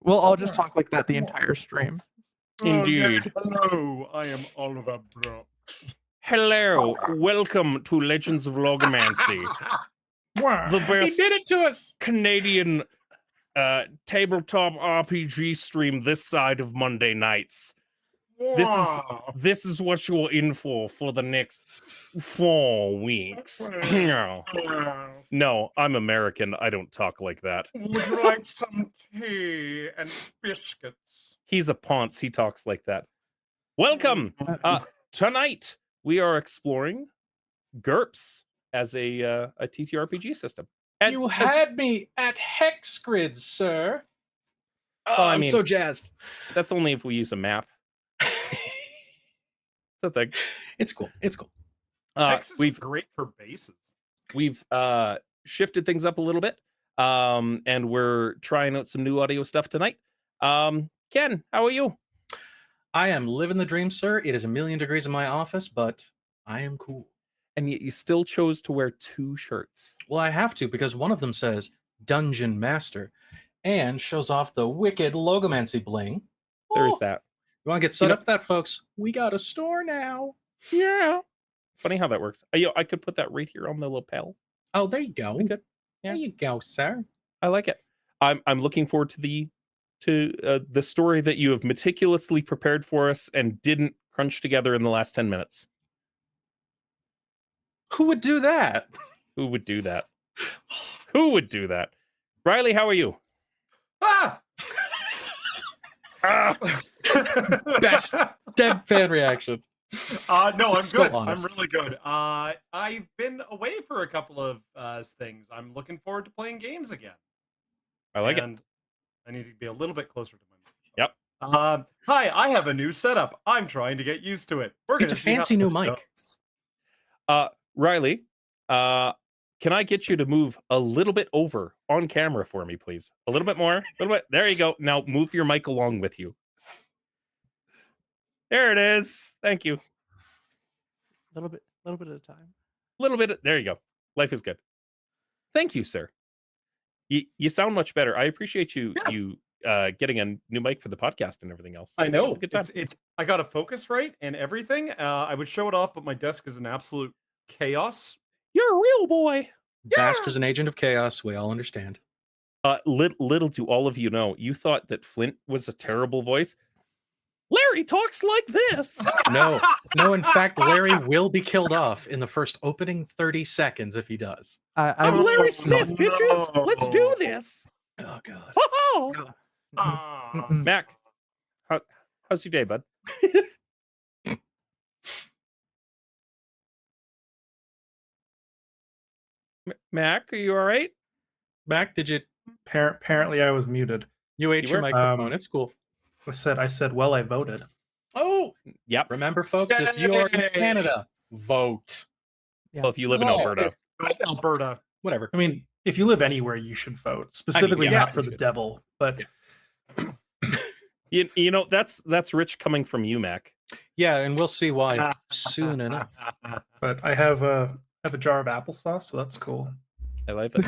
We'll all just talk like that the entire stream. Indeed. Hello, I am Oliver Brooks. Hello, welcome to Legends of Logomancy, the best He did it to us. Canadian tabletop RPG stream this side of Monday nights. This is what you're in for the next 4 weeks. No, I'm American. I don't talk like that. Would you like some tea and biscuits? He's a ponce. He talks like that. Welcome. Tonight we are exploring GURPS as a TTRPG system. And You had me at hex grids, sir. Oh, Well, I I'm mean- so jazzed. that's only if we use a map. It's a thing. It's cool. It's cool. Hex is We've great for bases. shifted things up a little bit, and we're trying out some new audio stuff tonight. Ken, how are you? I am living the dream, sir. It is a million degrees in my office, but I am cool. And yet you still chose to wear 2 shirts. Well, I have to because one of them says Dungeon Master and shows off the wicked Logomancy bling. There's Oh, that. You want to get set You know- up with that, folks? We got a store now. Yeah. Funny how that works. I could put that right here on the lapel. Oh, there you go. Be good. Yeah. There you go, sir. I like it. I'm looking forward to the story that you have meticulously prepared for us and didn't crunch together in the last 10 minutes. Who would do that? Who would do that? Who would do that? Riley, how are you? Ah! Best deadpan reaction. No, I'm It's so good. honest. I'm really good. I've been away for a couple of things. I'm looking forward to playing games again. I like it. And I need to be a little bit closer to my Yep. Hi, I have a new setup. I'm trying to get used to it. We're It's a gonna see how fancy new this mic. goes. Riley, can I get you to move a little bit over on camera for me, please? A little bit more. A little bit. There you go. Now move your mic along with you. There it is. Thank you. A little bit at a time. A little bit. There you go. Life is good. Thank you, sir. You sound much better. I appreciate you getting a new mic for the podcast and everything else. I know. It's a good time. It's I got a focus right and everything. I would show it off, but my desk is an absolute chaos. You're a real boy. Bast is an agent of chaos. We all understand. Little do all of you know, you thought that Flint was a terrible voice. Larry talks like this. No, in fact, Larry will be killed off in the first opening 30 seconds if he does. I'm Larry Smith, bitches. Let's do this. Oh, God. Oh, Ah. Mac, how's your day, bud? Mac, are you all right? Mac, did you Apparently, I was muted. ate You your were? microphone? It's cool. I said, well, I voted. Oh, Yep. remember, folks, if you're in Yay. Canada, vote. Yeah. Well, if you live in Oh, Alberta, Alberta. Whatever. I mean, if you live anywhere, you should vote. Specifically, yeah, not for the obviously. devil, but you know that's rich coming from you, Mac. Yeah, and we'll see why soon enough. but I have a jar of applesauce, so that's cool. I like it.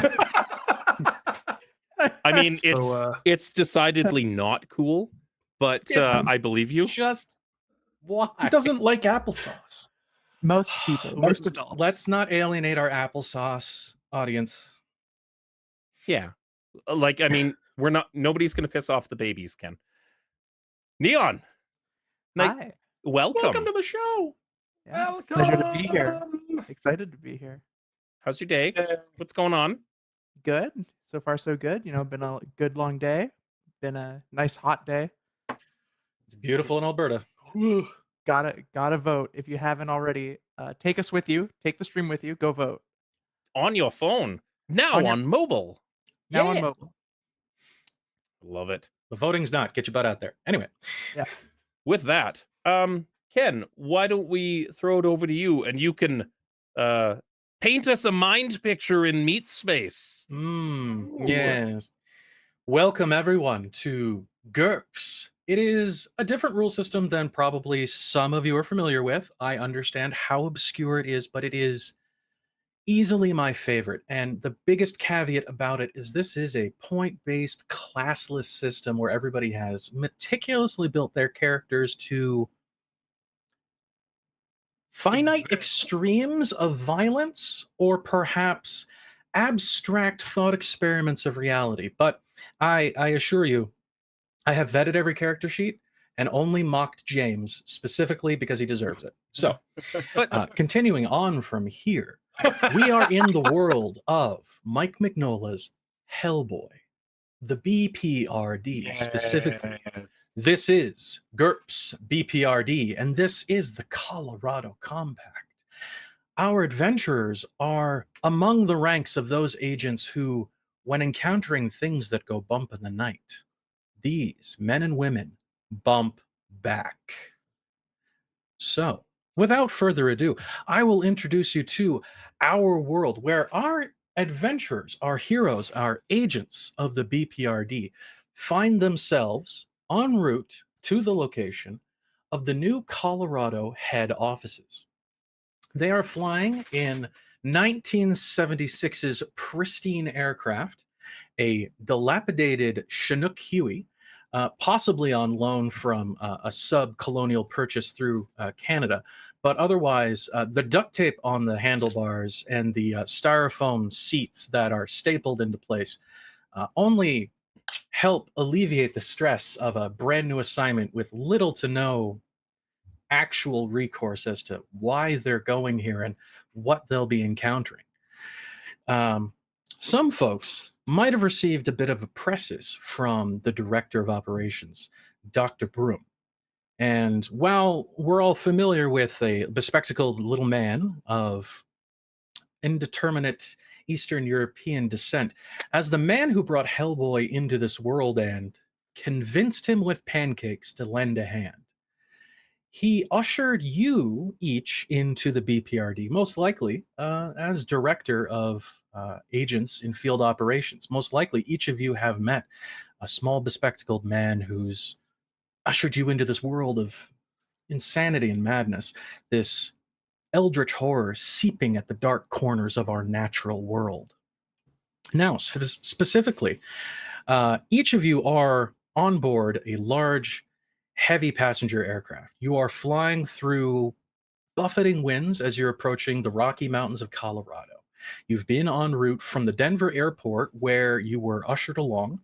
I mean, So, it's decidedly not cool, but I believe you. Just why? who doesn't like applesauce? Most people, most adults. Let's not alienate our applesauce audience. Yeah, like I mean, nobody's gonna piss off the babies, Ken. Neon, Hi. welcome. to the show. Yeah. Pleasure to be here. Excited to be here. How's your day? What's going on? Good. So far, so good. You know, been a good long day. Been a nice hot day. It's beautiful in Alberta. Gotta vote. If you haven't already, take us with you. Take the stream with you. Go vote. On your phone now On on, your- mobile. Now Yeah. on mobile. Love it. The voting's not. Get your butt out there. Anyway. With that, Ken, why don't we throw it over to you and you can paint us a mind picture in meat space. Yes. Welcome, everyone, to GURPS. It is a different rule system than probably some of you are familiar with. I understand how obscure it is, but it is easily my favorite. And the biggest caveat about it is this is a point-based, classless system where everybody has meticulously built their characters to finite Exactly. extremes of violence or perhaps abstract thought experiments of reality. But I assure you, I have vetted every character sheet and only mocked James specifically because he deserves it. So, continuing on from here, we are in the world of Mike Mignola's Hellboy, the B.P.R.D. specifically. Yes. This is GURPS B.P.R.D., and this is the Colorado Compact. Our adventurers are among the ranks of those agents who, when encountering things that go bump in the night, these men and women bump back. So, without further ado, I will introduce you to our world where our adventurers, our heroes, our agents of the B.P.R.D. find themselves en route to the location of the new Colorado head offices. They are flying in 1976's pristine aircraft, a dilapidated Chinook Huey, possibly on loan from a sub-colonial purchase through Canada. But otherwise, the duct tape on the handlebars and the styrofoam seats that are stapled into place only help alleviate the stress of a brand new assignment with little to no actual recourse as to why they're going here and what they'll be encountering. Some folks might have received a bit of a presses from the director of operations, Dr. Broom. And while we're all familiar with a bespectacled little man of indeterminate Eastern European descent, as the man who brought Hellboy into this world and convinced him with pancakes to lend a hand, he ushered you each into the B.P.R.D., most likely as director of agents in field operations. Most likely, each of you have met a small bespectacled man who's ushered you into this world of insanity and madness, this eldritch horror seeping at the dark corners of our natural world. Now, specifically, each of you are on board a large, heavy passenger aircraft. You are flying through buffeting winds as you're approaching the Rocky Mountains of Colorado. You've been en route from the Denver airport where you were ushered along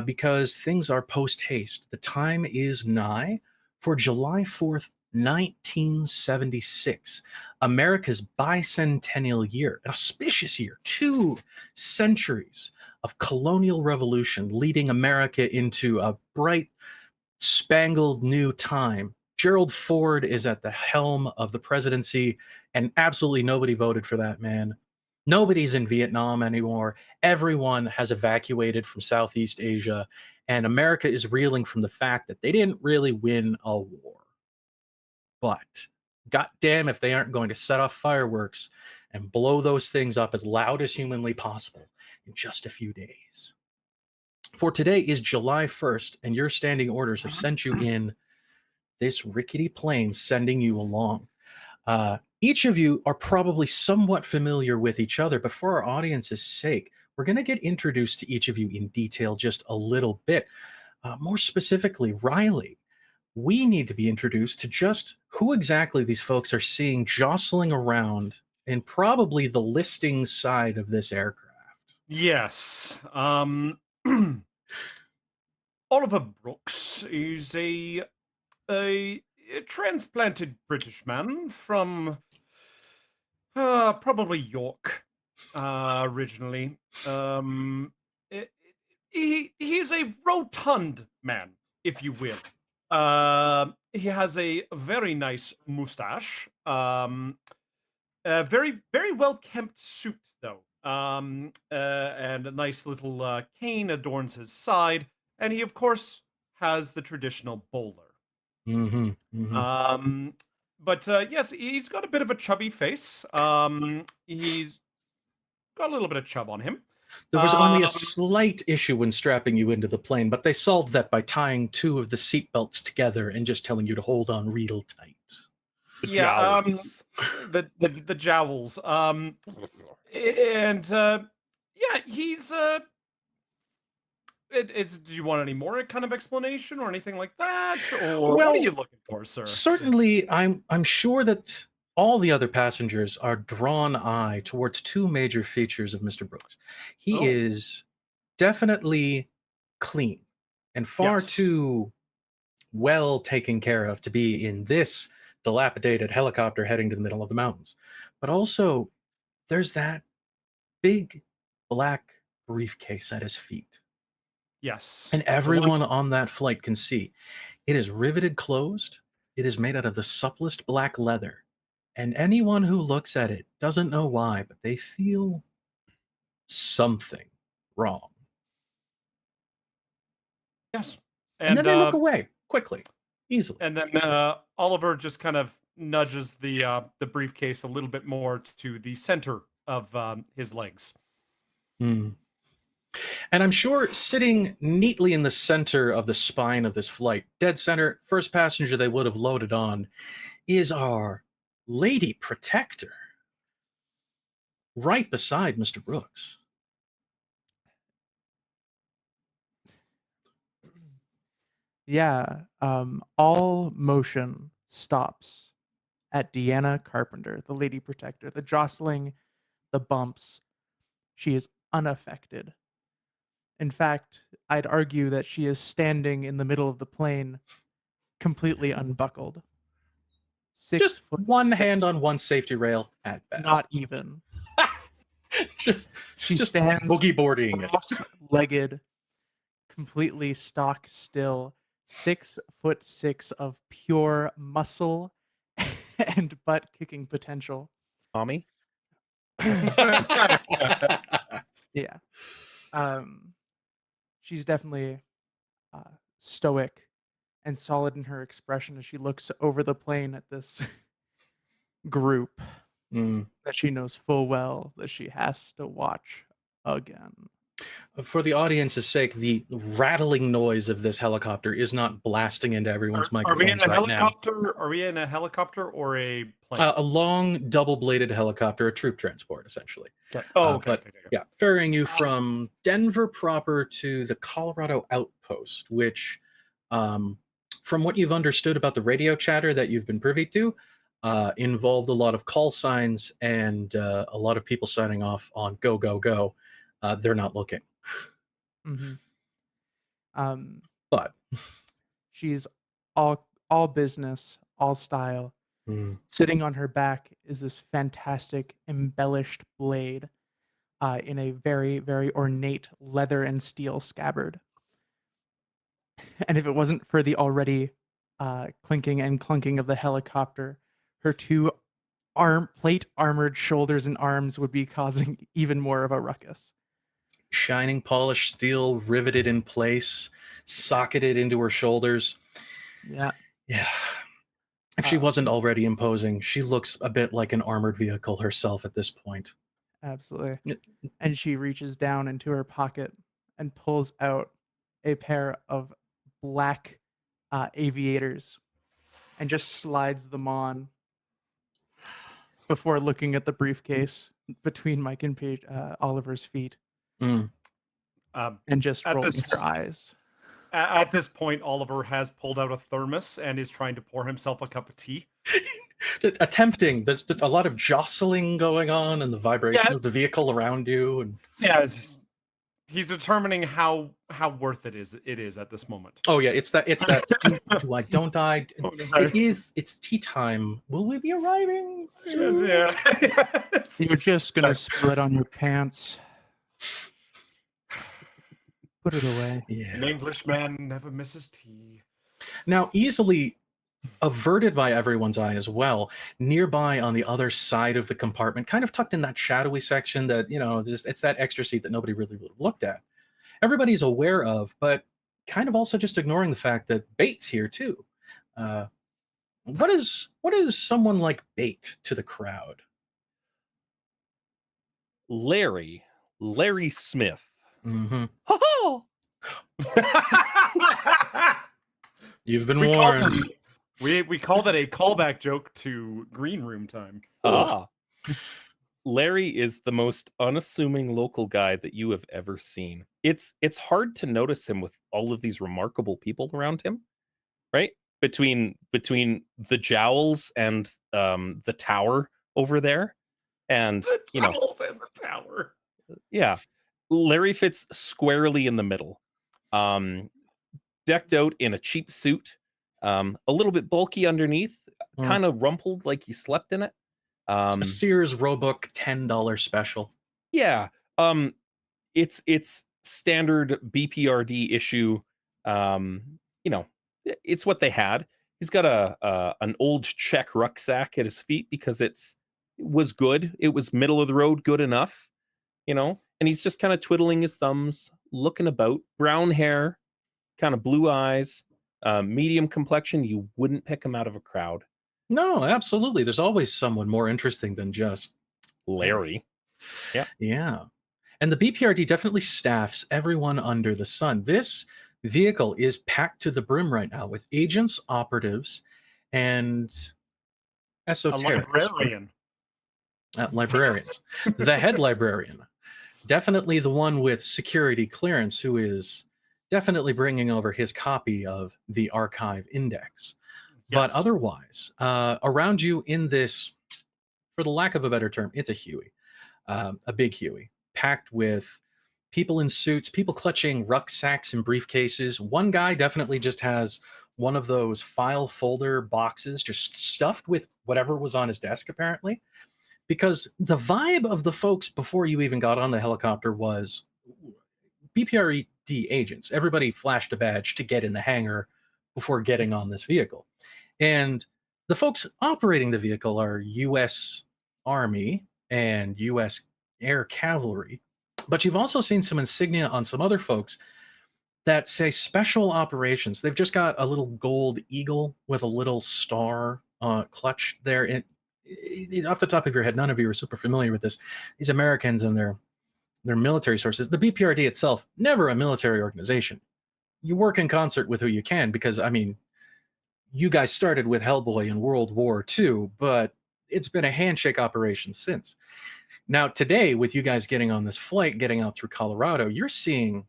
because things are post-haste. The time is nigh for July 4th, 1976, America's bicentennial year, an auspicious year, 2 centuries of colonial revolution leading America into a bright, spangled new time. Gerald Ford is at the helm of the presidency, and absolutely nobody voted for that man. Nobody's in Vietnam anymore. Everyone has evacuated from Southeast Asia, and America is reeling from the fact that they didn't really win a war. But goddamn if they aren't going to set off fireworks and blow those things up as loud as humanly possible in just a few days. For today is July 1st, and your standing orders have sent you in this rickety plane sending you along. Each of you are probably somewhat familiar with each other, but for our audience's sake, we're going to get introduced to each of you in detail just a little bit. More specifically, Riley, we need to be introduced to just who exactly these folks are seeing jostling around in probably the listings side of this aircraft. Yes. Oliver Brooks is a transplanted British man from probably York originally. He's a rotund man, if you will. He has a very nice mustache. A very, very well kempt suit, though. And a nice little cane adorns his side. And he, of course, has the traditional bowler. Mm-hmm, mm-hmm. But yes, he's got a bit of a chubby face. He's got a little bit of chub on him. There was only a slight issue when strapping you into the plane, but they solved that by tying 2 of the seatbelts together and just telling you to hold on real tight. Yeah, the jowls. And yeah, he's do you want any more kind of explanation or anything like that, or what are Well, you looking for, sir? Certainly, I'm sure that all the other passengers are drawn eye towards two major features of Mr. Brooks. He Oh. is definitely clean and far Yes. too well taken care of to be in this dilapidated helicopter heading to the middle of the mountains. But also, there's that big black briefcase at his feet. Yes. And The one- everyone on that flight can see it is riveted closed. It is made out of the supplest black leather. And anyone who looks at it doesn't know why, but they feel something wrong. Yes. And then they look away quickly, easily. And then Oliver just kind of nudges the briefcase a little bit more to the center of his legs. Hmm. And I'm sure sitting neatly in the center of the spine of this flight, dead center, first passenger they would have loaded on, is our Lady Protector, right beside Mr. Brooks. Yeah. All motion stops at Deanna Carpenter, the Lady Protector. The jostling, the bumps. She is unaffected. In fact, I'd argue that she is standing in the middle of the plane, completely unbuckled. Just 1 6'6". hand on one safety rail at best. Not even. just She just stands boogie boarding it. cross-legged, completely stock still, 6'6" of pure muscle and butt kicking potential. Mommy? Yeah. She's definitely stoic and solid in her expression as she looks over the plane at this group Mm. that she knows full well that she has to watch again. For the audience's sake, the rattling noise of this helicopter is not blasting into everyone's Are we in microphones a right now. helicopter? Are we in a helicopter or a plane? A long double-bladed helicopter, a troop transport, essentially. Okay. But yeah, ferrying you from Denver proper to the Colorado outpost, which, from what you've understood about the radio chatter that you've been privy to, involved a lot of call signs and a lot of people signing off on go, go, go. They're not looking. Mm-hmm. But she's all business, all style. Sitting on her back is this fantastic embellished blade in a very, very ornate leather and steel scabbard. And if it wasn't for the already clinking and clunking of the helicopter, her two plate armored shoulders and arms would be causing even more of a ruckus. Shining polished steel riveted in place, socketed into her shoulders. Yeah. Yeah. If she wasn't already imposing, she looks a bit like an armored vehicle herself at this point. Absolutely. And she reaches down into her pocket and pulls out a pair of black aviators and just slides them on before looking at the briefcase between Mike and Oliver's feet and just rolling her eyes. At this point, Oliver has pulled out a thermos and is trying to pour himself a cup of tea. Attempting. There's a lot of jostling going on and the vibration of the vehicle around you. And yeah, he's determining how worth it is at this moment. Oh yeah, it's that do I don't I it's tea time. Will we be arriving soon? Yeah. You're just gonna spill it on your pants. Put it away. Yeah. An Englishman never misses tea. Now, easily averted by everyone's eye as well, nearby on the other side of the compartment, kind of tucked in that shadowy section that, it's that extra seat that nobody really would have looked at. Everybody's aware of, but kind of also just ignoring the fact that Bait's here too. What is someone like Bait to the crowd? Larry Smith. Mm-hmm. Ha-ha! You've been warned. We call that a callback joke to green room time. Ah. Larry is the most unassuming local guy that you have ever seen. It's hard to notice him with all of these remarkable people around him, right? Between the jowls and the tower over there, and The you know, jowls and the tower. yeah, Larry fits squarely in the middle. Decked out in a cheap suit, a little bit bulky underneath, kind of rumpled like he slept in it. A Sears Roebuck $10 special. Yeah. It's standard B.P.R.D issue. You know, it's what they had. He's got an old Czech rucksack at his feet because it was good. It was middle of the road, good enough, you know. And he's just kind of twiddling his thumbs, looking about. Brown hair, kind of blue eyes, medium complexion. You wouldn't pick him out of a crowd. No, absolutely. There's always someone more interesting than just Larry. Yeah. Yeah. And the B.P.R.D. definitely staffs everyone under the sun. This vehicle is packed to the brim right now with agents, operatives, and A esoterics. librarian. Librarians. The head librarian. Definitely the one with security clearance who is definitely bringing over his copy of the archive index. But Yes. otherwise, around you in this, for the lack of a better term, it's a Huey, a big Huey, packed with people in suits, people clutching rucksacks and briefcases. One guy definitely just has one of those file folder boxes just stuffed with whatever was on his desk, apparently. Because the vibe of the folks before you even got on the helicopter was B.P.R.D. agents. Everybody flashed a badge to get in the hangar before getting on this vehicle. And the folks operating the vehicle are U.S. Army and U.S. Air Cavalry. But you've also seen some insignia on some other folks that say special operations. They've just got a little gold eagle with a little star clutch there. And off the top of your head, none of you are super familiar with this. These Americans and their military sources. The B.P.R.D. itself, never a military organization. You work in concert with who you can because, I mean, you guys started with Hellboy in World War II, but it's been a handshake operation since. Now, today, with you guys getting on this flight, getting out through Colorado, you're seeing,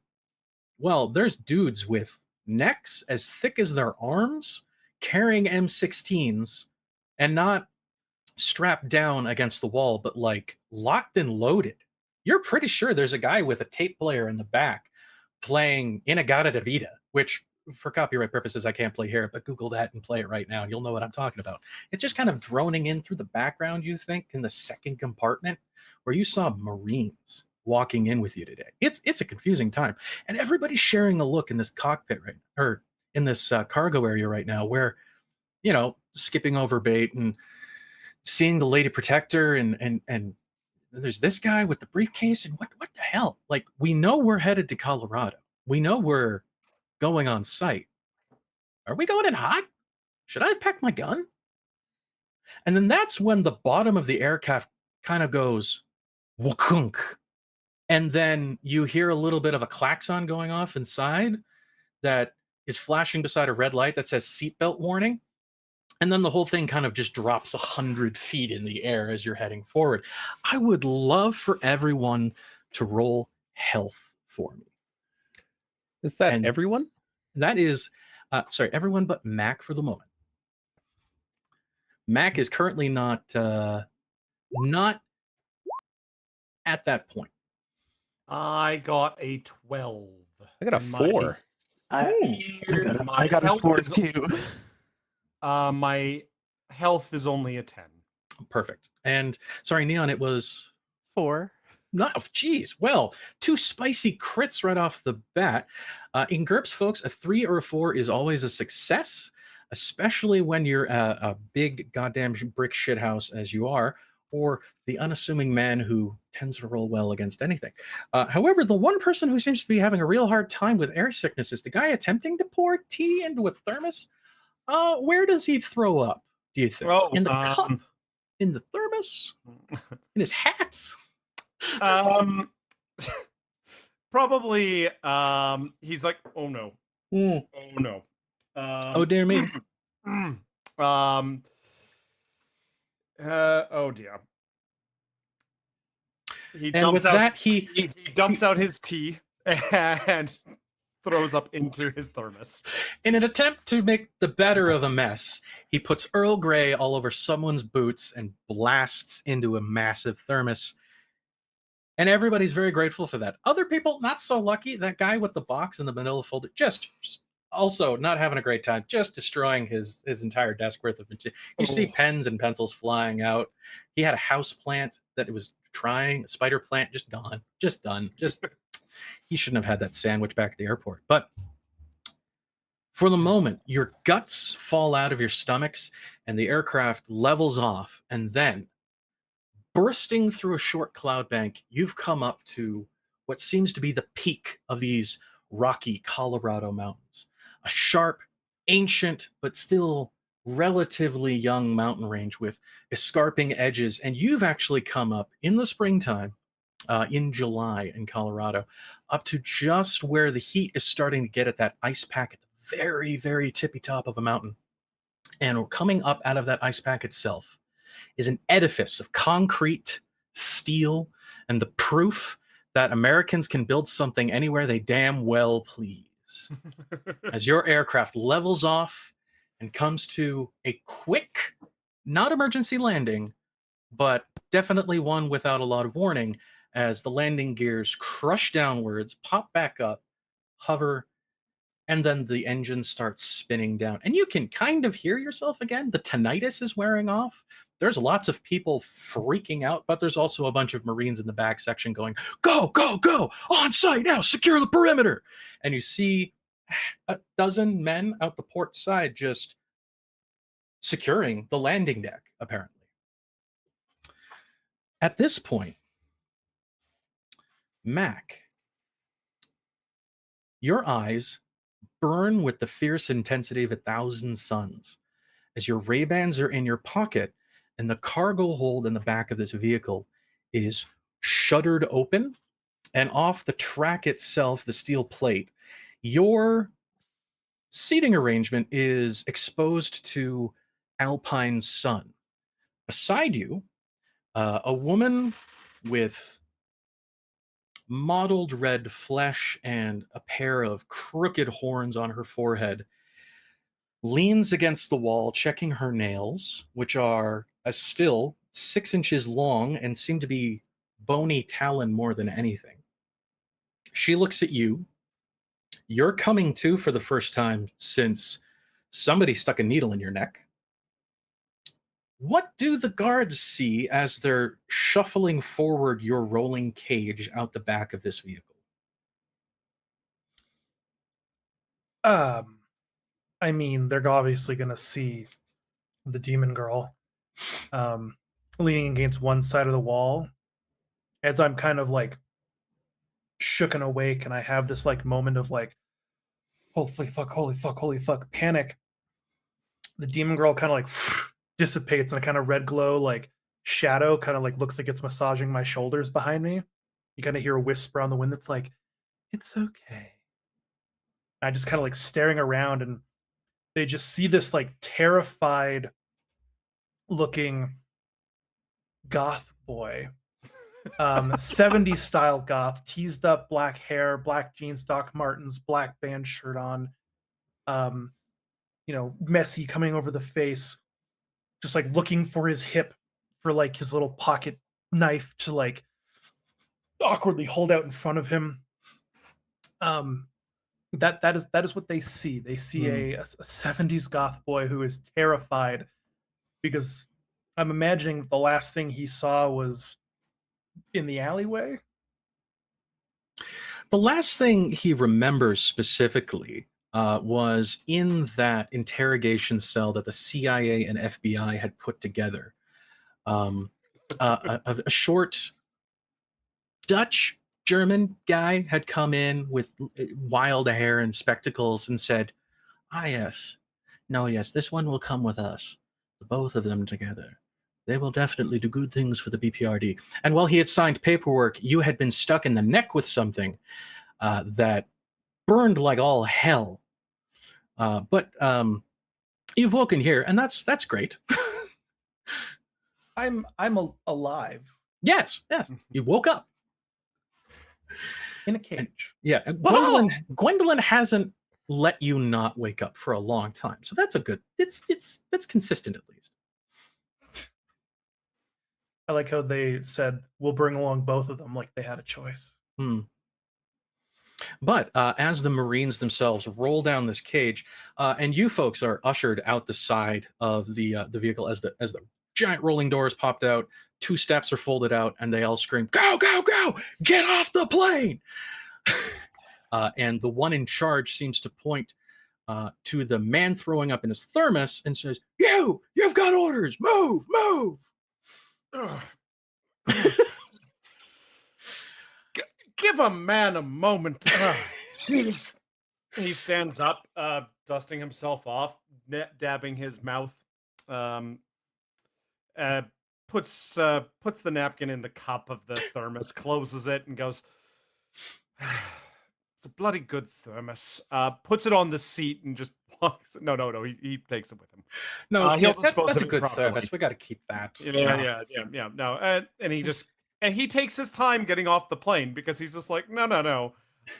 well, there's dudes with necks as thick as their arms carrying M16s and not strapped down against the wall, but like locked and loaded. You're pretty sure there's a guy with a tape player in the back playing Inagata Davida, which for copyright purposes, I can't play here, but Google that and play it right now, and you'll know what I'm talking about. It's just kind of droning in through the background, you think, in the second compartment where you saw Marines walking in with you today. It's a confusing time. And everybody's sharing a look in this cockpit right, or in this cargo area right now where, you know, skipping over bait and seeing the Lady Protector and there's this guy with the briefcase and what the hell? Like, we know we're headed to Colorado. We know we're going on site. Are we going in hot? Should I have packed my gun? And then that's when the bottom of the aircraft kind of goes wakunk. And then you hear a little bit of a klaxon going off inside that is flashing beside a red light that says seatbelt warning. And then the whole thing kind of just drops 100 feet in the air as you're heading forward. I would love for everyone to roll health for me. Is that And everyone? That is, sorry, everyone but Mac for the moment. Mac is currently not at that point. I got a 12. I got a 4. I got a 4 too. My health is only a 10. Perfect. And sorry, Neon, it was 4. not, geez, well, 2 spicy crits right off the bat. In GURPS, folks, a 3 or a 4 is always a success, especially when you're a big goddamn brick shithouse as you are, or the unassuming man who tends to roll well against anything. However, the one person who seems to be having a real hard time with air sickness is the guy attempting to pour tea into a thermos. Where does he throw up, do you think? Oh, in the cup? In the thermos? In his hat? Probably, he's like, oh no. Mm. Oh no. Oh, dear me. Oh dear. He And with dumps out that, his tea. He dumps out his tea and throws up into his thermos. in an attempt to make the better of a mess, he puts Earl Grey all over someone's boots and blasts into a massive thermos. And everybody's very grateful for that. Other people, not so lucky. That guy with the box in the manila folder, just also not having a great time, just destroying his entire desk worth of material. You see pens and pencils flying out. He had a house plant that it was trying, a spider plant, just gone, just done. Just he shouldn't have had that sandwich back at the airport. But for the moment, your guts fall out of your stomachs and the aircraft levels off, and then bursting through a short cloud bank, you've come up to what seems to be the peak of these rocky Colorado mountains. A sharp, ancient, but still relatively young mountain range with escarping edges. And you've actually come up in the springtime, in July in Colorado, up to just where the heat is starting to get at that ice pack at the very, very tippy top of a mountain. And coming up out of that ice pack itself is an edifice of concrete, steel, and the proof that Americans can build something anywhere they damn well please. As your aircraft levels off and comes to a quick, not emergency landing, but definitely one without a lot of warning, as the landing gears crush downwards, pop back up, hover, and then the engine starts spinning down. And you can kind of hear yourself again. The tinnitus is wearing off. There's lots of people freaking out, but there's also a bunch of Marines in the back section going, go, go, go, on site now, secure the perimeter. And you see a dozen men out the port side just securing the landing deck, apparently. At this point, Mac, your eyes burn with the fierce intensity of 1,000 suns as your Ray-Bans are in your pocket and the cargo hold in the back of this vehicle is shuttered open, and off the track itself, the steel plate, your seating arrangement is exposed to alpine sun. Beside you, a woman with mottled red flesh and a pair of crooked horns on her forehead leans against the wall, checking her nails, which are still 6 inches long and seem to be bony talon more than anything. She looks at you. You're coming to for the first time since somebody stuck a needle in your neck. What do the guards see as they're shuffling forward your rolling cage out the back of this vehicle? I mean, they're obviously going to see the demon girl leaning against one side of the wall as I'm kind of like shook and awake, and I have this like moment of like, holy fuck, panic. The demon girl kind of like dissipates, and a kind of red glow, like shadow, kind of like looks like it's massaging my shoulders behind me. You kind of hear a whisper on the wind that's like, it's okay. I just kind of like staring around, and they just see this like terrified looking goth boy, 70s style goth, teased up black hair, black jeans, Doc Martens, black band shirt on, messy coming over the face, just like looking for his hip for like his little pocket knife to like awkwardly hold out in front of him. That is what they see. They see a 70s goth boy who is terrified, because I'm imagining the last thing he saw was in the alleyway. The last thing he remembers specifically was in that interrogation cell that the CIA and FBI had put together. A short Dutch German guy had come in with wild hair and spectacles and said, yes, this one will come with us, both of them together. They will definitely do good things for the B.P.R.D. And while he had signed paperwork, you had been stuck in the neck with something that burned like all hell. But You've woken here, and that's great. I'm alive Yes, you woke up. in a cage. Yeah, Gwendolyn hasn't let you not wake up for a long time, so that's a good. That's consistent at least. I like how they said we'll bring along both of them, like they had a choice. But as the Marines themselves roll down this cage, and you folks are ushered out the side of the vehicle as the giant rolling doors popped out, 2 steps are folded out, and they all scream, "Go, go, go! Get off the plane!" And the one in charge seems to point to the man throwing up in his thermos and says, "You've got orders. Move, move." Give a man a moment. Jeez. He stands up, dusting himself off, dabbing his mouth. Puts the napkin in the cup of the thermos, closes it, and goes, "It's a bloody good thermos." Puts it on the seat and just walks. No. He takes it with him. No, He'll that's dispose of a it good properly. thermos. We got to keep that. Yeah. No, and he takes his time getting off the plane because he's just like, no.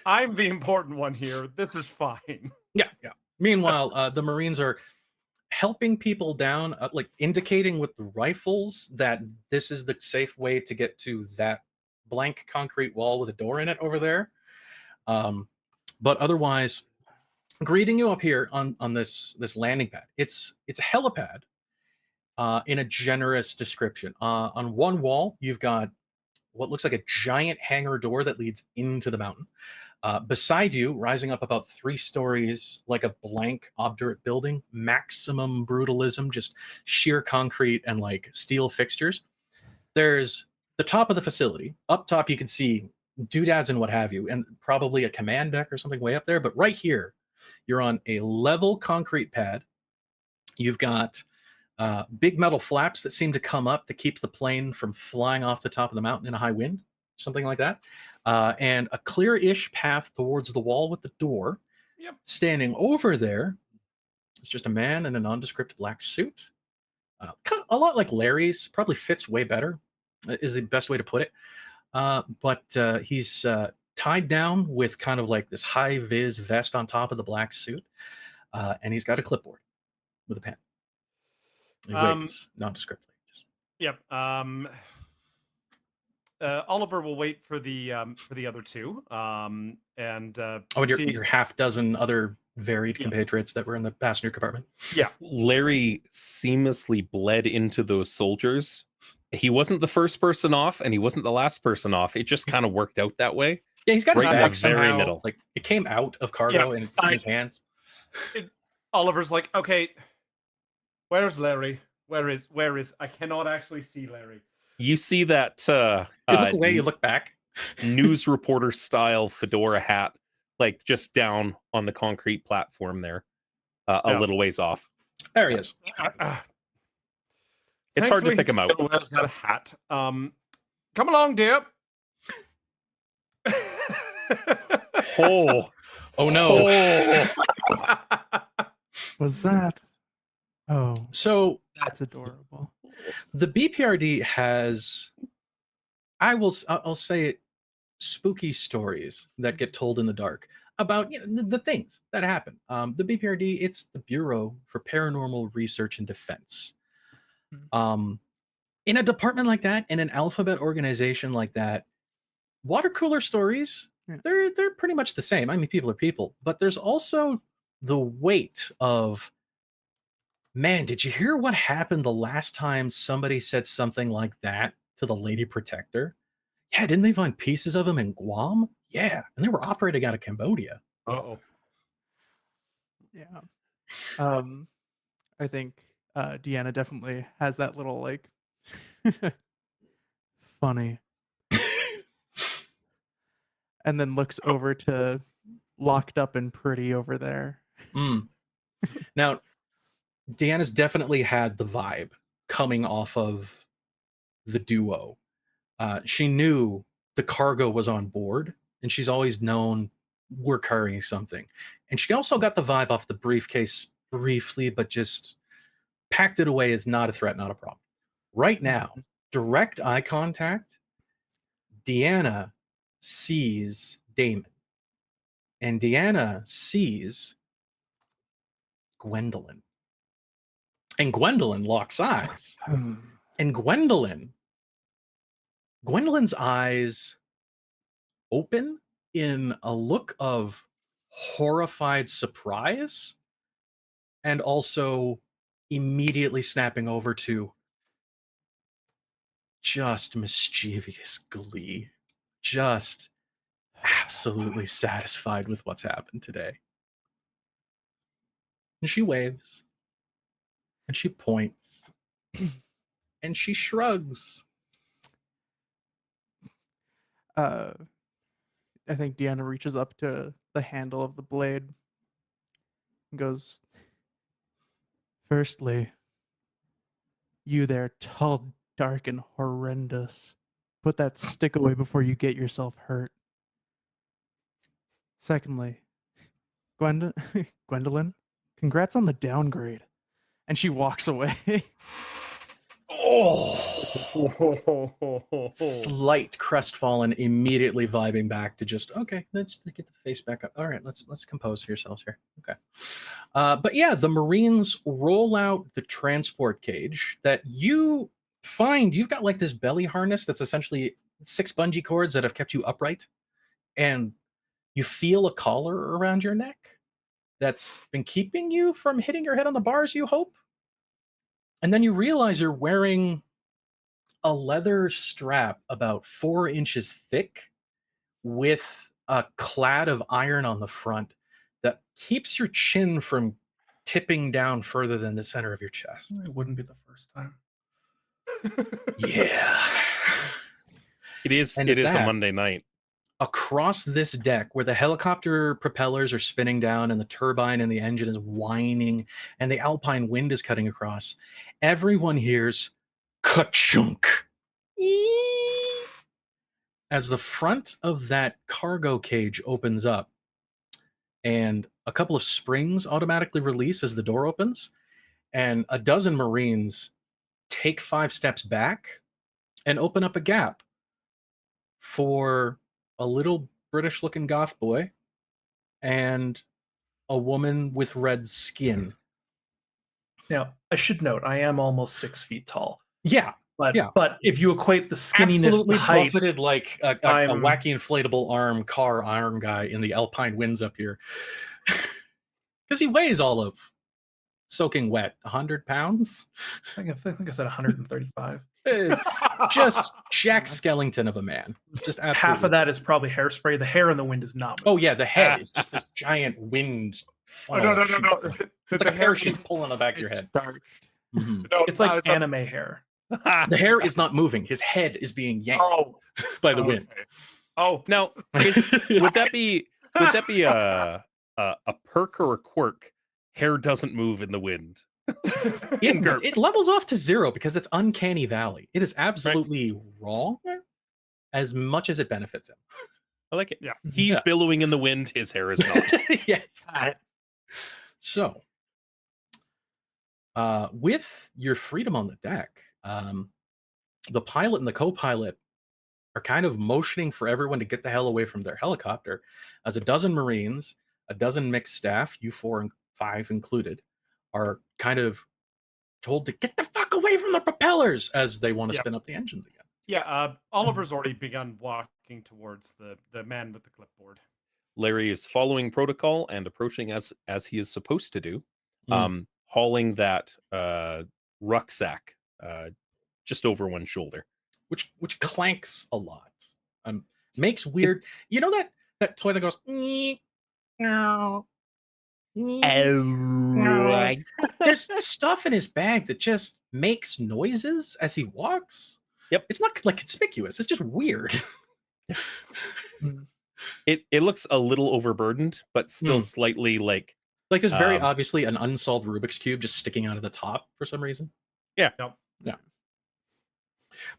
I'm the important one here. This is fine. Yeah. Meanwhile, the Marines are helping people down, like indicating with the rifles that this is the safe way to get to that blank concrete wall with a door in it over there. But otherwise, greeting you up here on this landing pad. It's a helipad in a generous description. On one wall, you've got what looks like a giant hangar door that leads into the mountain. Beside you, rising up about 3 stories, like a blank, obdurate building, maximum brutalism, just sheer concrete and like steel fixtures. There's the top of the facility. Up top, you can see doodads and what have you, and probably a command deck or something way up there. But right here, you're on a level concrete pad. You've got big metal flaps that seem to come up to keep the plane from flying off the top of the mountain in a high wind, something like that. And a clear-ish path towards the wall with the door. Yep. Standing over there is just a man in a nondescript black suit. Kind of a lot like Larry's, probably fits way better, is the best way to put it. But he's tied down with kind of like this high-vis vest on top of the black suit. And he's got a clipboard with a pen. He waves nondescriptly. Yep. Oliver will wait for the other 2. And your half dozen other varied compatriots that were in the passenger compartment. Yeah. Larry seamlessly bled into those soldiers. He wasn't the first person off, and he wasn't the last person off. It just kind of worked out that way. Yeah, he's got his Right in bag the very somehow. middle. Like it came out of cargo and it's in his hands. Oliver's like, okay, where's Larry? Where is? I cannot actually see Larry. You see that You look away, you look back. news reporter style fedora hat, like just down on the concrete platform there, a little ways off. There he is. It's hard to pick him out. Wears that hat. Come along, dear. Oh no. Was that? Oh, So that's adorable. the B.P.R.D has, I'll say it, spooky stories that get told in the dark about the things that happen. The B.P.R.D, it's the Bureau for Paranormal Research and Defense. In a department like that, in an alphabet organization like that, water cooler stories, they're pretty much the same. I mean, people are people, but there's also the weight of, man, did you hear what happened the last time somebody said something like that to the Lady Protector? Yeah, didn't they find pieces of him in Guam? Yeah, and they were operating out of Cambodia. Uh-oh. Yeah. I think Deanna definitely has that little like funny. And then looks over to Locked Up and Pretty over there. Now, Deanna's definitely had the vibe coming off of the duo. She knew the cargo was on board, and she's always known we're carrying something. And she also got the vibe off the briefcase briefly, but just packed it away as not a threat, not a problem. Right now, direct eye contact, Deanna sees Damon. And Deanna sees Gwendolyn. And Gwendolyn locks eyes. And Gwendolyn's eyes open in a look of horrified surprise and also immediately snapping over to just mischievous glee. Just absolutely satisfied with what's happened today. And she waves. And she points. And she shrugs. I think Deanna reaches up to the handle of the blade and goes, "Firstly, you there, tall, dark, and horrendous. Put that stick away before you get yourself hurt. Secondly, Gwendolyn, congrats on the downgrade." And she walks away. Slight crestfallen, immediately vibing back to just, okay, let's get the face back up. All right, let's compose yourselves here. Okay. But yeah, the Marines roll out the transport cage that you find. You've got like this belly harness that's essentially 6 bungee cords that have kept you upright. And you feel a collar around your neck that's been keeping you from hitting your head on the bars, you hope. And then you realize you're wearing a leather strap about 4 inches thick with a clad of iron on the front that keeps your chin from tipping down further than the center of your chest. It wouldn't be the first time. Yeah. It is And it at is a that- Monday night. Across this deck where the helicopter propellers are spinning down and the turbine and the engine is whining and the alpine wind is cutting across, everyone hears ka-chunk as the front of that cargo cage opens up and a couple of springs automatically release as the door opens, and a dozen Marines take 5 steps back and open up a gap for a little British looking goth boy and a woman with red skin. Now, I should note, I am almost 6 feet tall. Yeah, But Yeah. but if you equate the skinniness absolutely to height, buffeted like a I'm- wacky inflatable arm car iron guy in the alpine winds up here. Because he weighs all of soaking wet 100 pounds. I think I said 135. Just Jack Skellington of a man. Just absolutely. Half of that is probably hairspray. The hair in the wind is not. Oh yeah, the head is just this giant wind. Oh, funnel no. shoot. It's like a hair she's pulling on the back of your It's head. starched. Mhm. No, It's I like was about- anime hair. The hair is not moving. His head is being yanked Oh, by the wind. okay. Oh, Now, would that be a perk or a quirk? Hair doesn't move in the wind. In GURPS. It levels off to 0 because it's uncanny valley. It is absolutely wrong as much as it benefits him. I like it. Yeah. He's Yeah. billowing in the wind. His hair is not. Yes. So, with your freedom on the deck, the pilot and the co-pilot are kind of motioning for everyone to get the hell away from their helicopter, as a dozen Marines, a dozen mixed staff, you 4 and 5 included, are kind of told to get the fuck away from the propellers as they want to Yep. spin up the engines again. Yeah, Oliver's already begun walking towards the man with the clipboard. Larry is following protocol and approaching as he is supposed to do, Mm. hauling that rucksack just over one shoulder. Which clanks a lot. Makes weird. You know that toy that goes. "Nyeh, meow, nyeh." There's stuff in his bag that just makes noises as he walks. Yep. It's not like conspicuous. It's just weird. It looks a little overburdened, but still slightly like Like there's very Um, obviously an unsolved Rubik's cube just sticking out of the top for some reason. Yeah. Yep. Yeah.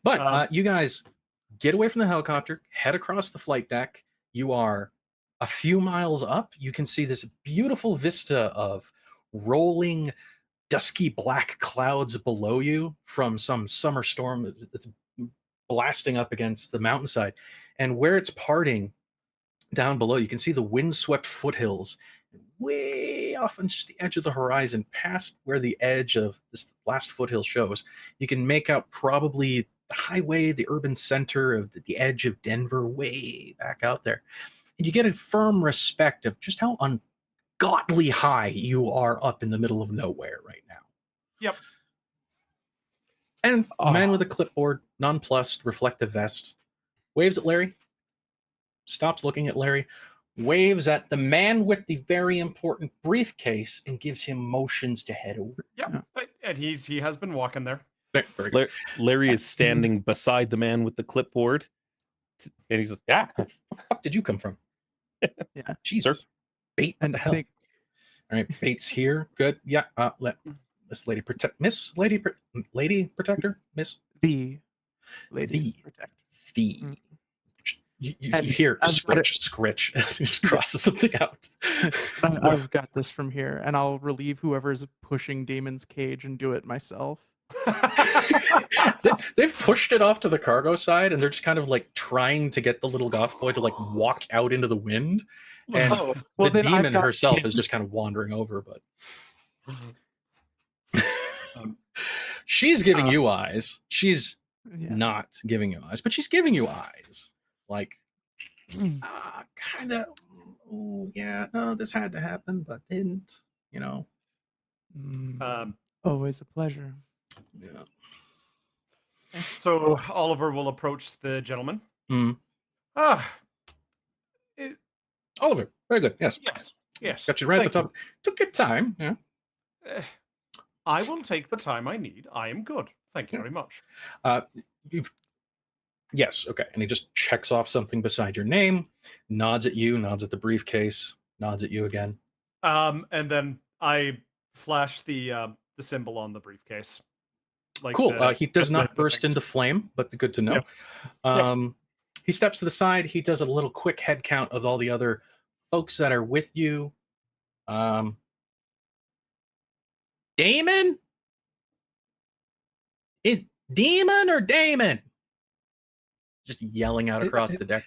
But Um, you guys get away from the helicopter, head across the flight deck. You are a few miles up. You can see this beautiful vista of rolling dusky black clouds below you from some summer storm that's blasting up against the mountainside. And where it's parting down below, you can see the windswept foothills way off on just the edge of the horizon, past where the edge of this last foothill shows. You can make out probably the highway, the urban center of the edge of Denver, way back out there. And you get a firm respect of just how ungodly high you are up in the middle of nowhere right now. Yep. And a man with a clipboard, nonplussed, reflective vest, waves at Larry, stops looking at Larry, waves at the man with the very important briefcase, and gives him motions to head over. Yep. And he has been walking there. Very good. Larry is standing beside the man with the clipboard, and he's like, "Yeah, Where the fuck did you come from?" Yeah. Jesus. Sir. Bait, what And the I hell? think All right, Bait's here. Good. Yeah. Let this lady protect. Lady protector. Miss the lady The. protect. the. Mm. You And hear I've got it- scritch as he just crosses something out. I've got this from here, and I'll relieve whoever's pushing Damon's cage and do it myself. They've pushed it off to the cargo side, and they're just kind of like trying to get the little goth boy to like walk out into the wind. And Oh, well, the then I've demon got herself him. is just kind of wandering over, but she's giving you eyes. She's Yeah. not giving you eyes, but she's giving you eyes. Like, Mm. kind of, oh, yeah, no, this had to happen, but didn't, you know. Always a pleasure. Yeah. So Oliver will approach the gentleman. Mm. Oliver, very good. Yes. Yes. Got you right at Thank the top. Took your time. Yeah. I will take the time I need. I am good. Thank you Yeah. very much. Yes. Okay. And he just checks off something beside your name, nods at you, nods at the briefcase, nods at you again. And then I flash the symbol on the briefcase. Like Cool. He does the not burst things. into flame, but good to know. Yep. He steps to the side. He does a little quick head count of all the other folks that are with you. Damon? Is Demon or Damon? Just yelling out across the deck.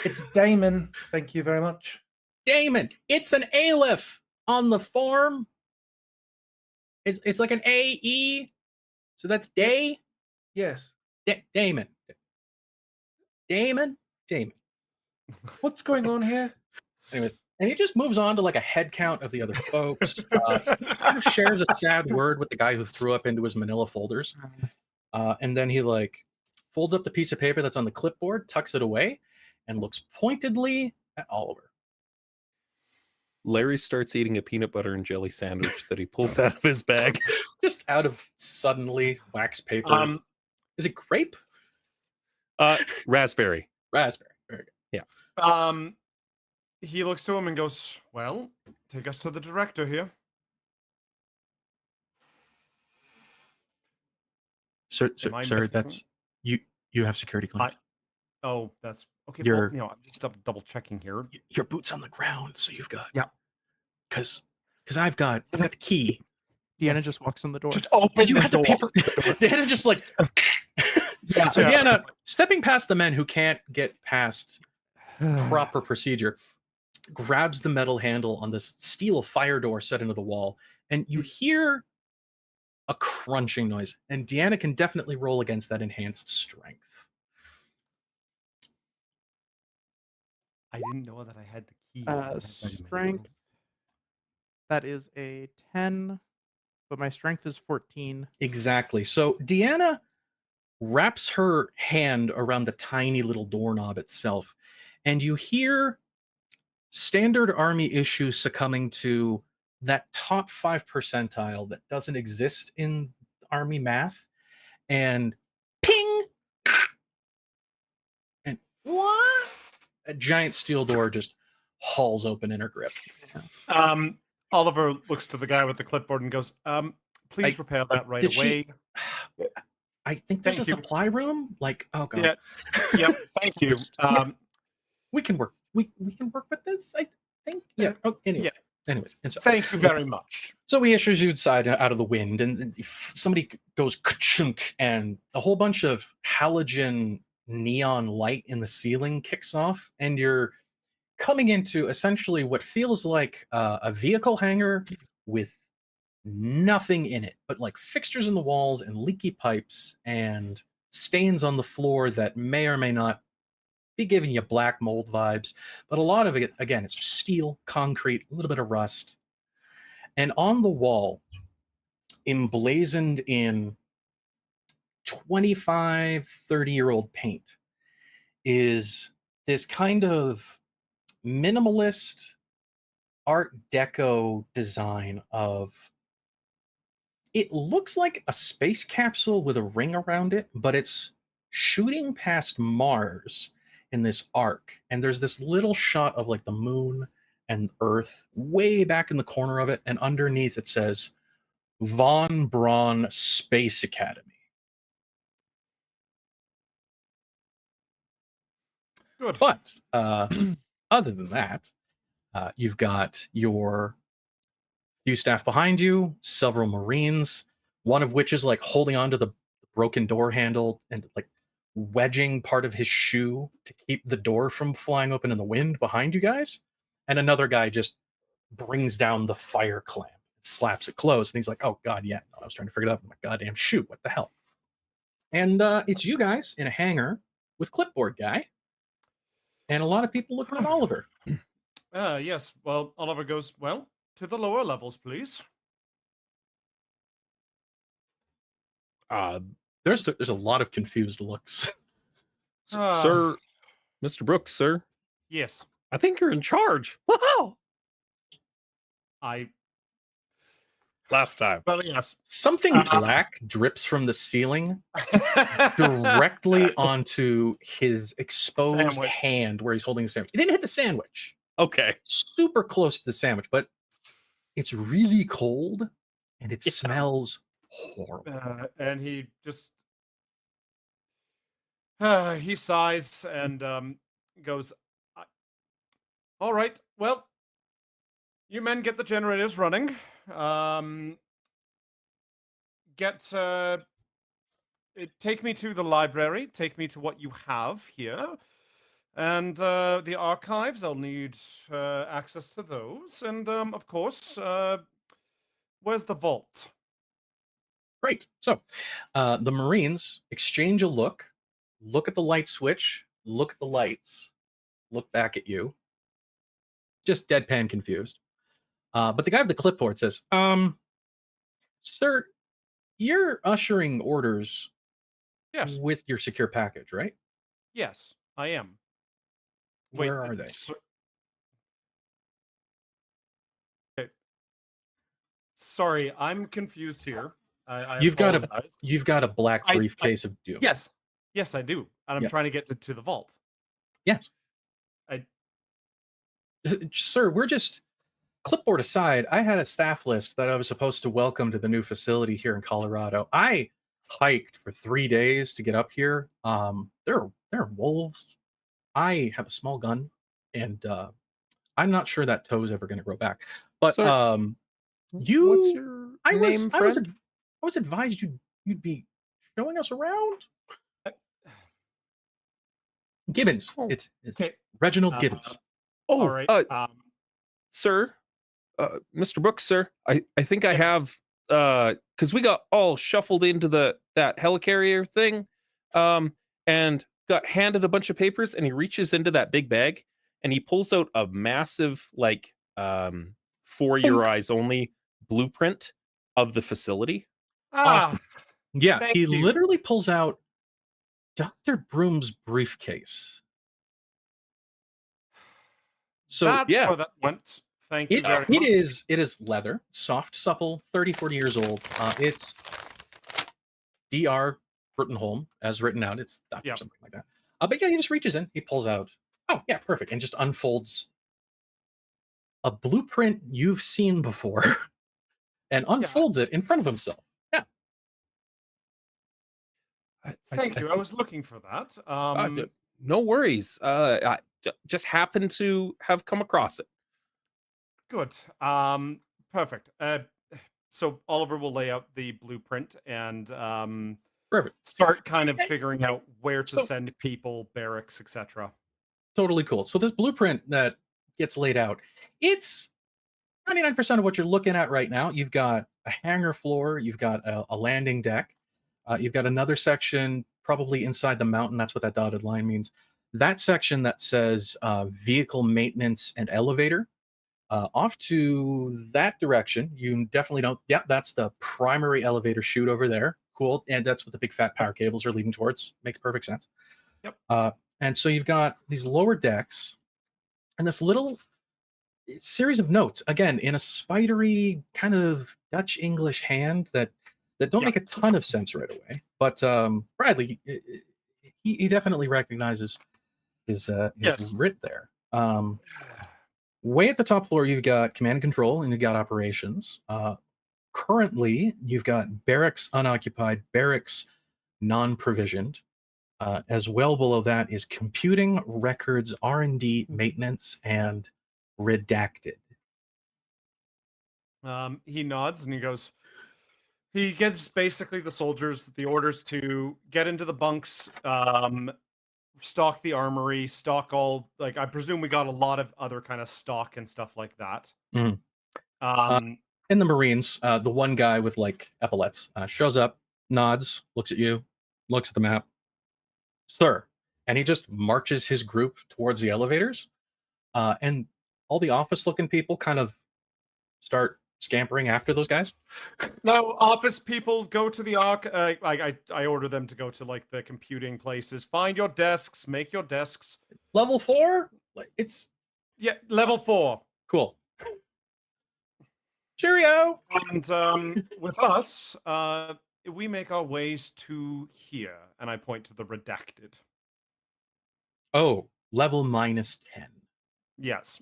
It's Damon. Thank you very much. Damon, it's an aleph on the form. It's like an AE. So that's day. Yes. Damon. What's going on here? Anyways, and he just moves on to like a head count of the other folks. He kind of shares a sad word with the guy who threw up into his manila folders. And then he like folds up the piece of paper that's on the clipboard, tucks it away, and looks pointedly at Oliver. Larry starts eating a peanut butter and jelly sandwich that he pulls out of his bag. Just out of suddenly wax paper. Is it grape? Raspberry. Raspberry. Very good. Yeah. He looks to him and goes, "Well, take us to the director here." Sir, Am I sir, missing that's you have security clearance. Oh, that's okay. You're- Well, I'm just double checking here. Your boots on the ground, so you've got because I've got the key. Deanna Yes. just walks in the door. Just open Did you the have the door. paper? Deanna just like so Deanna, stepping past the men who can't get past proper procedure, grabs the metal handle on this steel fire door set into the wall, and you hear a crunching noise. And Deanna can definitely roll against that enhanced strength. I didn't know that I had the key. I had vitamin. Strength. That is a 10, but my strength is 14. Exactly. So Deanna wraps her hand around the tiny little doorknob itself, and you hear standard army issue succumbing to that top 5 percentile that doesn't exist in army math, and ping, and what? A giant steel door just hauls open in her grip. Oliver looks to the guy with the clipboard and goes, "Please repair that right did away." I think there's Thank a you. supply room. Like, oh god, Yeah. Yep. Thank you. we can work. We can work with this. I think. Yeah. Oh, anyway. anyways, and so Thank you very much. So he issues you inside out of the wind, and somebody goes ka-chunk, and a whole bunch of halogen neon light in the ceiling kicks off, and you're coming into essentially what feels like a vehicle hangar with nothing in it, but like fixtures in the walls and leaky pipes and stains on the floor that may or may not be giving you black mold vibes. But a lot of it, again, it's just steel, concrete, a little bit of rust. And on the wall, emblazoned in 25, 30-year-old paint, is this kind of minimalist Art Deco design of, it looks like a space capsule with a ring around it, but it's shooting past Mars in this arc. And there's this little shot of like the moon and Earth way back in the corner of it. And underneath it says Von Braun Space Academy. Good. But other than that, you've got your few staff behind you, several Marines, one of which is like holding onto the broken door handle and like wedging part of his shoe to keep the door from flying open in the wind behind you guys. And another guy just brings down the fire clamp, slaps it closed, and he's like, "Oh God, yeah, I was trying to figure it out with my goddamn shoe. What the hell?" And it's you guys in a hangar with clipboard guy, and a lot of people looking at Oliver. Yes. Well, Oliver goes, well, to the lower levels, please. There's a lot of confused looks. Sir, Mr. Brooks, sir, Yes. I think you're in charge. Wow. Last time. Well, yes. Something black drips from the ceiling directly onto his exposed Sandwich. hand where he's holding the sandwich. It didn't hit the sandwich. Okay. Super close to the sandwich, but it's really cold and it smells horrible. And he just he sighs and goes, all right, well, you men get the generators running. Take me to the library, take me to what you have here, and the archives. I'll need access to those, and of course, where's the vault? Great. So the Marines exchange a look at the light switch, look at the lights, look back at you, just deadpan confused. But the guy with the clipboard says, sir, you're ushering orders Yes. with your secure package, right? Yes, I am. Where are they? Okay. Sorry, I'm confused here. I You've apologize. got a black briefcase of doom. Yes, I do, and I'm Yes. trying to get to the vault. Yes. Sir, we're just, clipboard aside, I had a staff list that I was supposed to welcome to the new facility here in Colorado. I hiked for 3 days to get up here. There are wolves. I have a small gun, and I'm not sure that toe's ever going to grow back. But Sir, what's your name, friend? I was advised you'd be showing us around. Gibbons. Oh, It's okay. Reginald Gibbons. All right. Sir, Mr. Brooks, sir, I think I Yes. have, because we got all shuffled into that helicarrier thing, and got handed a bunch of papers, and he reaches into that big bag and he pulls out a massive, like, for your eyes only blueprint of the facility. Awesome. Yeah, thank he you. literally pulls out Dr. Broom's briefcase. So That's yeah. how that went. Thank you very much. it is leather, soft, supple, 30, 40 years old. It's Dr. Bruttenholm, as written out. It's Dr. something like that. But yeah, he just reaches in, he pulls out, oh yeah, perfect, and just unfolds a blueprint you've seen before and unfolds it in front of himself. Yeah. Thank you. I was looking for that. No worries. I just happened to have come across it. Good. Perfect. So Oliver will lay out the blueprint and Perfect. start kind of Okay. figuring out where to So- send people, barracks, etc. Totally cool. So this blueprint that gets laid out, it's 99% of what you're looking at right now. You've got a hangar floor, you've got a landing deck, you've got another section probably inside the mountain. That's what that dotted line means. That section that says vehicle maintenance and elevator. Off to that direction, you definitely don't. Yep, that's the primary elevator chute over there. Cool, and that's what the big fat power cables are leading towards. Makes perfect sense. Yep. And so you've got these lower decks and this little series of notes, again in a spidery kind of Dutch English hand that don't Yeah. make a ton of sense right away. But Bradley, he definitely recognizes his Yes. writ there. Way at the top floor, you've got command and control, and you've got operations. Currently, you've got barracks unoccupied, barracks non-provisioned. As well below that is computing, records, R&D, maintenance, and redacted. He nods and he goes. He gives basically the soldiers the orders to get into the bunks, stock the armory, stock all. Like I presume we got a lot of other kind of stock and stuff like that. Mhm. Um, In the Marines, the one guy with like epaulets shows up, nods, looks at you, looks at the map, sir, and he just marches his group towards the elevators. And all the office-looking people kind of start scampering after those guys. No, office people go to the arc. I order them to go to like the computing places. Find your desks. Make your desks. Level 4? It's Yeah, level 4. cool. Cheerio. And with us, we make our ways to here, and I point to the redacted. Oh, level -10. Yes.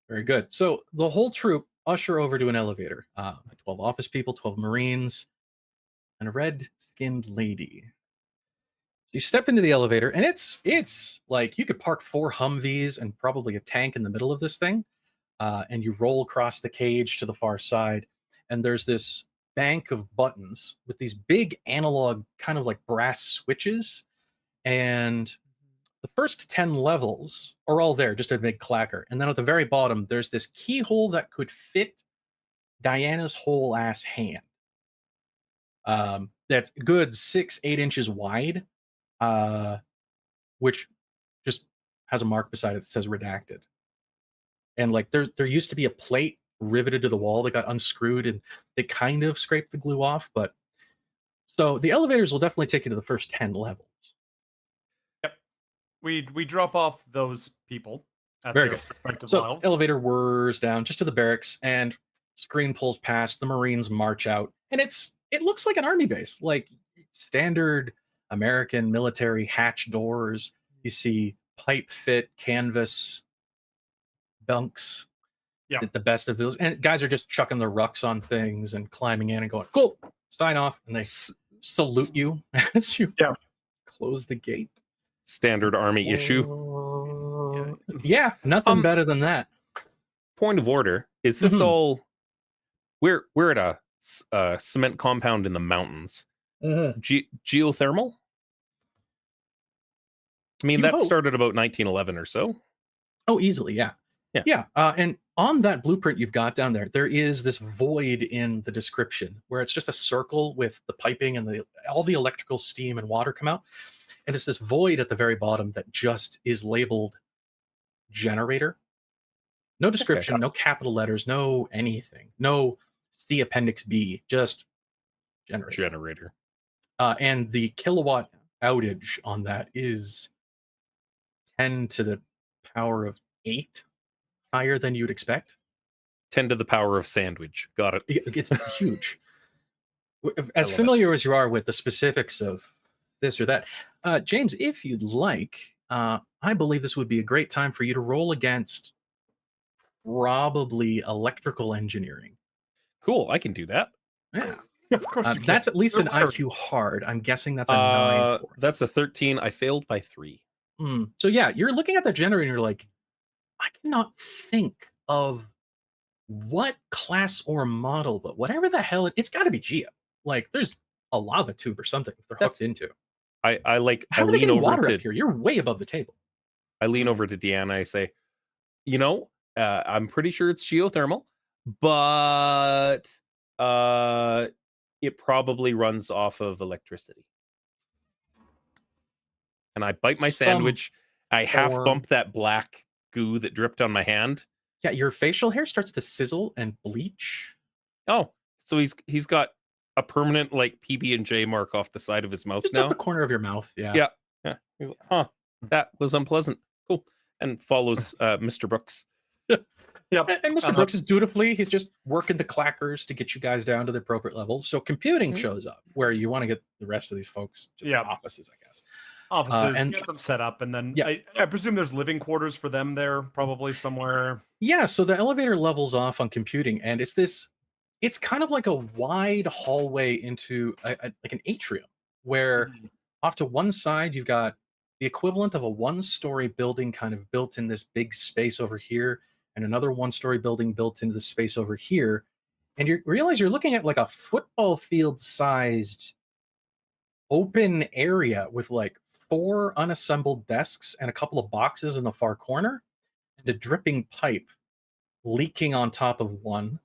Very good. So the whole troop usher over to an elevator. 12 office people, 12 Marines, and a red-skinned lady. You step into the elevator, and it's like you could park 4 Humvees and probably a tank in the middle of this thing. And you roll across the cage to the far side, and there's this bank of buttons with these big analog kind of like brass switches. And the first 10 levels are all there, just a big clacker. And then at the very bottom, there's this keyhole that could fit Diana's whole ass hand. That's good 6-8 inches wide, which just has a mark beside it that says redacted. And like there used to be a plate riveted to the wall that got unscrewed, and they kind of scraped the glue off. But so the elevators will definitely take you to the first 10 levels. Yep. We drop off those people at Very their good. respective So levels. elevator whirs down just to the barracks, and screen pulls past. The Marines march out, and it looks like an army base, like standard American military hatch doors. You see pipe fit canvas bunks. Yeah. The best of those, and guys are just chucking their rucks on things and climbing in and going, "Cool, sign off," and they salute you as you Yeah. close the gate. Standard army issue. Yeah, nothing better than that. Point of order: is this Mhm. all? We're at a cement compound in the mountains. Geothermal. I mean, You that hope. started about 1911 or so. Oh, easily, yeah. Yeah. And on that blueprint you've got down there is this void in the description where it's just a circle with the piping and all the electrical steam and water come out, and it's this void at the very bottom that just is labeled generator. No description, no capital letters, no anything, no see appendix B, just generator. And the kilowatt outage on that is 10 to the power of 8, higher than you'd expect. 10 to the power of sandwich. Got it. It's huge. As love familiar as you are with the specifics of this or that, James, if you'd like, I believe this would be a great time for you to roll against probably electrical engineering. Cool. I can do that. Yeah. Of course you can. That's at least You're an wired. IQ hard. I'm guessing that's a 9. That's a 13. I failed by 3. So yeah, you're looking at that generator and you're like, I cannot think of what class or model, but whatever the hell it's got to be Geo. Like there's a lava tube or something they're hooked into. I How are they lean getting over water to up here? You're way above the table. I lean over to Deanna. I say, I'm pretty sure it's geothermal, but it probably runs off of electricity. And I bite my sandwich. I half bump that black goo that dripped on my hand. Yeah, your facial hair starts to sizzle and bleach. Oh, so he's got a permanent like PB&J mark off the side of his mouth Just now. up the corner of your mouth. Yeah. Yeah. He's like, huh, that was unpleasant. Cool. And follows Mr. Brooks. Yep. And Mr. Brooks is dutifully, he's just working the clackers to get you guys down to the appropriate level. So computing shows up where you want to get the rest of these folks to the offices, I guess. Offices, and get them set up, and then yeah. I presume there's living quarters for them there, probably somewhere. Yeah, so the elevator levels off on computing, and it's kind of like a wide hallway into like an atrium, where off to one side you've got the equivalent of a one-story building kind of built in this big space over here, and another one-story building built into the space over here, and you realize you're looking at like a football field sized open area with like 4 unassembled desks and a couple of boxes in the far corner and a dripping pipe leaking on top of one.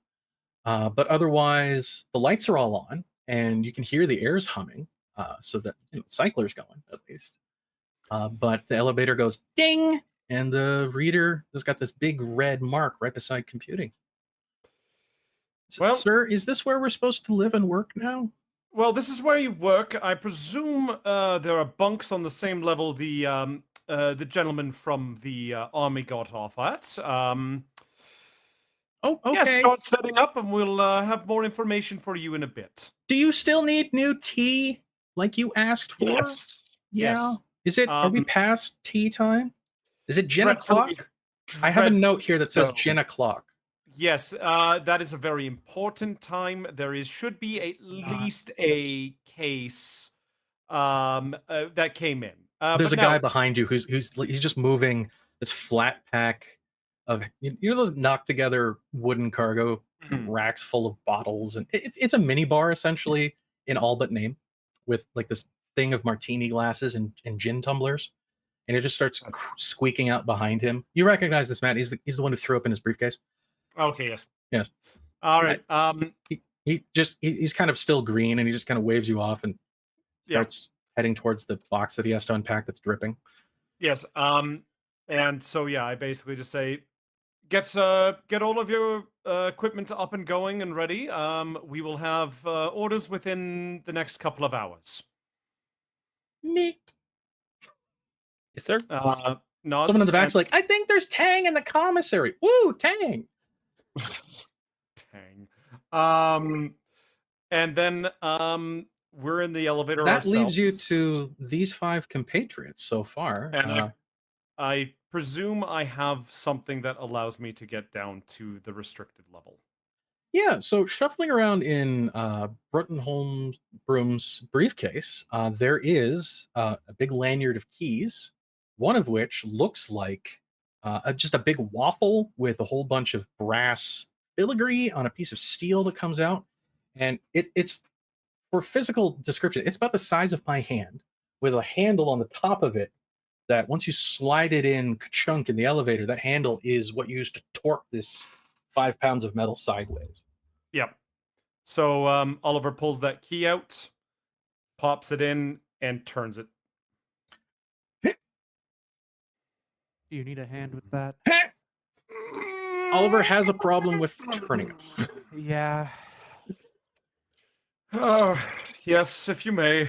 But otherwise, the lights are all on and you can hear the air's humming, so that the cycler's going at least. But the elevator goes ding, and the reader has got this big red mark right beside computing. Well, sir, is this where we're supposed to live and work now? Well, this is where you work. I presume there are bunks on the same level the gentleman from the army got off at. Oh, okay. Yeah, start setting up, and we'll have more information for you in a bit. Do you still need new tea, like you asked for? Yes. Yeah. Yes. Is it? Are we past tea time? Is it gin o'clock? I have a note here that says gin o'clock. Yes, that is a very important time. There should be at least a case that came in. There's a guy behind you who's just moving this flat pack of those knocked together wooden cargo racks full of bottles, and it's a mini bar essentially in all but name, with like this thing of martini glasses and gin tumblers, and it just starts squeaking out behind him. You recognize this man? He's the one who threw up in his briefcase. Okay, yes. All right. He's kind of still green, and he just kind of waves you off and starts heading towards the box that he has to unpack that's dripping. Yes. And so I basically just say, get all of your equipment up and going and ready. We will have orders within the next couple of hours. Neat. Yes, sir. Nods. Someone in the back's like, I think there's Tang in the commissary. Woo, Tang. Tang. And then we're in the elevator that ourselves. leaves you to these 5 compatriots so far. And I presume I have something that allows me to get down to the restricted level. Yeah, so shuffling around in Bruttenholm Broom's briefcase, there is a big lanyard of keys, one of which looks like just a big waffle with a whole bunch of brass filigree on a piece of steel that comes out. And it's, for physical description, it's about the size of my hand with a handle on the top of it that once you slide it in chunk in the elevator, that handle is what you use to torque this 5 pounds of metal sideways. Yep. So Oliver pulls that key out, pops it in, and turns it. Do you need a hand with that? Oliver has a problem with turning it. Yeah. Yes, if you may.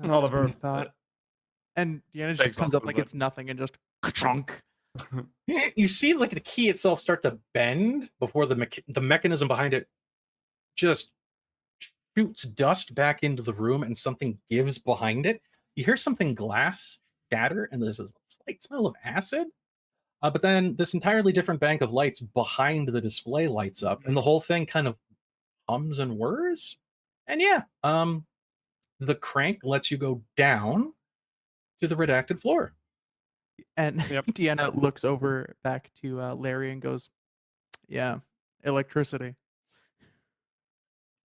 Oliver. Thought. And Deanna just comes up like it's nothing and just ka-chunk. You see like the key itself start to bend before the mechanism behind it just shoots dust back into the room, and something gives behind it. You hear something glass shatter, and there's a slight smell of acid. But then this entirely different bank of lights behind the display lights up, and the whole thing kind of hums and whirs. And the crank lets you go down to the redacted floor. And Deanna looks over back to Larry and goes, Yeah. Electricity.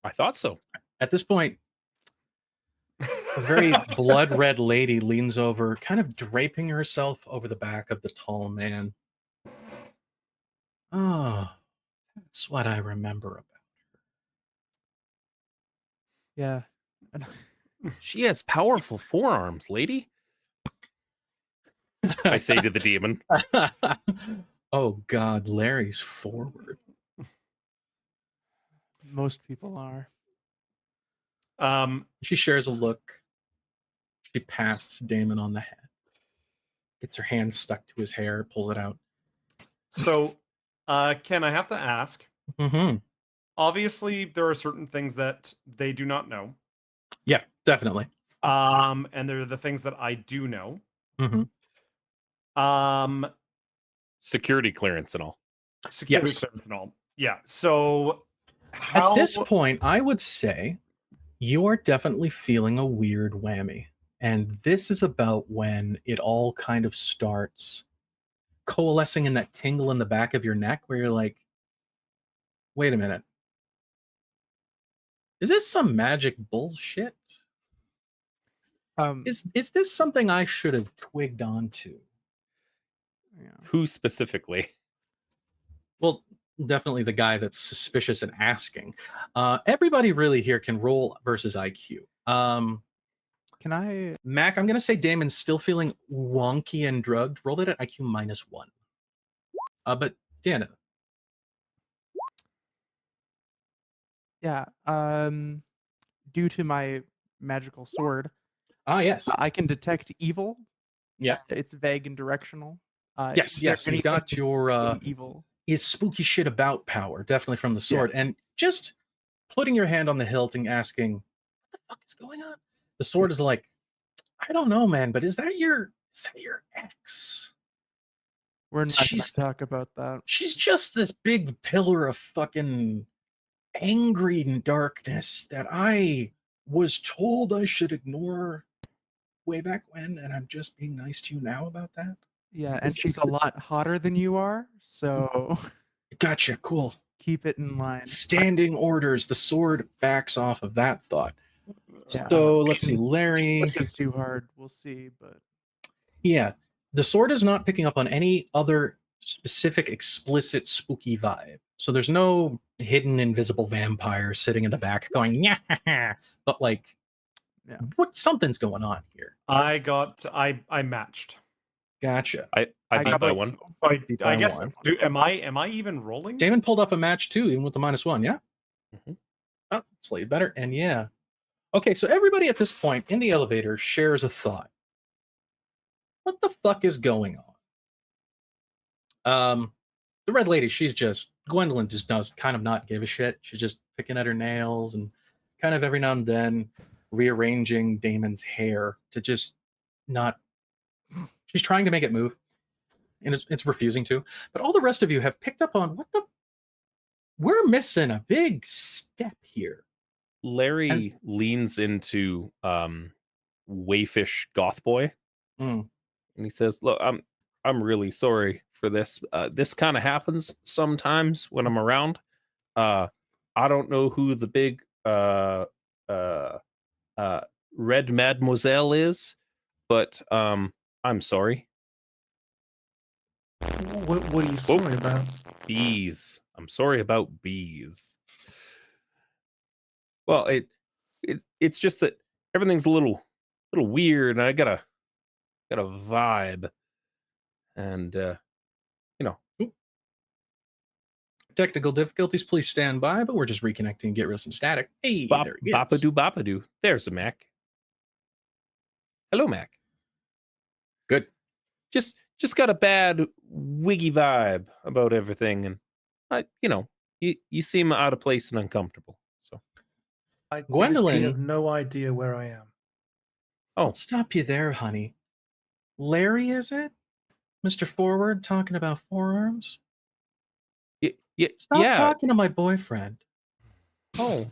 I thought so. At this point, a very blood red lady leans over, kind of draping herself over the back of the tall man. Oh, that's what I remember Yeah. She has powerful forearms, lady. about. I say to the demon. Oh God, Larry's forward. Most people are. She shares a look. She pats Damon on the head. Gets her hand stuck to his hair, pulls it out. So, Ken, I have to ask. Mm-hmm. Obviously, there are certain things that they do not know. Yeah, definitely. And there are the things that I do know. Mm-hmm. Security clearance and all. Security Yes. clearance and all. Yeah. So, At this point, I would say you are definitely feeling a weird whammy. And this is about when it all kind of starts coalescing in that tingle in the back of your neck where you're like, wait a minute. Is this some magic bullshit? Is this something I should have twigged onto? Yeah. Who specifically? Well, definitely the guy that's suspicious and asking. Everybody really here can roll versus IQ. Can I? Mac, I'm going to say Damon's still feeling wonky and drugged. Roll it at IQ -1. But Dana. Yeah. Due to my magical sword, Ah, yes. I can detect evil. Yeah. It's vague and directional. Yes, Is there yes. You anything got your evil. is spooky shit about power, definitely from the sword. And just putting your hand on the hilt and asking, what the fuck is going on? The sword is like, I don't know, man, but is that your ex? We're not going She's to talk about that. she's just this big pillar of fucking angry darkness that I was told I should ignore way back when, and I'm just being nice to you now about that. Yeah, and she's a lot hotter than you are, so Gotcha, cool. keep it in line. Standing orders. The sword backs off of that thought. Yeah. So let's see, Larry. Pushes too hard. We'll see, but Yeah, the sword is not picking up on any other specific, explicit, spooky vibe. So there's no hidden, invisible vampire sitting in the back going, yeah, but like, yeah, what? Something's going on here. I matched. Gotcha. I beat got by like- one. Beat by I guess. one. Am I even rolling? Damon pulled up a match too, even with the -1. Yeah. Mhm. Oh, slightly better. And yeah. Okay, so everybody at this point in the elevator shares a thought. What the fuck is going on? The red lady, Gwendolyn just does kind of not give a shit. She's just picking at her nails and kind of every now and then rearranging Damon's hair to just not. She's trying to make it move, and it's refusing to. But all the rest of you have picked up on we're missing a big step here. Larry leans into wayfish goth boy, Mm. and he says, "Look, I'm really sorry for this. This kind of happens sometimes when I'm around. I don't know who the big red mademoiselle is, but I'm sorry. What are you sorry about? Bees. I'm sorry about bees. Well, it's just that everything's a little weird, and I got a vibe, and Technical difficulties, please stand by, but we're just reconnecting and get rid of some static. Hey, there he is. Bop-a-doo. There's a Mac. Hello, Mac. Good. Just got a bad wiggy vibe about everything, and you seem out of place and uncomfortable. So I Gwendolyn- have no idea where I am. I'll stop you there, honey. Larry, is it? Mr. Forward talking about forearms? Stop yeah. talking to my boyfriend. Oh.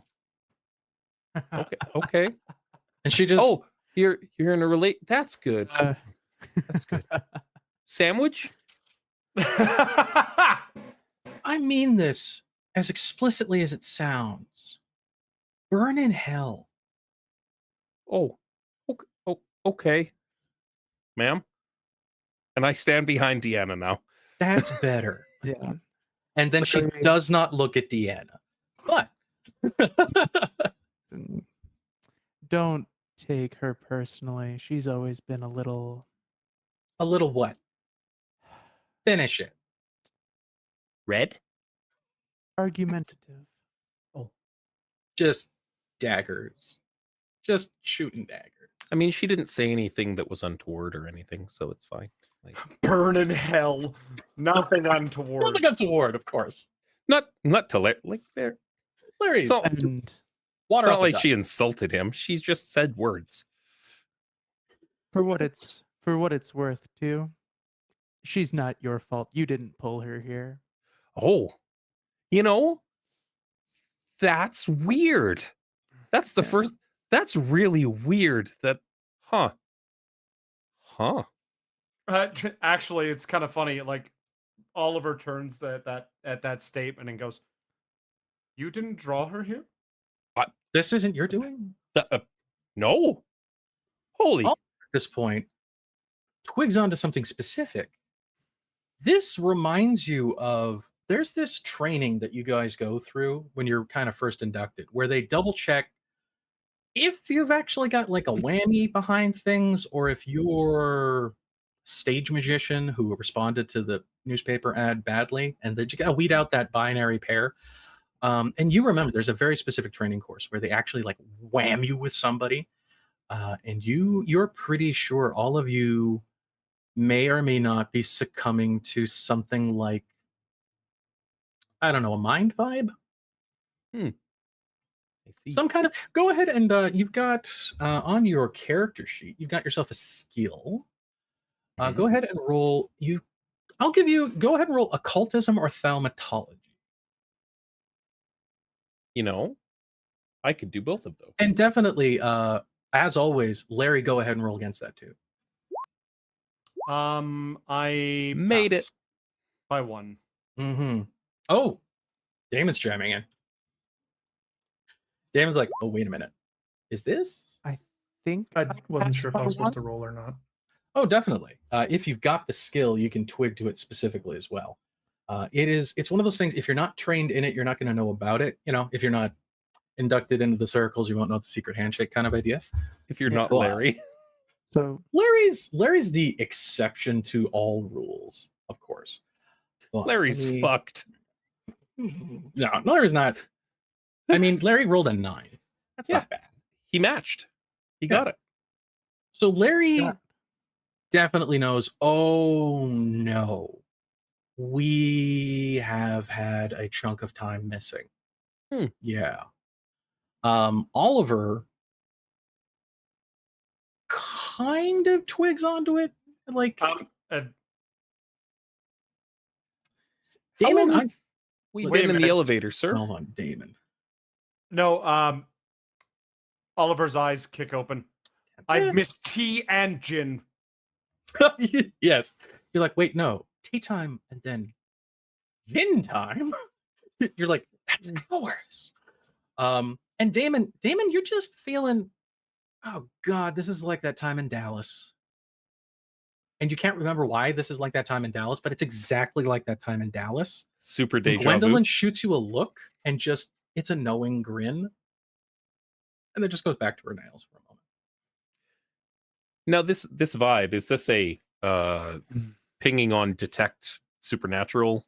Okay. And she just Oh, you're in a relate. That's good. That's good. Sandwich? I I mean this as explicitly as it sounds. Burn in hell. Oh, okay, ma'am. And I stand behind Deanna now. That's better. Yeah. And then she Larry- does not look at Deanna. But Mm, Don't take her personally. She's always been a little a little what? Finish it. Red? argumentative. Just daggers. Just shooting daggers. I mean, she didn't say anything that was untoward or anything, so it's fine. Like, Burn in hell. Nothing untoward. Nothing untoward, of course. not to like there. Larry, It's not, And water it's off not the like duck. she insulted him. She's just said words. for what it's worth too, she's not your fault. You didn't pull her here. Oh, that's weird. That's the Yeah. first. That's really weird. Huh? Actually, it's kind of funny. Like Oliver turns at that statement and goes, "You didn't draw her here." This isn't your doing? No. Holy. Oh. At this point, twigs onto something specific. This reminds you of there's this training that you guys go through when you're kind of first inducted, where they double check if you've actually got like a whammy behind things, or if you're stage magician who responded to the newspaper ad badly, and they got to weed out that binary pair. And you remember, there's a very specific training course where they actually like wham you with somebody, and you're pretty sure all of you may or may not be succumbing to something like, I don't know, a mind vibe. I see. Some kind of. Go ahead and you've got on your character sheet, you've got yourself a skill. Mhm. Go ahead and roll. I'll give you. Go ahead and roll occultism or thaumatology. I could do both of those. And definitely, as always, Larry, go ahead and roll against that too. I Made pass it. by one. Mm-hmm. Oh, Damon's jamming in. Damon's like, oh, wait a minute. Is this? I think I wasn't passed sure if by I was supposed to one. roll or not. Oh, definitely. If you've got the skill, you can twig to it specifically as well. It's one of those things, if you're not trained in it, you're not going to know about it. If you're not inducted into the circles, you won't know the secret handshake kind of idea. If you're Yeah. not Well, Larry. So Larry's the exception to all rules, of course. Well, Larry's let me- fucked. No, Larry's not. I mean, Larry rolled a 9. That's Yeah. not bad. He matched. He Yeah. got it. So Larry Yeah. definitely knows, oh no, we have had a chunk of time missing. Yeah. Oliver kind of twigs onto it. Like, How Damon, long have we Wait a been in the minute. elevator, sir? hold on, Damon. No, Oliver's eyes kick open. I've missed tea and gin. Yes. You're like, wait, no, tea time and then gin time. You're like, that's hours. And Damon, you're just feeling, oh God, this is like that time in Dallas. And you can't remember why this is like that time in Dallas, but it's exactly like that time in Dallas. Super And deja Gwendolyn vu. shoots you a look and just, it's a knowing grin. And then just goes back to her nails for a moment. Now this vibe, is this a pinging on detect supernatural?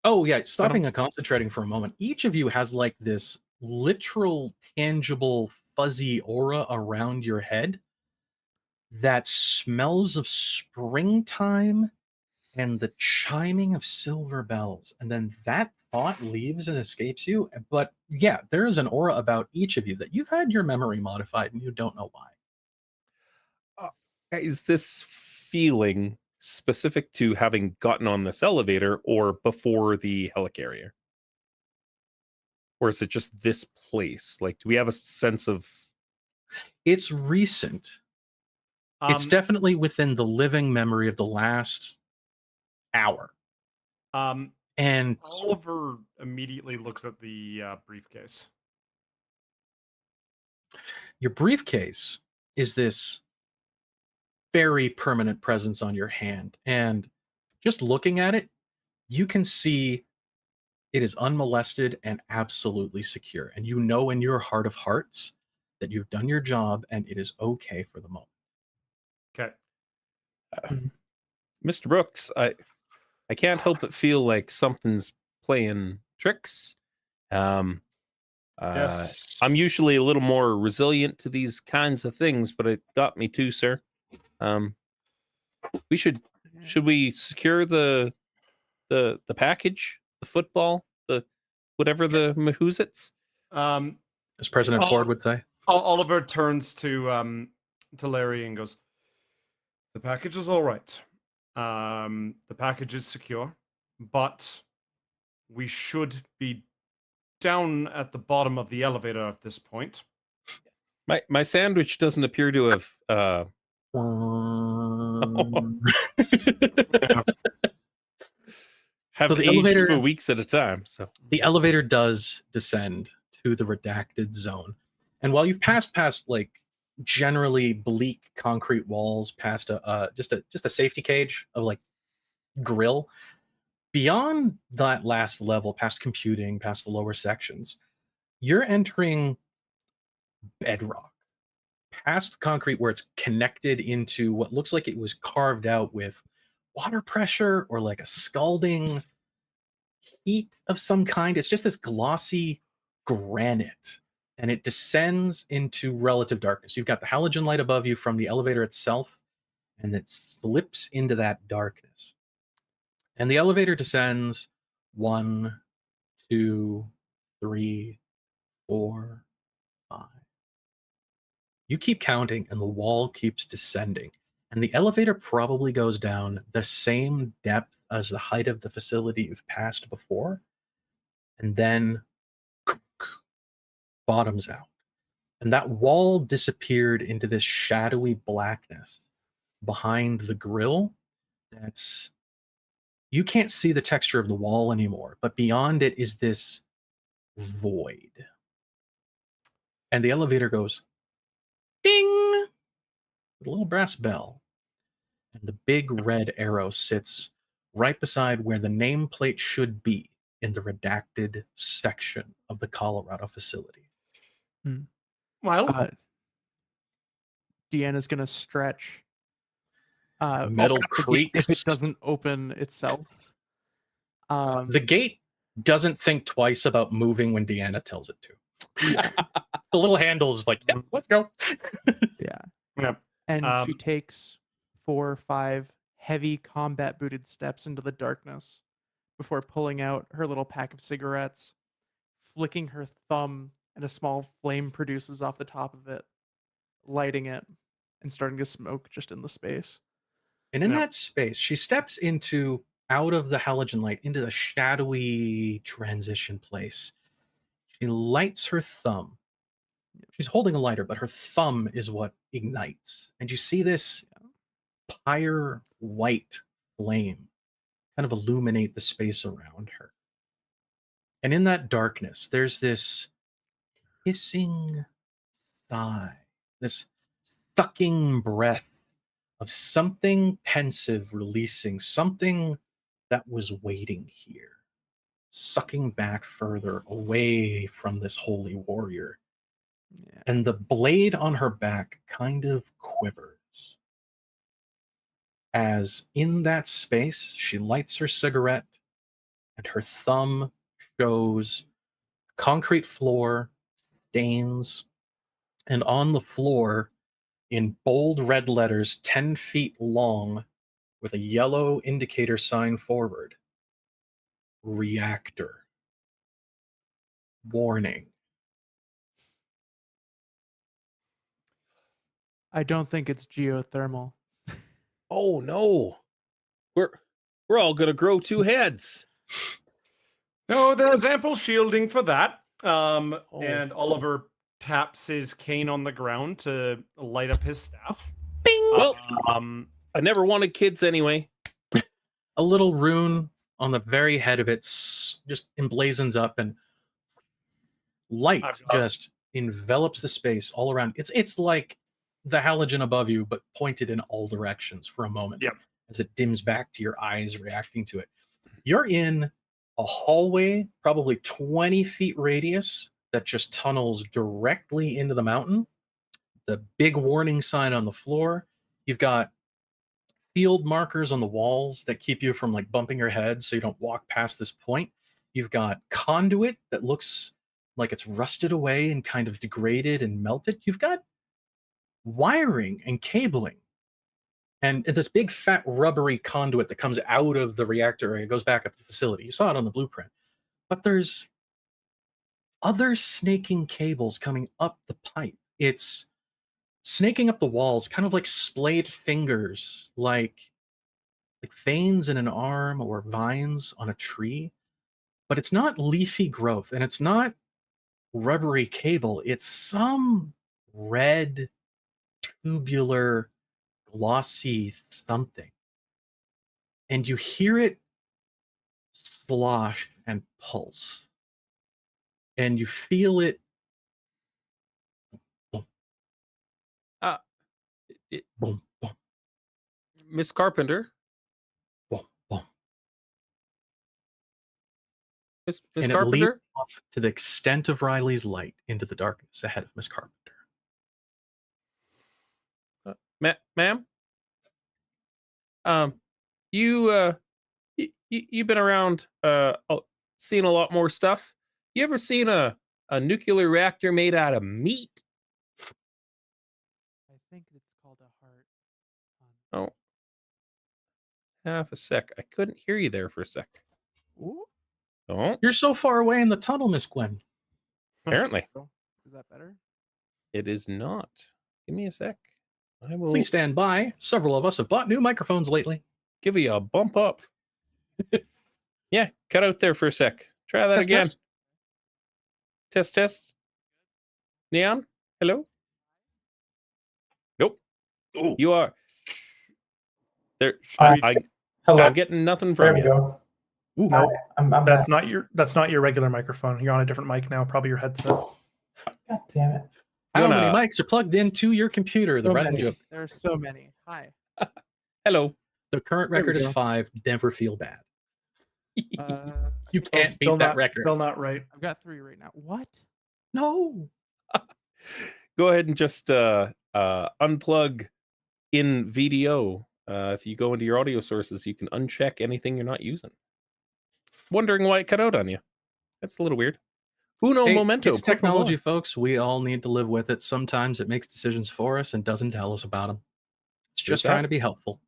Oh yeah, stopping and concentrating for a moment. Each of you has like this literal, tangible, fuzzy aura around your head that smells of springtime and the chiming of silver bells. And then that thought leaves and escapes you. But yeah, there is an aura about each of you that you've had your memory modified and you don't know why. Is this feeling specific to having gotten on this elevator or before the helicarrier? Or is it just this place? Like, do we have a sense of... It's recent. It's definitely within the living memory of the last hour. And Oliver immediately looks at the briefcase. your briefcase is this very permanent presence on your hand. And just looking at it, you can see it is unmolested and absolutely secure. And you know in your heart of hearts that you've done your job and it is okay for the moment. Okay. Mr. Brooks, I can't help but feel like something's playing tricks. Yes. I'm usually a little more resilient to these kinds of things, but it got me too, sir. Should we secure the package, the football, the whatever the Mahoozits? As President Ol- Ford would say. Oliver turns to Larry and goes, "The package is all right. The package is secure, but we should be down at the bottom of the elevator at this point." My sandwich doesn't appear to have So the aged elevator- for weeks at a time. So The elevator does descend to the redacted zone. And while you've passed like generally bleak concrete walls, past just a safety cage of like grill, beyond that last level, past computing, past the lower sections, you're entering bedrock. Past concrete where it's connected into what looks like it was carved out with water pressure or like a scalding heat of some kind. It's just this glossy granite, and it descends into relative darkness. You've got the halogen light above you from the elevator itself, and it slips into that darkness. And the elevator descends 1, 2, 3, 4, 5. You keep counting, and the wall keeps descending. And the elevator probably goes down the same depth as the height of the facility you've passed before, and then bottoms out. And that wall disappeared into this shadowy blackness behind the grill. You can't see the texture of the wall anymore, but beyond it is this void. And the elevator goes ding with a little brass bell. And the big red arrow sits right beside where the nameplate should be in the redacted section of the Colorado facility. Well, Deanna's gonna stretch. Metal open up the gate creaks. if it doesn't open itself. The gate doesn't think twice about moving when Deanna tells it to. The little handle is like, yeah, let's go. Yeah. And she takes 4 or 5 heavy combat booted steps into the darkness before pulling out her little pack of cigarettes, flicking her thumb, and a small flame produces off the top of it, lighting it, and starting to smoke just in the space. And in that space, she steps out of the halogen light into the shadowy transition place. She lights her thumb. She's holding a lighter, but her thumb is what ignites. And you see this pyre white flame kind of illuminate the space around her. And in that darkness, there's this hissing sigh, this sucking breath of something pensive releasing, something that was waiting here, sucking back further away from this holy warrior. Yeah. And the blade on her back kind of quivers. As in that space, she lights her cigarette and her thumb shows concrete floor, stains, and on the floor, in bold red letters 10 feet long, with a yellow indicator sign forward, reactor. Warning. I don't think it's geothermal. oh no, we're all gonna grow 2 heads. no, there's ample shielding for that. And Oliver taps his cane on the ground to light up his staff. Bing! Well, I never wanted kids anyway. A little rune on the very head of it just emblazons up, and light I've got- just envelops the space all around. It's like the halogen above you, but pointed in all directions for a moment. Yep. As it dims back to your eyes reacting to it. You're in a hallway, probably 20 feet radius, that just tunnels directly into the mountain. The big warning sign on the floor. You've got field markers on the walls that keep you from like bumping your head so you don't walk past this point. You've got conduit that looks like it's rusted away and kind of degraded and melted. You've got wiring and cabling and this big fat rubbery conduit that comes out of the reactor and it goes back up to the facility. You saw it on the blueprint. But there's other snaking cables coming up the pipe. It's snaking up the walls, kind of like splayed fingers, like veins in an arm or vines on a tree. But it's not leafy growth and it's not rubbery cable. It's some red, tubular, glossy something. And you hear it slosh and pulse. And you feel it boom, It- boom, boom, Miss Carpenter, boom, boom. Miss And it Carpenter. leads off to the extent of Riley's light into the darkness ahead of Miss Carpenter. Ma'am, you you've been around, seen a lot more stuff. You ever seen a nuclear reactor made out of meat? I think it's called a heart. Oh, half a sec. I couldn't hear you there for a sec. Ooh, Oh, You're so far away in the tunnel, Miss Gwen. apparently is that better? it is not. Give me a sec. I will Please stand by. Several of us have bought new microphones lately. give you a bump up. Yeah, cut out there for a sec. Try that Test, again. test. Test, test. Neon, hello? Nope. Oh, You are there. Hi. Hello. I'm getting nothing There from we you. go. No, Hi, I'm that's back. not your regular microphone. You're on a different mic now, probably your headset. God damn it. You How wanna- many mics are plugged into your computer? The So red many. joke. There are so many. Hi. Hello. The current There we record is go. 5. Never feel bad. Still- You can't still beat that not, record. Still not right. I've got 3 right now. What? No. Go ahead and just unplug in VDO. If you go into your audio sources, you can uncheck anything you're not using. Wondering why it cut out on you? That's a little weird. Uno Hey, momento. it's por technology, favor. folks. We all need to live with it. Sometimes it makes decisions for us and doesn't tell us about them. It's There's just trying that. to be helpful.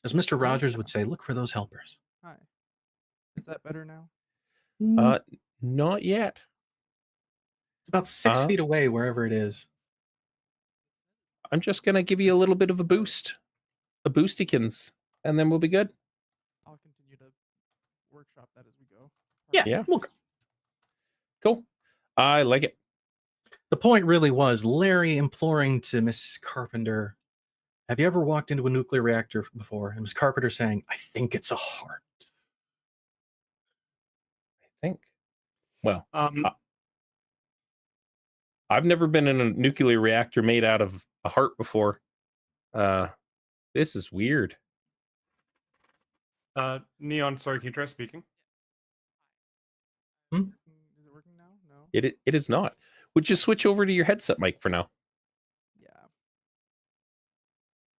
As Mr. Rogers would say, look for those helpers. Hi. Is that better now? Not yet. It's about 6 Uh-huh. feet away, wherever it is. I'm just gonna give you a little bit of a boost, a boostykins, and then we'll be good. I'll continue to workshop that as we go. Yeah. Look, Cool. I like it. the point really was Larry imploring to Miss Carpenter, have you ever walked into a nuclear reactor before? And Miss Carpenter saying, I think it's a heart. I think. Well, um, I've never been in a nuclear reactor made out of a heart before. This is weird. Neon, sorry, can you try speaking? Is it working now? No. It is not. Would you switch over to your headset mic for now? Yeah.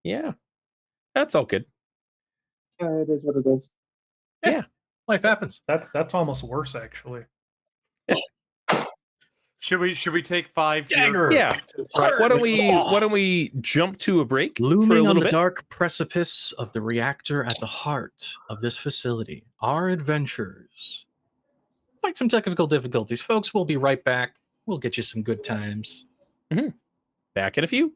Yeah. That's all good. Yeah, it is what it is. Life happens. That's almost worse, actually. Should we take 5 here? Dagger. Yeah. Why don't we jump to a break for a Looming on little the bit? dark precipice of the reactor at the heart of this facility, our adventurers fight some technical difficulties. Folks, we'll be right back. We'll get you some good times. Back in a few.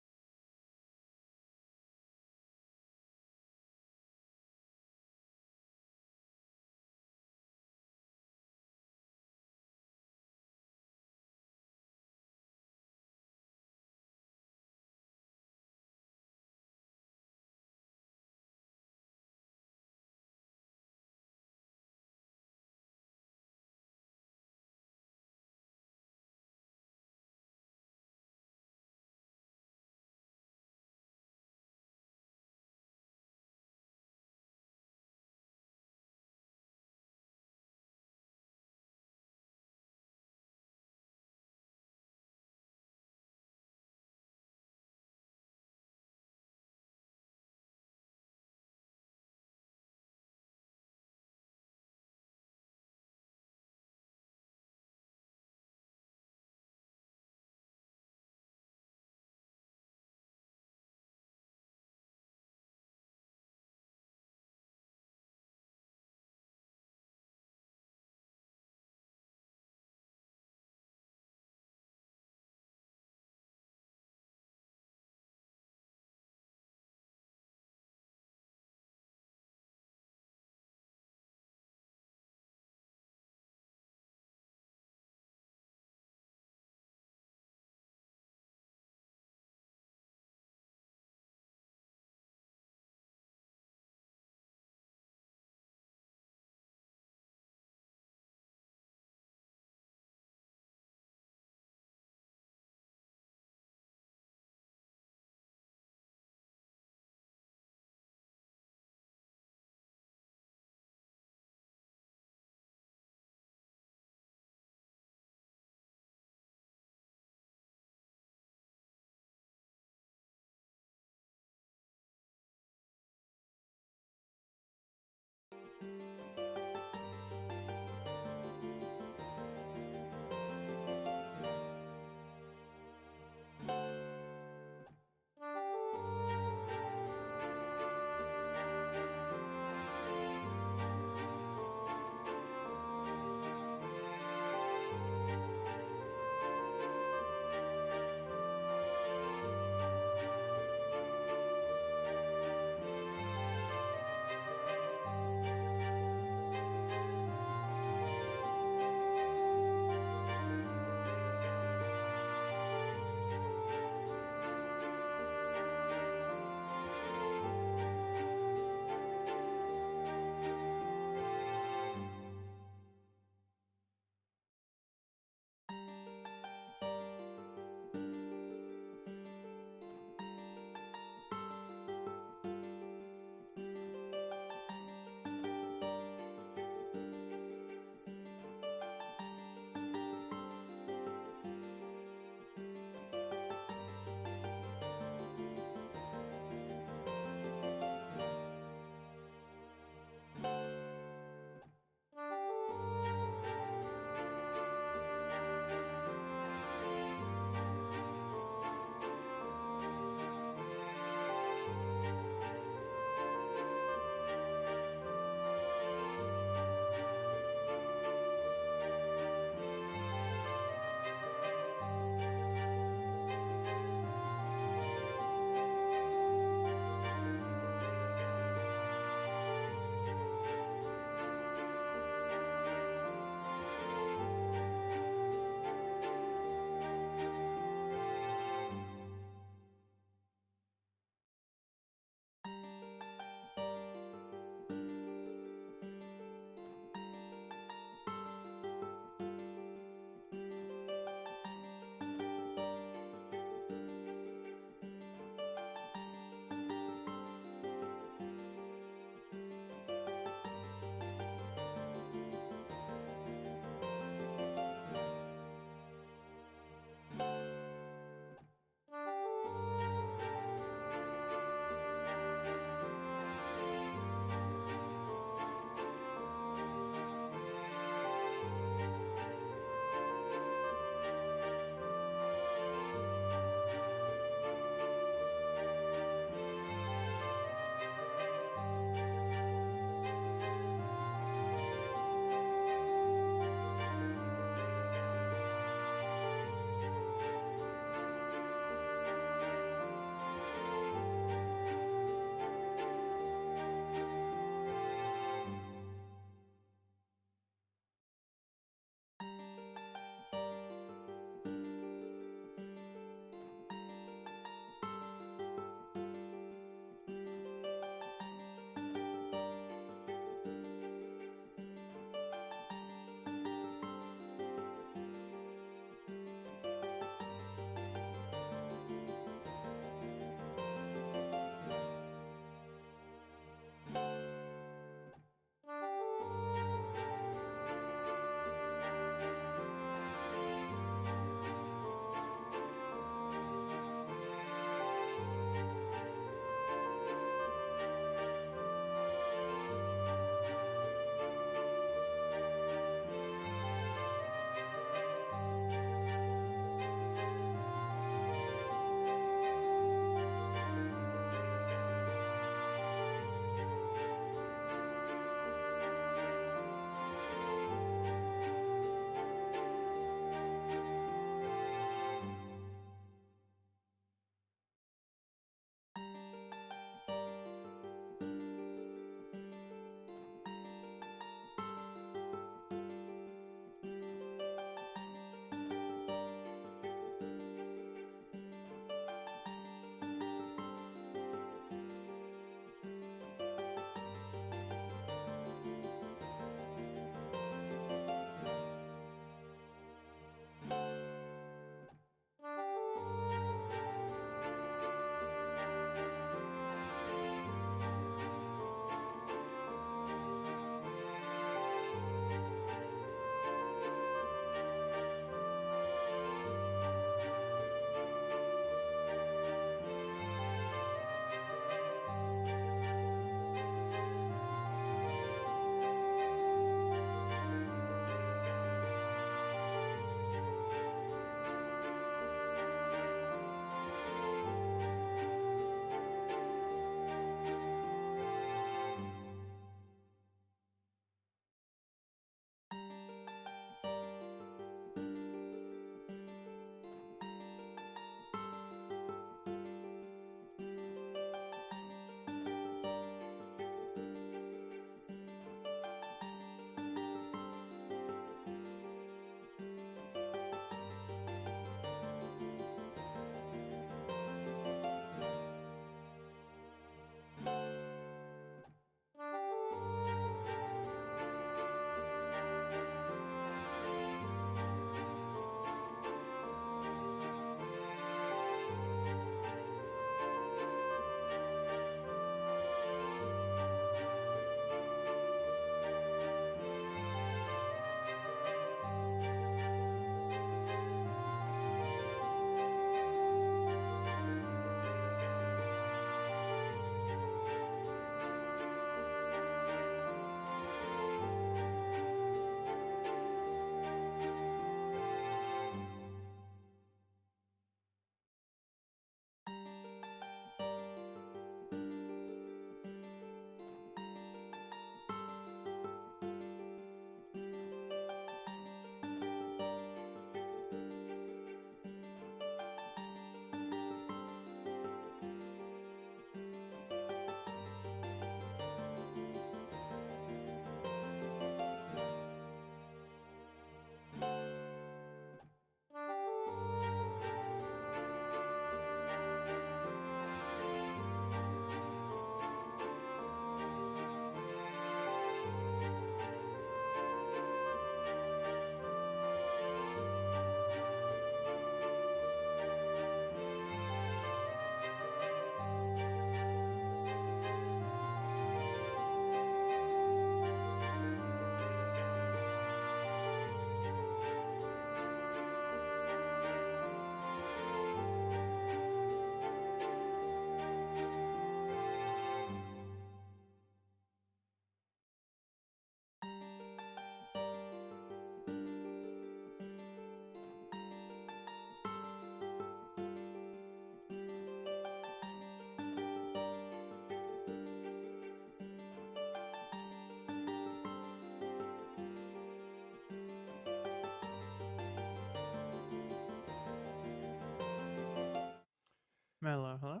Hello, hello.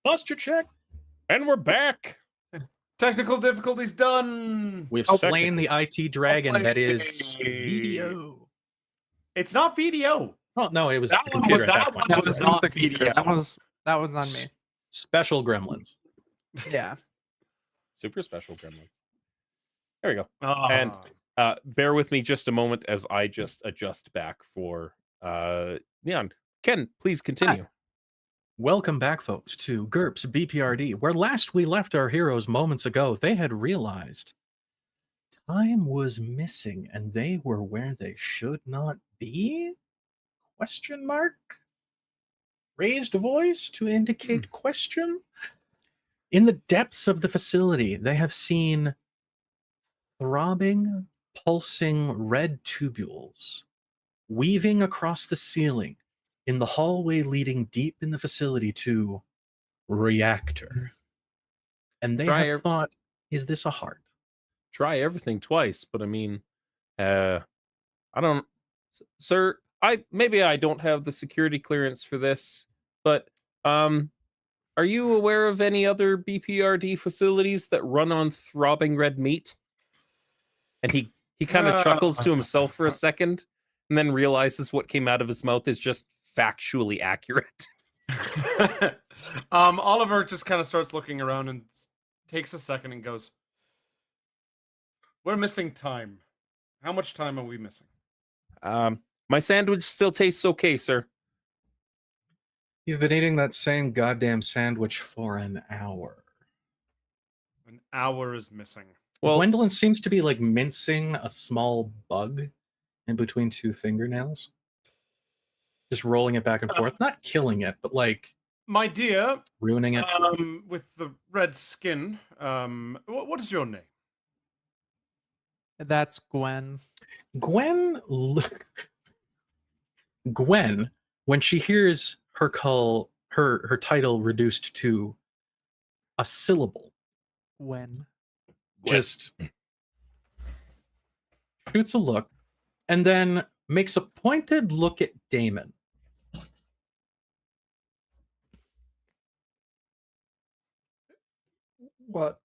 Posture check. And we're back. Technical difficulties done. We've Oh, slain the IT dragon that is Technically. VDO. It's not VDO. Oh no, it was That the one computer was- at that that point. one That was was not the VDO. That was on me. Special gremlins. Yeah. Super special gremlins. There we go. And Bear with me just a moment as I just adjust back for Neon. Ken, please continue. Welcome back, folks, to GURPS B.P.R.D, where last we left our heroes moments ago, they had realized time was missing and they were where they should not be? Question mark? Raised voice to indicate question? In the depths of the facility, they have seen throbbing, pulsing red tubules weaving across the ceiling in the hallway leading deep in the facility to reactor. And they Try have thought, is this a heart? Try everything twice, but I mean, I don't, sir. Maybe I don't have the security clearance for this, but are you aware of any other B.P.R.D facilities that run on throbbing red meat? And he kind of chuckles to himself for a second, and then realizes what came out of his mouth is just factually accurate. Oliver just kind of starts looking around and takes a second and goes, "We're missing time. How much time are we missing?" My sandwich still tastes okay, sir. You've been eating that same goddamn sandwich for an hour. An hour is missing. Well, Gwendolyn seems to be like mincing a small bug in between two fingernails. Just rolling it back and forth. Not killing it, but like My dear, ruining it. with the red skin, what is your name? That's Gwen. Gwen, Gwen, when she hears her call, her title reduced to a syllable, Gwen. just shoots a look and then makes a pointed look at Damon. What?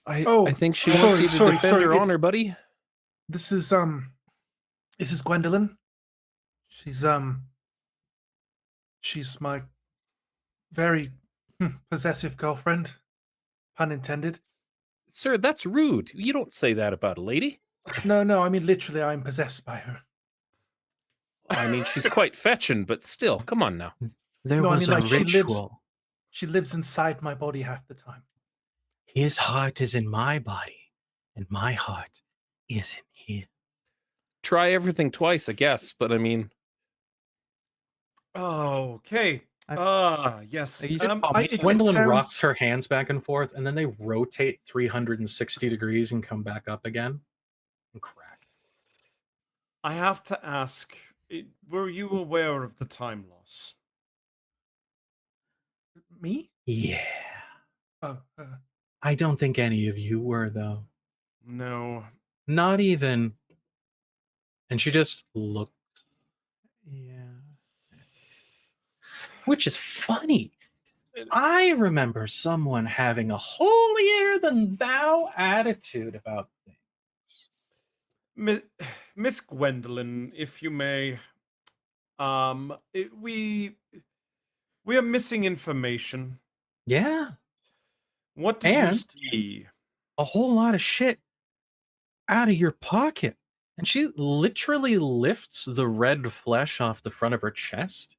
I think she wants you to defend her honor, buddy. This is Gwendolyn. She's my very possessive girlfriend, pun intended. Sir, that's rude. You don't say that about a lady. No, I mean literally, I'm possessed by her. I mean, she's quite fetching, but still, come on now. There No, I was mean, a like, she ritual. She lives inside my body half the time. His heart is in my body, and my heart is in his. Try everything twice, I guess, but I mean, Okay. Yes. You just call me Gwendolyn sounds- rocks her hands back and forth, and then they rotate 360 degrees and come back up again and crack. I have to ask, were you aware of the time loss? Me? Yeah. Oh, I don't think any of you were, though. No. Not even. And she just looked, Yeah. which is funny. I remember someone having a holier than thou attitude about things. Miss Gwendolyn, if you may, we are missing information. Yeah. What did you And- see? A whole lot of shit out of your pocket. And she literally lifts the red flesh off the front of her chest,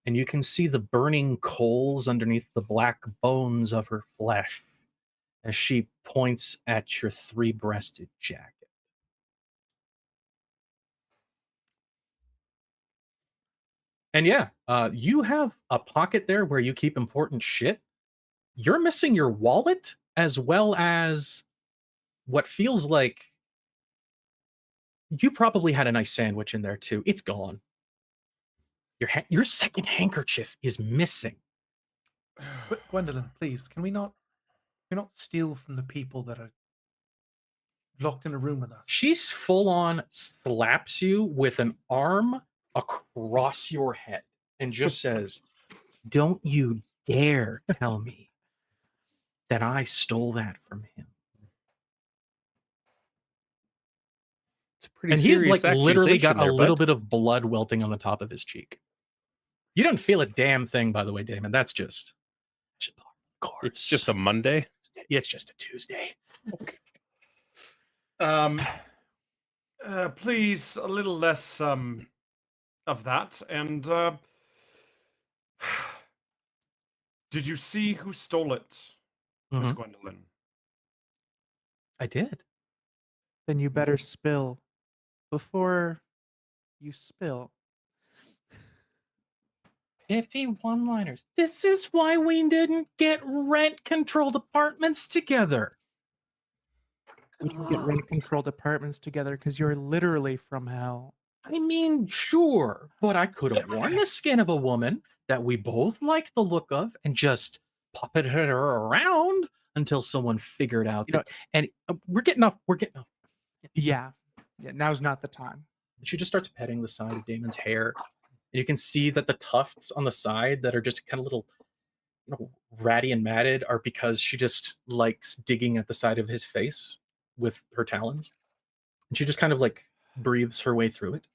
and you can see the burning coals underneath the black bones of her flesh as she points at your three-breasted jacket. And yeah, you have a pocket there where you keep important shit. You're missing your wallet as well as what feels like you probably had a nice sandwich in there too. It's gone. Your second handkerchief is missing. but Gwendolyn, please, can we not steal from the people that are locked in a room with us? She's full on slaps you with an arm across your head and just says, "Don't you dare tell me that I stole that from him." It's a pretty And he's serious like literally got accusation a there, little bud. bit of blood welting on the top of his cheek. You don't feel a damn thing, by the way, Damon. That's just, of course. It's just a Monday. It's just a Tuesday. Please, a little less of that. And did you see who stole it, Miss Mhm. Gwendolyn? I did. Then you better spill before you spill. Pithy one-liners. This is why we didn't get rent-controlled apartments together. We didn't get rent-controlled apartments together because you're literally from hell. I mean, sure, but I could have worn the skin of a woman that we both liked the look of and just puppeted her around until someone figured out You know- that. And we're getting off. Yeah. Now's not the time. She just starts petting the side of Damon's hair, and you can see that the tufts on the side that are just kind of little, ratty and matted are because she just likes digging at the side of his face with her talons, and she just kind of like breathes her way through it.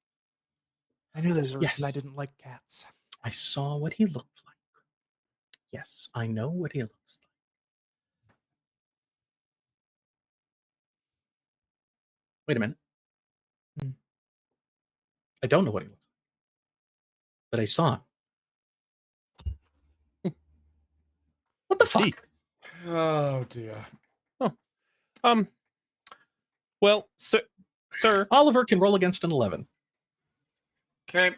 I knew there's a reason I Yes. didn't like cats. I saw what he looked like. Yes, I know what he looks like. Wait a minute. Hmm. I don't know what he looks like, but I saw him. What the See. fuck? Oh dear. Well, sir, Oliver can roll against an 11. Okay.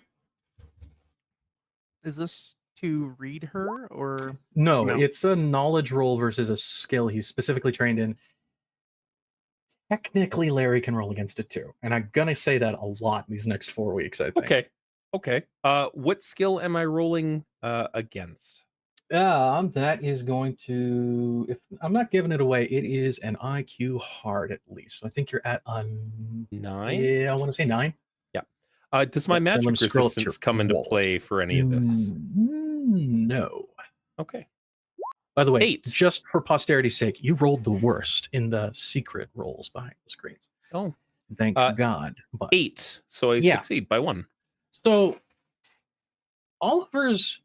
Is this to read her or No, No. it's a knowledge roll versus a skill he's specifically trained in. Technically, Larry can roll against it too, and I'm gonna say that a lot these next 4 weeks. I think. okay. What skill am I rolling against? That is going to. If I'm not giving it away, it is an IQ hard at least. So I think you're at a 9. Yeah, I want to say 9. Does my So let me magic scroll up to resistance your come into walls. play for any of this? No. Okay. By the way, 8. just for posterity's sake, you rolled the worst in the secret rolls behind the screens. Oh, Thank God. But 8. So I Yeah. succeed by 1. so Oliver's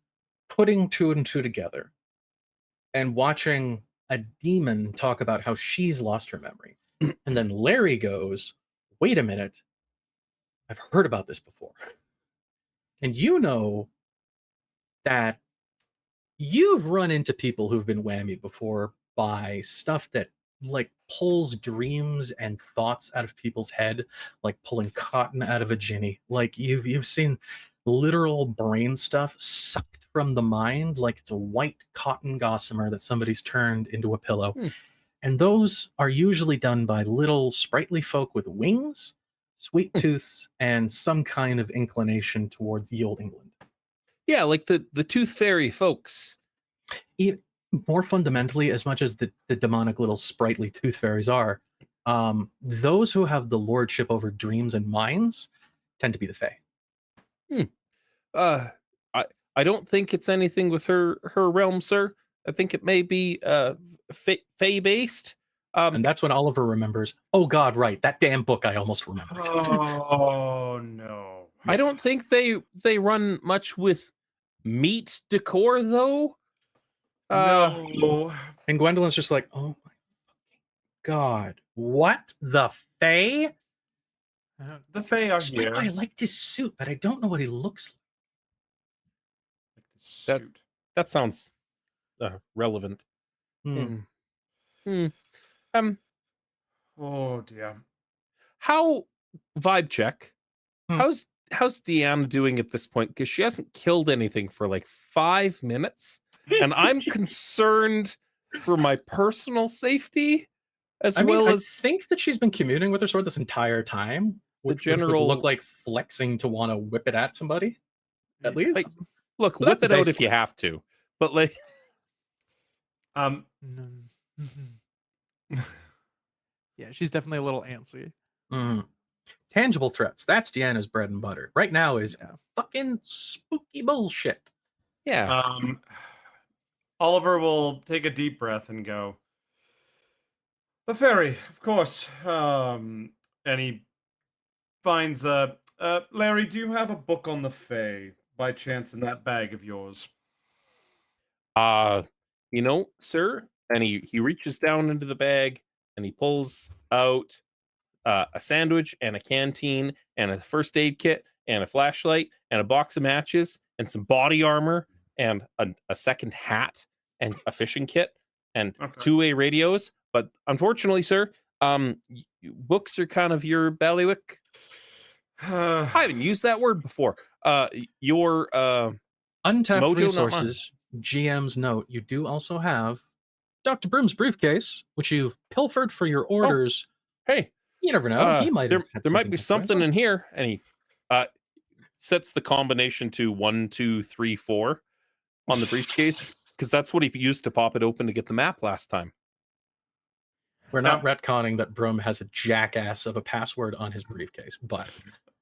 putting 2 and 2 together and watching a demon talk about how she's lost her memory. And then Larry goes, "Wait a minute. I've heard about this before." And you know that you've run into people who've been whammied before by stuff that like pulls dreams and thoughts out of people's head, like pulling cotton out of a ginny. Like you've seen literal brain stuff sucked from the mind, like it's a white cotton gossamer that somebody's turned into a pillow. And those are usually done by little sprightly folk with wings, sweet tooths, and some kind of inclination towards ye old England. Yeah, like the tooth fairy folks. More fundamentally, as much as the demonic little sprightly tooth fairies are, those who have the lordship over dreams and minds tend to be the fae. I don't think it's anything with her realm, sir. I think it may be fae based. And that's when Oliver remembers, oh God, right, that damn book I almost remembered. Oh no. I don't think they run much with meat decor though. No. And Gwendolyn's just like, oh my God, what the fae? The Fae are It's like, I here. liked his suit, but I don't know what he looks like. Suit. That sounds relevant. Oh dear. How vibe check? Hmm. How's Deanna doing at this point? Because she hasn't killed anything for like 5 minutes, and I'm concerned for my personal safety as I mean, well I as think that she's been communing with her sword this entire time. Which would general- look like flexing to want to whip it at somebody, at least. like, look, So whip that's it out if baseline. you have to, but like, No. Yeah, she's definitely a little antsy. Mhm. Tangible threats. That's Deanna's bread and butter. Right now is Yeah. fucking spooky bullshit. Yeah. Oliver will take a deep breath and go, "The fairy, of course." And he finds Larry, do you have a book on the Fae by chance in that bag of yours? You know, sir, and he reaches down into the bag and he pulls out a sandwich and a canteen and a first aid kit and a flashlight and a box of matches and some body armor and a second hat and a fishing kit and Okay. two-way radios. But unfortunately, sir, books are kind of your bailiwick. I haven't used that word before. Your Untapped Mojo, not mine. resources, GM's note. You do also have Dr. Broom's briefcase, which you've pilfered for your orders. Hey, You never know. He might have had there might be extra as something well. in here, and he sets the combination to 1, 2, 3, 4 on the briefcase because that's what he used to pop it open to get the map last time. We're not retconning that Broom has a jackass of a password on his briefcase, but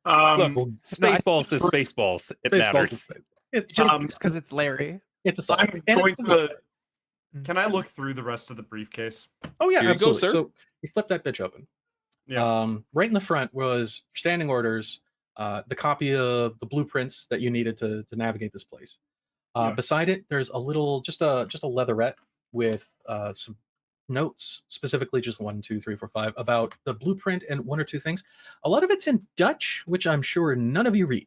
Look, we'll- Spaceballs is Spaceballs. It Spaceballs matters. is- Just because it's Larry. It's a song. I'm And going it's to. Can I look through the rest of the briefcase? Oh yeah, Here you go, absolutely. sir. So you flip that bitch open. Yeah. Right in the front was standing orders, the copy of the blueprints that you needed to navigate this place. Yeah. Beside it, there's a little, just a leatherette with some notes, specifically just 1, 2, 3, 4, 5, about the blueprint and 1 or 2 things. A lot of it's in Dutch, which I'm sure none of you read,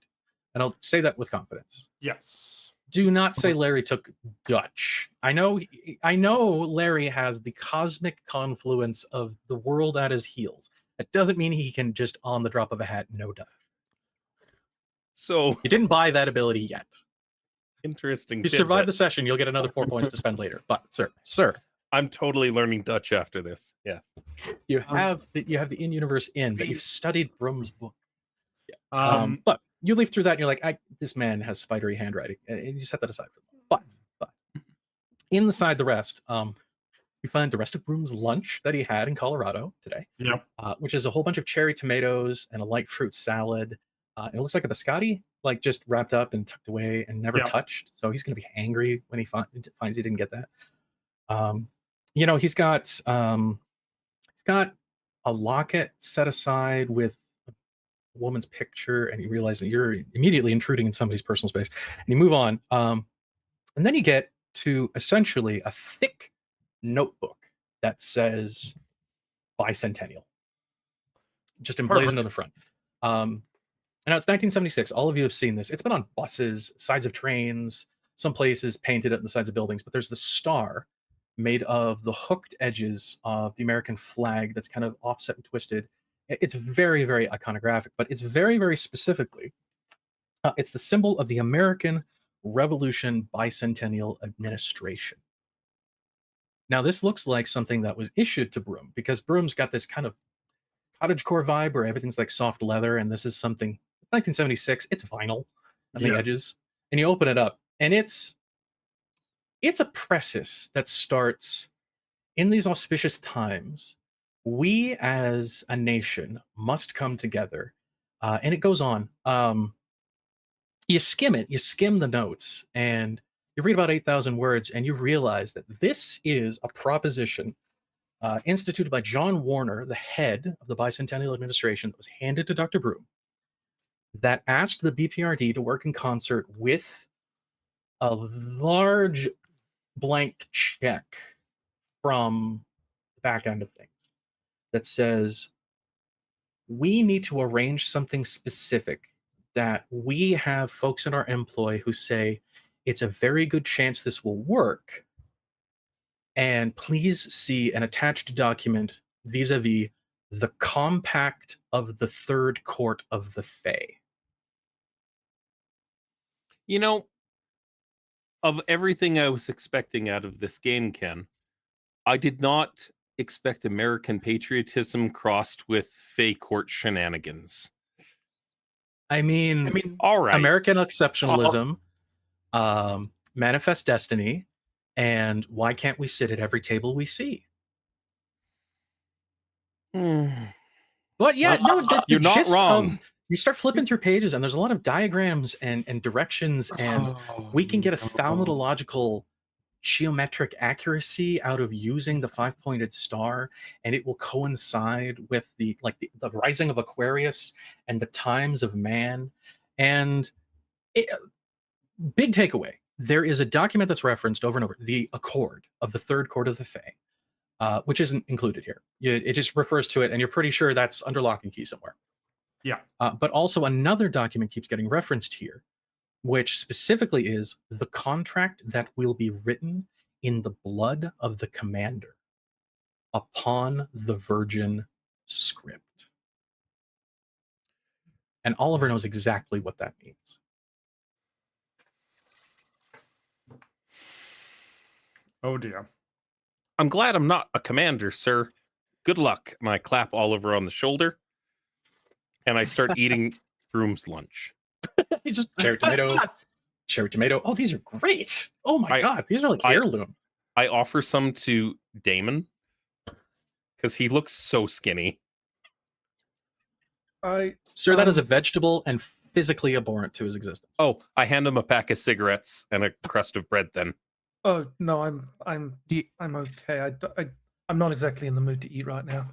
and I'll say that with confidence. Yes. Do not say Larry took Dutch. I know Larry has the cosmic confluence of the world at his heels. That doesn't mean he can just on the drop of a hat know Dutch. So You didn't buy that ability yet. interesting. If you survive the tidbit. session, you'll get another 4 points to spend later. But sir, I'm totally learning Dutch after this. Yes. you have the in-universe in, but you've studied Broom's book. But you leaf through that and you're like, this man has spidery handwriting, and you set that aside for them. But inside the rest, you find the rest of Broom's lunch that he had in Colorado today. Yep. Which is a whole bunch of cherry tomatoes and a light fruit salad. It looks like a biscotti, like just wrapped up and tucked away and never touched. So he's going to be angry when he finds he didn't get that. He's got a locket set aside with a woman's picture, and you realize that you're immediately intruding in somebody's personal space. And you move on, and then you get to essentially a thick notebook that says bicentennial, just emblazoned on the front. And now it's 1976. All of you have seen this. It's been on buses, sides of trains, some places painted at the sides of buildings, but there's the star made of the hooked edges of the American flag that's kind of offset and twisted. It's very, very iconographic, but it's very, very specifically, it's the symbol of the American Revolution Bicentennial Administration. Now, this looks like something that was issued to Broom, because Broom's got this kind of cottagecore vibe where everything's like soft leather, and this is something 1976. It's vinyl on the edges, and you open it up, and it's a preface that starts, in these auspicious times, we as a nation must come together, and it goes on. You skim the notes, and you read about 8,000 words, and you realize that this is a proposition instituted by John Warner, the head of the Bicentennial Administration, that was handed to Dr. Broom, that asked the B.P.R.D. to work in concert with a large blank check from the back end of things that says, we need to arrange something specific that we have folks in our employ who say it's a very good chance this will work. And please see an attached document vis-a-vis the compact of the Third Court of the Fae. Of everything I was expecting out of this game, Ken, I did not expect American patriotism crossed with Fae court shenanigans. I mean, all right. American exceptionalism, manifest destiny, and why can't we sit at every table we see? But yeah, no, the You're not gist wrong. of you start flipping through pages, and there's a lot of diagrams and directions, and we can get a thaumatological geometric accuracy out of using the 5-pointed star, and it will coincide with the rising of Aquarius and the times of man. And big takeaway: there is a document that's referenced over and over, the Accord of the third court of the Fae, which isn't included here. It just refers to it, and you're pretty sure that's under lock and key somewhere. Yeah. But also another document keeps getting referenced here, which specifically is the contract that will be written in the blood of the commander upon the virgin script. And Oliver knows exactly what that means. Oh dear. I'm glad I'm not a commander, sir. Good luck. And I clap Oliver on the shoulder, and I start eating Broom's lunch. He's just cherry tomato. Oh, these are great. Oh my god, these are like I- heirloom. I offer some to Damon because he looks so skinny. Sir, that is a vegetable and physically abhorrent to his existence. Oh, I hand him a pack of cigarettes and a crust of bread then. Oh no, I'm okay. I'm not exactly in the mood to eat right now.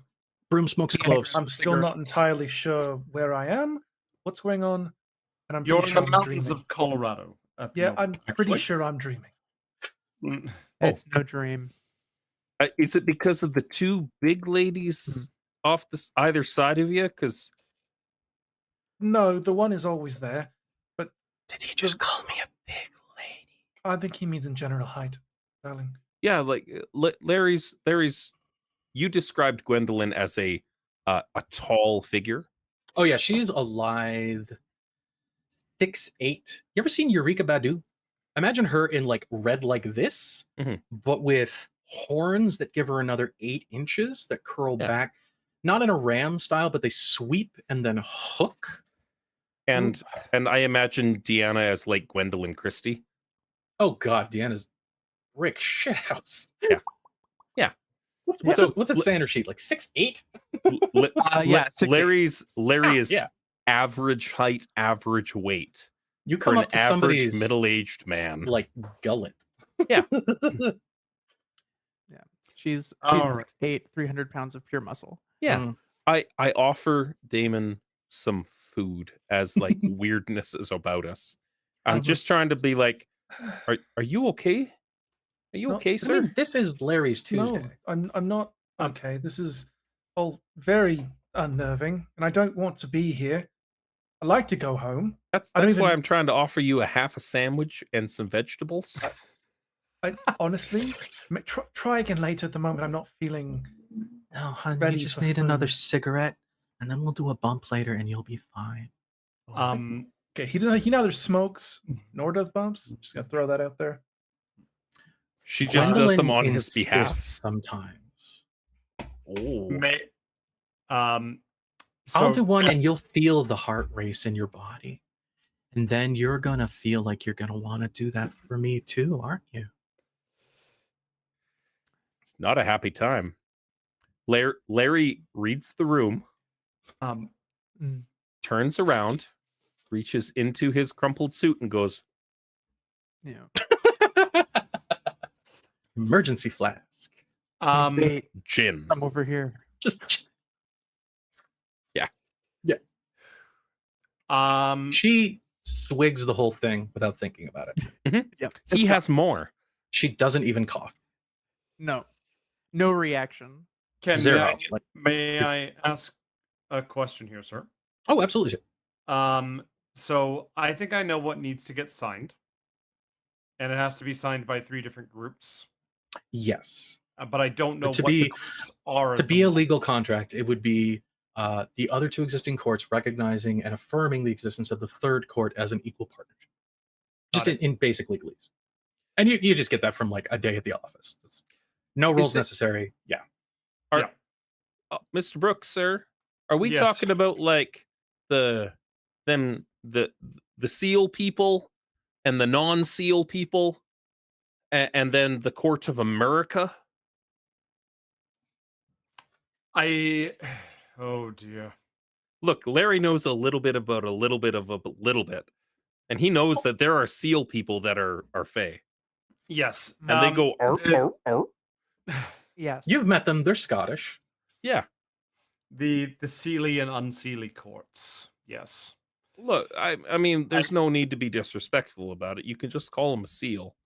Broom smokes cloves. I'm still not entirely sure where I am, what's going on, and I'm You're pretty in sure the I'm mountains dreaming. of Colorado. At the Yeah, moment, I'm pretty actually. sure I'm dreaming. Mm. It's no dream. Is it because of the two big ladies off either side of you? Because No, the one is always there, but Did he just call me a big lady? I think he means in general height, darling. yeah, like Larry's. You described Gwendolyn as a tall figure. Oh yeah, she's a lithe 6'8". You ever seen Eureka Badu? Imagine her in like red like this, Mhm. but with horns that give her another 8 inches that curl Yeah. back, not in a ram style, but they sweep and then hook. And I imagine Deanna as like Gwendolyn Christie. Oh god, Deanna's Rick shithouse. Yeah. Yeah. What's So, a standard sheet? Like 6'8"? Yeah, 6'8". Larry is Yeah. average height, average weight You for come an up to average somebody's middle-aged man. like gullet. Yeah. Yeah, she's All right. 6'8", 300 pounds of pure muscle. Yeah. Mm. I offer Damon some food as like weirdness is about us. I'm just trying to be like, are you okay? Are you No, okay, I sir? mean, this is Larry's Tuesday. No, I'm not okay. This is all very unnerving, and I don't want to be here. I like to go home. That's I don't why even- I'm trying to offer you a half a sandwich and some vegetables. I honestly try again later. At the moment, I'm not feeling. No, honey, Ready you just for need another food. cigarette, and then we'll do a bump later, and you'll be fine. Okay, he neither smokes nor does bumps. Just gotta throw that out there. She just does them on his insists behalf. sometimes. Oh, May, I'll so do one, and you'll feel the heart race in your body, and then you're gonna feel like you're gonna want to do that for me too, aren't you? it's not a happy time. Larry reads the room, turns around, reaches into his crumpled suit, and goes, Yeah, Emergency flask. wait, "Gin." I'm over here. Just she swigs the whole thing without thinking about it. Yeah, He has more. She doesn't even cough. no reaction. Ken, Zero. may I ask a question here, sir? Oh, absolutely. So I think I know what needs to get signed, and it has to be signed by 3 different groups. Yes. But I don't know To what be- the groups are. To at be the a moment. legal contract, it would be the other 2 existing courts recognizing and affirming the existence of the third court as an equal partnership. Just Got in basic legalese. And you just get that from like a day at the office. It's no rules it- necessary. Yeah. Mr. Brooks, sir, are we Yes. talking about like the seal people and the non-seal people, and then the Court of America? I Oh dear. Look, Larry knows a little bit about a little bit of a little bit, and he knows that there are seal people that are Fae, Yes. and they go arr, the- arr, arr. Yes. You've met them. They're Scottish. Yeah. the Sealy and Unsealy courts. Yes. Look, I mean, there's no need to be disrespectful about it. You can just call him a seal.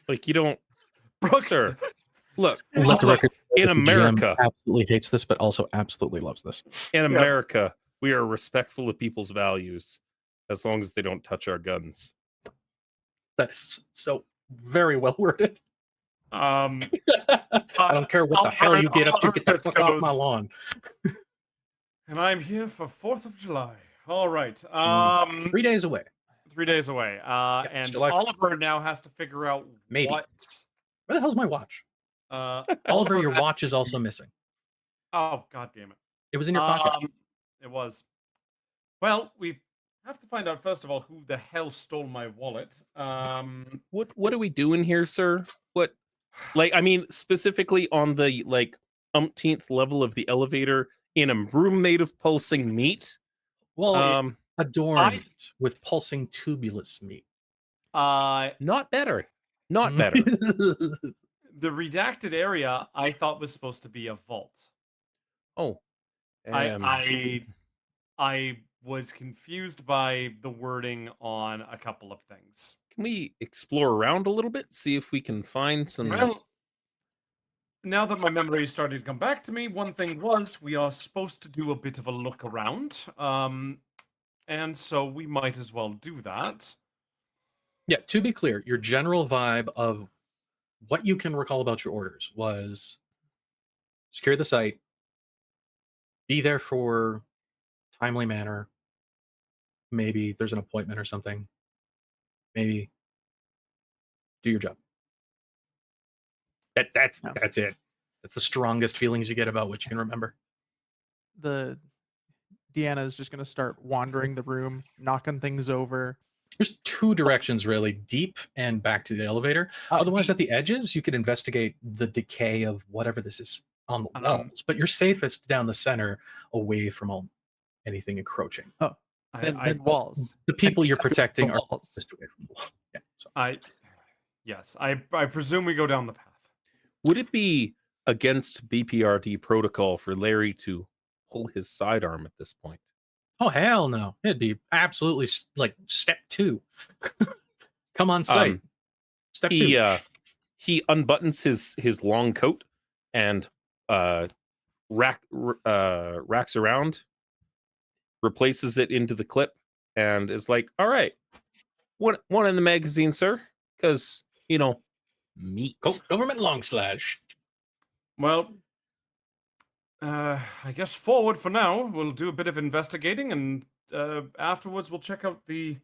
Like you don't, Brooks, sir. Look, Let the record in the GM America, absolutely hates this, but also absolutely loves this. in America, we are respectful of people's values as long as they don't touch our guns. That's so very well worded. Um, I don't care what the hell you get up to. Get the fuck off my goes, lawn. And I'm here for 4th of July. All right. 3 days away. 3 days away. it's And July 1st. Oliver now has to figure out Maybe. what. Where the hell's my watch? Oliver, your has watch to is also figure- missing. Oh, god damn it. It was in your pocket. It was. Well, we have to find out first of all who the hell stole my wallet. What are we doing here, sir? What, like, I mean, specifically on the like umpteenth level of the elevator in a room made of pulsing meat. Well, adorned with pulsing tubulous meat. Not better. Not better. The redacted area I thought was supposed to be a vault. Oh, I was confused by the wording on a couple of things. Can we explore around a little bit, see if we can find some? Well, now that my memory is starting to come back to me, one thing was we are supposed to do a bit of a look around, and so we might as well do that. Yeah, to be clear, your general vibe of what you can recall about your orders was secure the site, be there for timely manner. Maybe there's an appointment or something. Maybe do your job. That's it. That's the strongest feelings you get about what you can remember. Deanna is just going to start wandering the room, knocking things over. There's two directions really, deep and back to the elevator. Otherwise, at the edges, you could investigate the decay of whatever this is on the walls. But you're safest down the center, away from anything encroaching. Oh, and walls. The people you're protecting are walls. just away from the wall. Yeah. So. I presume we go down the path. Would it be against B.P.R.D. protocol for Larry to pull his sidearm at this point? Oh hell no! It'd be absolutely like step 2. Come on site. Step 2. He unbuttons his long coat and racks around, replaces it into the clip, and is like, "All right, one in the magazine, sir, because meat." Government long slash. Well, I guess forward for now. We'll do a bit of investigating, and afterwards we'll check out the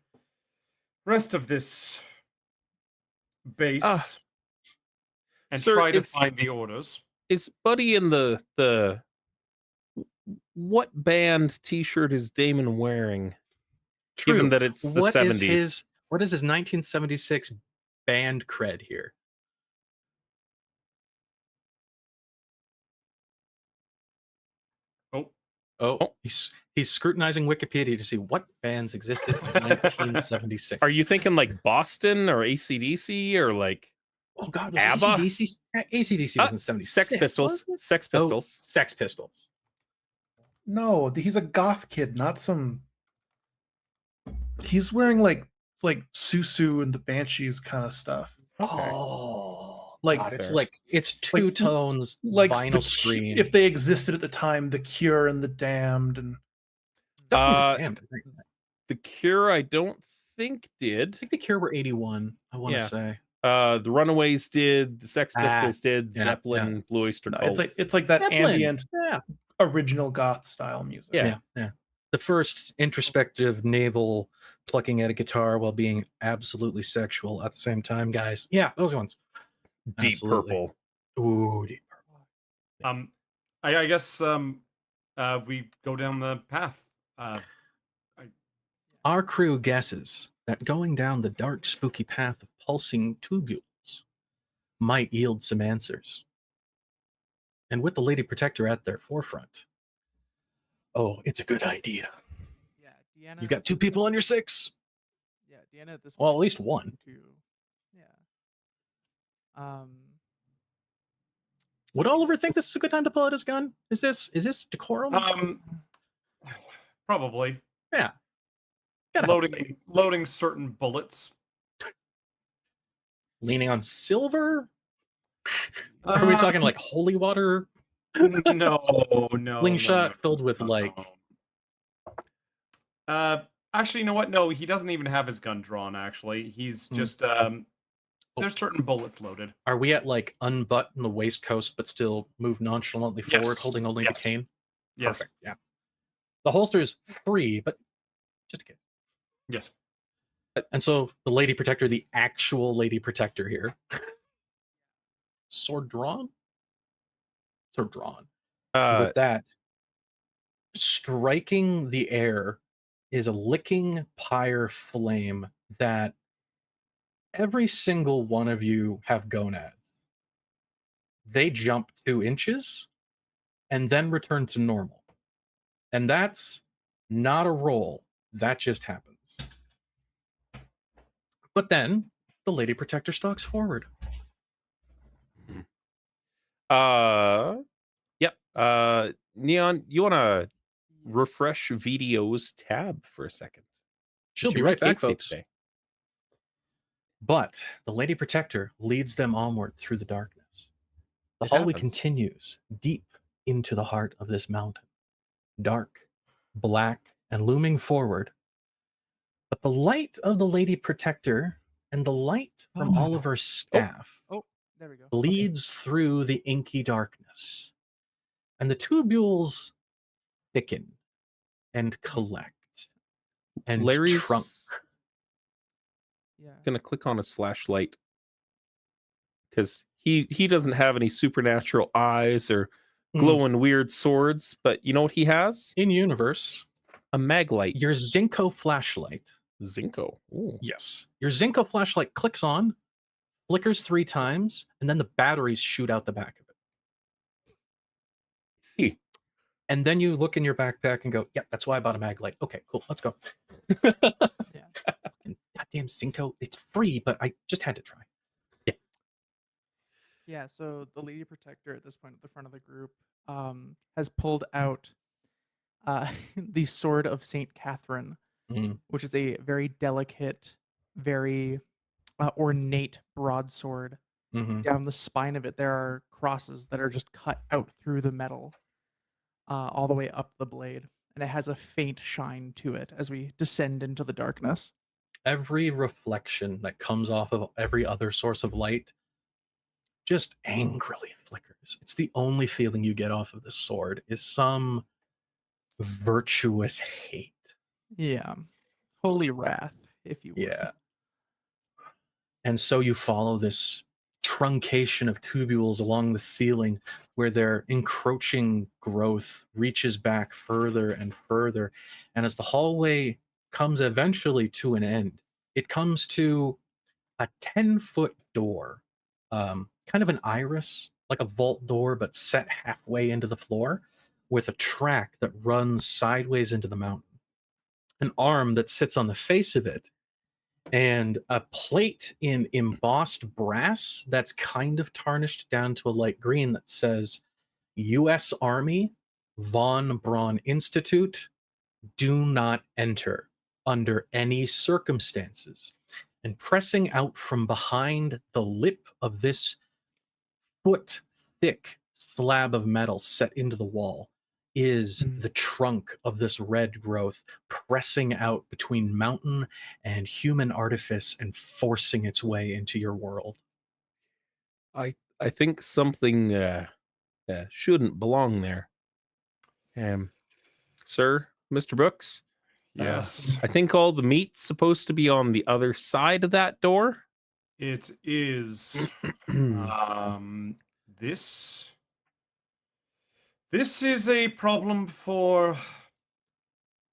rest of this base and sir, try to find the orders. Is Buddy in the what band T-shirt is Damon wearing? True. Given that it's the 70s. What is his 1976 band cred here? Oh, he's scrutinizing Wikipedia to see what bands existed in 1976. Are you thinking like Boston or AC/DC or like? Oh God, was ABBA? AC/DC? AC/DC was in 76. Sex Pistols. Sex Pistols. Sex Pistols. No, he's a goth kid, not some. He's wearing like Susu and the Banshees kind of stuff. Okay. Oh, like God, it's two tones, like vinyl screen. If they existed at the time, The Cure and The Damned, and The Cure, I don't think did. I think The Cure were 81. I want to say. The Runaways did. The Sex Pistols did. Yeah, Zeppelin, Blue Oyster Cult. It's like that Zeppelin. ambient, original goth style music. Yeah. The first introspective navel plucking at a guitar while being absolutely sexual at the same time, guys. Yeah, those ones. Deep Absolutely. Purple. Ooh, Deep Purple. I guess we go down the path. Our crew guesses that going down the dark, spooky path of pulsing tubules might yield some answers. and with the Lady Protector at their forefront. Oh, it's a good idea. Yeah, Deanna. You've got 2 people on your 6. Yeah, Deanna at this Well, at point least is one. going to- yeah. Would Oliver think this is a good time to pull out his gun? Is this decorum? Probably Yeah. Gotta help the lady. loading certain bullets. Leaning on silver? Are we talking like holy water? No. Slingshot filled with like. Actually, you know what? No, he doesn't even have his gun drawn. Actually, he's just there's certain bullets loaded. Are we at like unbutton the waistcoat but still move nonchalantly forward, Yes. holding only the cane? Yes. Perfect. Yeah. The holster is free, but just a kid. Yes. And so the Lady Protector, the actual Lady Protector here, sword drawn. With that, striking the air is a licking pyre flame that every single one of you have gonads. They jump 2 inches and then return to normal. And that's not a roll. That just happens. But then the Lady Protector stalks forward. Yep. Neon, you want to refresh videos tab for a second? She'll be You're right back, cakesy folks. today. But the Lady Protector leads them onward through the darkness. The It hallway happens. continues deep into the heart of this mountain. Dark, black, and looming forward. But the light of the Lady Protector and the light from Oliver's staff There we go. bleeds through the inky darkness. And the tubules thicken and collect and Larry's trunk. Yeah. gonna click on his flashlight because he doesn't have any supernatural eyes or glowing weird swords, but you know what he has? In universe, A mag light. your Zinco flashlight. Zinco. Ooh. Yes. Your Zinco flashlight clicks on, flickers 3 times, and then the batteries shoot out the back of it. See. And then you look in your backpack and go, yep, that's why I bought a mag light. Okay, cool, let's go. Yeah. Goddamn Zinco, it's free, but I just had to try. Yeah, so the Lady Protector at this point at the front of the group has pulled out the Sword of Saint Catherine, which is a very delicate, very ornate broadsword. Down the spine of it, there are crosses that are just cut out through the metal all the way up the blade. And it has a faint shine to it as we descend into the darkness. Every reflection that comes off of every other source of light just angrily flickers. It's the only feeling you get off of this sword is some virtuous hate. Yeah. Holy wrath, if you will. Yeah. And so you follow this truncation of tubules along the ceiling where their encroaching growth reaches back further and further. And as the hallway comes eventually to an end, it comes to a 10-foot door, kind of an iris, like a vault door, but set halfway into the floor with a track that runs sideways into the mountain. An arm that sits on the face of it, and a plate in embossed brass that's kind of tarnished down to a light green that says U.S. Army, Von Braun Institute, do not enter under any circumstances. And pressing out from behind the lip of this foot-thick slab of metal set into the wall is the trunk of this red growth pressing out between mountain and human artifice and forcing its way into your world. I think something shouldn't belong there. Sir, Mr. Brooks? Yes. I think all the meat's supposed to be on the other side of that door. It is. This is a problem for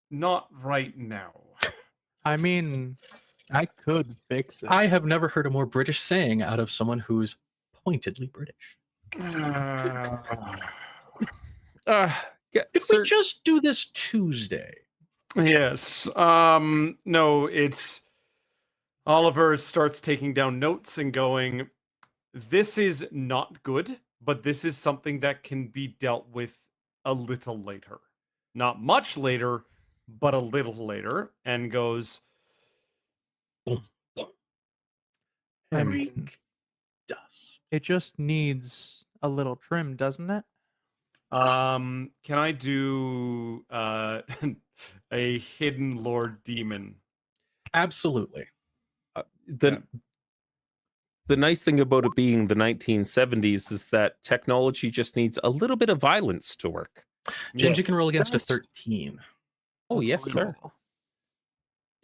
not right now. I mean, I could fix it. I have never heard a more British saying out of someone who's pointedly British. Get, Could we just do this Tuesday? Yes. No, it's Oliver starts taking down notes and going, this is not good, but this is something that can be dealt with a little later. Not much later, but a little later, and goes, I mean, Dust. it just needs a little trim, doesn't it? can I do a hidden lord demon? Absolutely. the the nice thing about it being the 1970s is that technology just needs a little bit of violence to work. James, you can roll against a Yes. 13. Oh, yes, sir.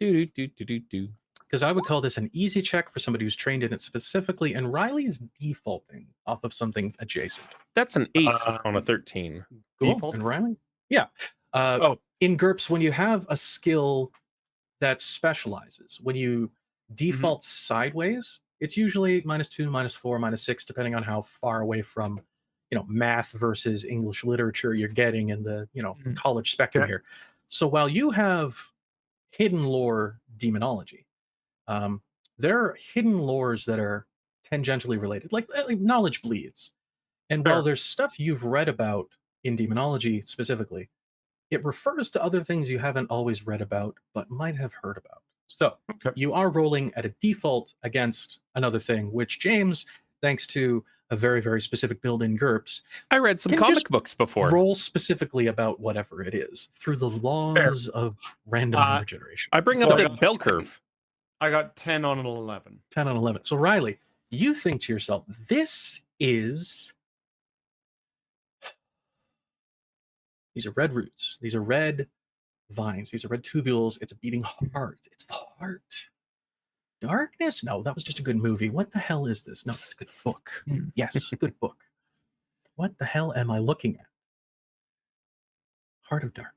Brutal. Do. Because I would call this an easy check for somebody who's trained in it specifically, and Riley is defaulting off of something adjacent. That's an 8 on a 13. Cool. Default? And Riley? Yeah. In GURPS, when you have a skill that specializes, when you default sideways, it's usually -2, -4, -6, depending on how far away from, math versus English literature you're getting in the, college spectrum here. So while you have hidden lore demonology, there are hidden lores that are tangentially related, like knowledge bleeds. And while there's stuff you've read about in demonology specifically, it refers to other things you haven't always read about, but might have heard about. So you are rolling at a default against another thing, which James, thanks to a very, very specific build in GURPS, I read some can comic just books before. roll specifically about whatever it is through the laws of random number generation. I bring So up I the got bell 10. curve. I got 10 on an 11. 10 on 11. So Riley, you think to yourself, this is... These are red roots. These are red vines. These are red tubules. It's a beating heart. It's the heart. Darkness? No, that was just a good movie. What the hell is this? No, it's a good book. Yes, good book. What the hell am I looking at? Heart of Darkness.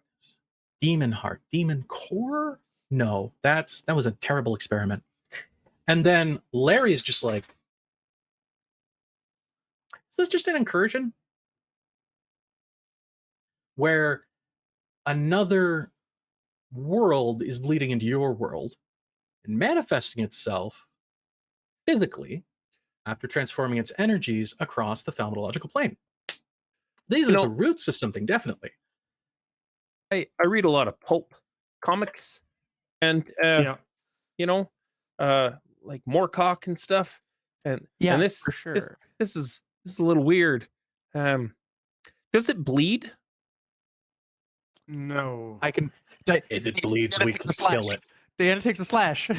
Demon heart. Demon core? No, that was a terrible experiment. And then Larry is just like, is this just an incursion? Where another world is bleeding into your world and manifesting itself physically after transforming its energies across the thaumatological plane. These are the roots of something, definitely. I read a lot of pulp comics and like Moorcock and stuff. And this for sure. This is a little weird. Does it bleed? No. I can. If it bleeds, we can kill it. Diana takes a slash.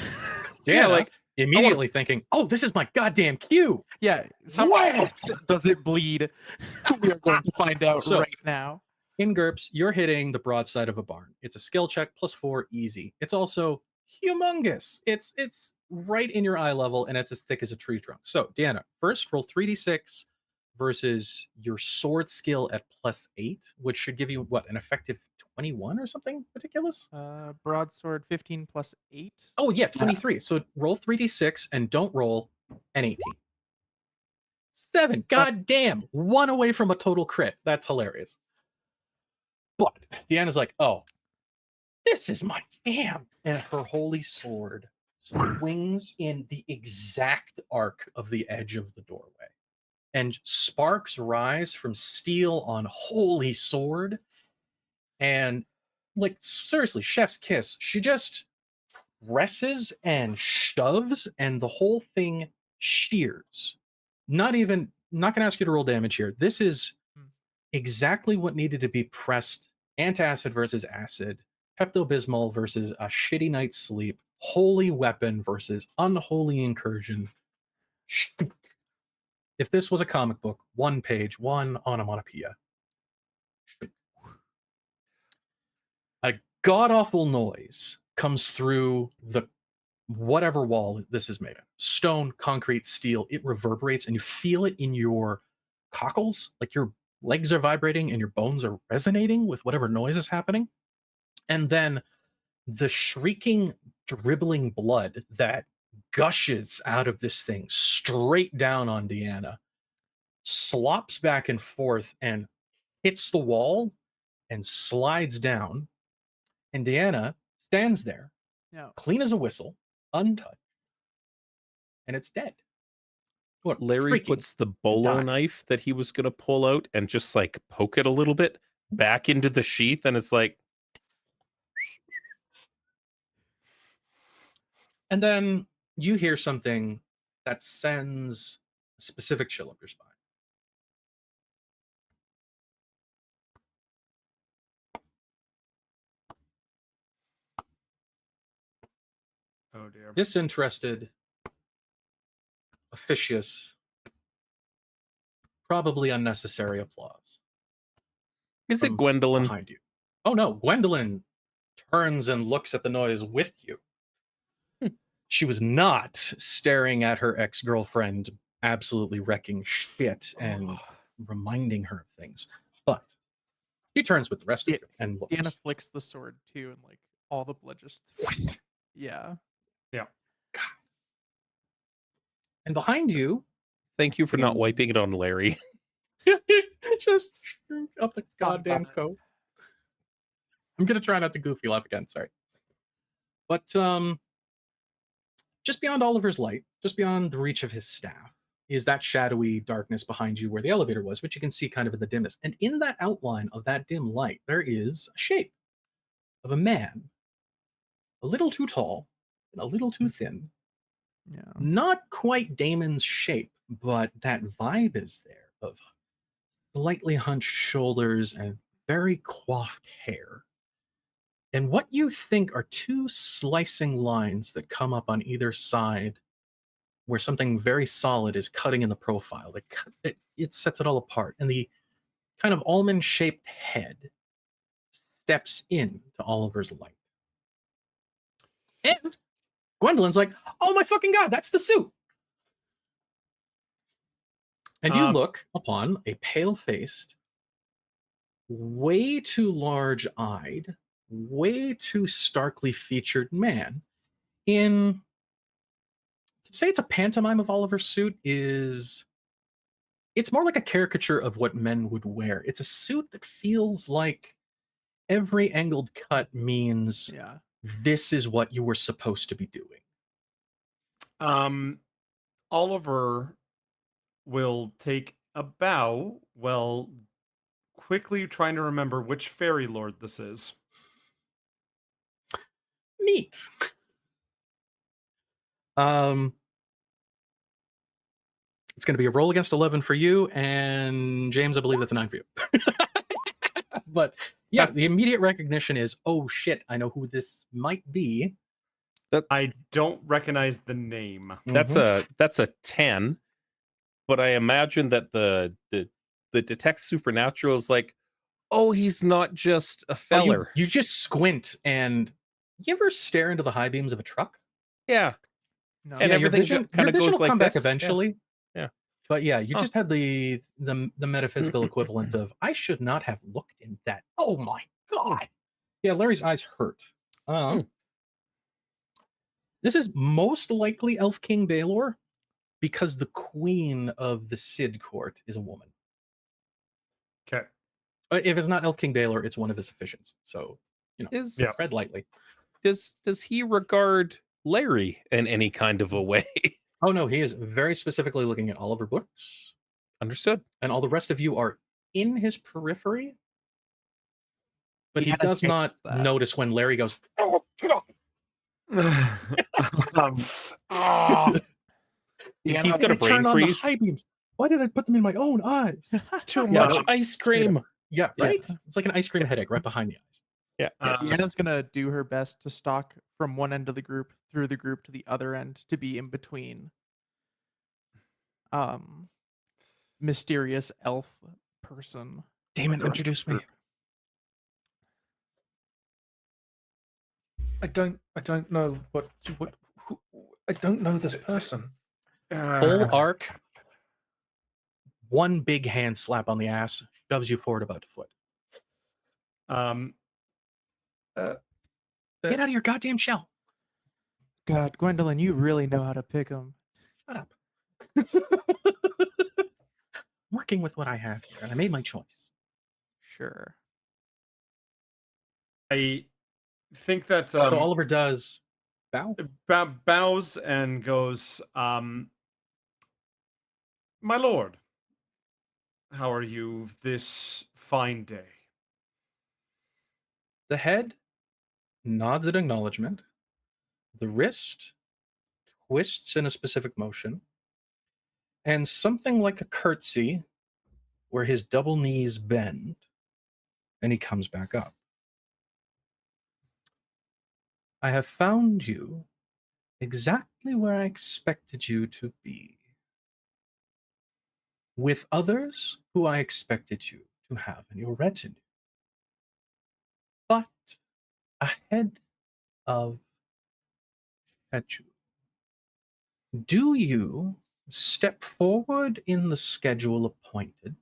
Yeah, like immediately thinking, oh, this is my goddamn cue. Yeah. Does it bleed? We are going to find out right now. In GURPS, you're hitting the broadside of a barn. It's a skill check +4, easy. It's also humongous. It's right in your eye level, and it's as thick as a tree trunk. So, Deanna, first roll 3d6 versus your sword skill at +8, which should give you, what, an effective 21 or something ridiculous? Broadsword 15 + 8. Oh, yeah, 23. So roll 3d6 and don't roll an 18. 7. God damn. 1 away from a total crit. That's hilarious. But Deanna's like, oh, this is my jam. And her holy sword swings in the exact arc of the edge of the doorway. And sparks rise from steel on holy sword. And, like, seriously, chef's kiss. She just presses and shoves, and the whole thing shears. Not going to ask you to roll damage here. This is exactly what needed to be pressed. Antacid versus acid, Pepto-Bismol versus a shitty night's sleep, holy weapon versus unholy incursion. If this was a comic book, 1 page, 1 onomatopoeia. A god-awful noise comes through the whatever wall this is made of. Stone, concrete, steel. It reverberates, and you feel it in your cockles, like your legs are vibrating and your bones are resonating with whatever noise is happening. And then the shrieking, dribbling blood that gushes out of this thing straight down on Deanna slops back and forth and hits the wall and slides down. And Deanna stands there, No. clean as a whistle, untouched, and it's dead. What, Larry shrieking. puts the bolo dying. knife that he was going to pull out and just like poke it a little bit back into the sheath, and it's like, And then you hear something that sends a specific chill up your spine. Oh dear. Disinterested, officious, probably unnecessary applause is it from Gwendolyn? behind you. Oh no, Gwendolyn turns and looks at the noise with you. She was not staring at her ex-girlfriend, absolutely wrecking shit and reminding her of things. But she turns with the rest of you and looks. Deanna flicks the sword too, and like all the blood just. Yeah. And behind you, Thank you for not wiping it on Larry. just shrink up the Thought goddamn about it. coat. I'm gonna try not to goofy laugh again, sorry. But just beyond Oliver's light, just beyond the reach of his staff, is that shadowy darkness behind you where the elevator was, which you can see kind of in the dimness. And in that outline of that dim light, there is a shape of a man, a little too tall and a little too thin. Yeah. Not quite Damon's shape, but that vibe is there of slightly hunched shoulders and very coiffed hair. And what you think are two slicing lines that come up on either side where something very solid is cutting in the profile. It sets it all apart. And the kind of almond-shaped head steps into Oliver's light. And Gwendolyn's like, oh my fucking god, that's the suit! And you look upon a pale-faced, way too large-eyed, way too starkly featured man in... To say it's a pantomime of Oliver's suit is... It's more like a caricature of what men would wear. It's a suit that feels like every angled cut means Yeah. this is what you were supposed to be doing. Oliver will take a bow while quickly trying to remember which fairy lord this is. Neat. It's going to be a roll against 11 for you, and James, I believe that's a 9 for you. But yeah, the immediate recognition is, oh shit, I know who this might be. I don't recognize the name. That's a 10, but I imagine that the detect supernatural is like, oh, he's not just a feller. You just squint, and you ever stare into the high beams of a truck? Yeah. No. And Yeah, everything kind of goes will like come this. back eventually. Yeah. But yeah, you just had the metaphysical equivalent of, I should not have looked in that. Oh my god. Yeah, Larry's eyes hurt. This is most likely Elf King Baelor, because the queen of the Cid court is a woman. Okay. If it's not Elf King Baelor, it's one of his officials. So, tread lightly. Does he regard Larry in any kind of a way? Oh no, he is very specifically looking at Oliver books. Understood. And all the rest of you are in his periphery. But he Deanna does not takes that. notice when Larry goes, He's got a brain freeze. High beams. Why did I put them in my own eyes? Too much ice cream. Yeah, right? It's like an ice cream headache right behind the eyes. Yeah. Deanna's gonna do her best to stalk from one end of the group through the group to the other end to be in between. Mysterious elf person. Damon, introduce me. I don't know who, I don't know this person. Full arc. One big hand slap on the ass shoves you forward about a foot. Get out of your goddamn shell. God, Gwendolyn, you really know how to pick them. Shut up. We're working with what I have here, and I made my choice. Sure. I think that So Oliver does bow. bows and goes, my lord, how are you this fine day? The head nods in acknowledgement. The wrist twists in a specific motion, and something like a curtsy where his double knees bend and he comes back up. I have found you exactly where I expected you to be, with others who I expected you to have in your retinue. But ahead of schedule, do you step forward in the schedule appointed,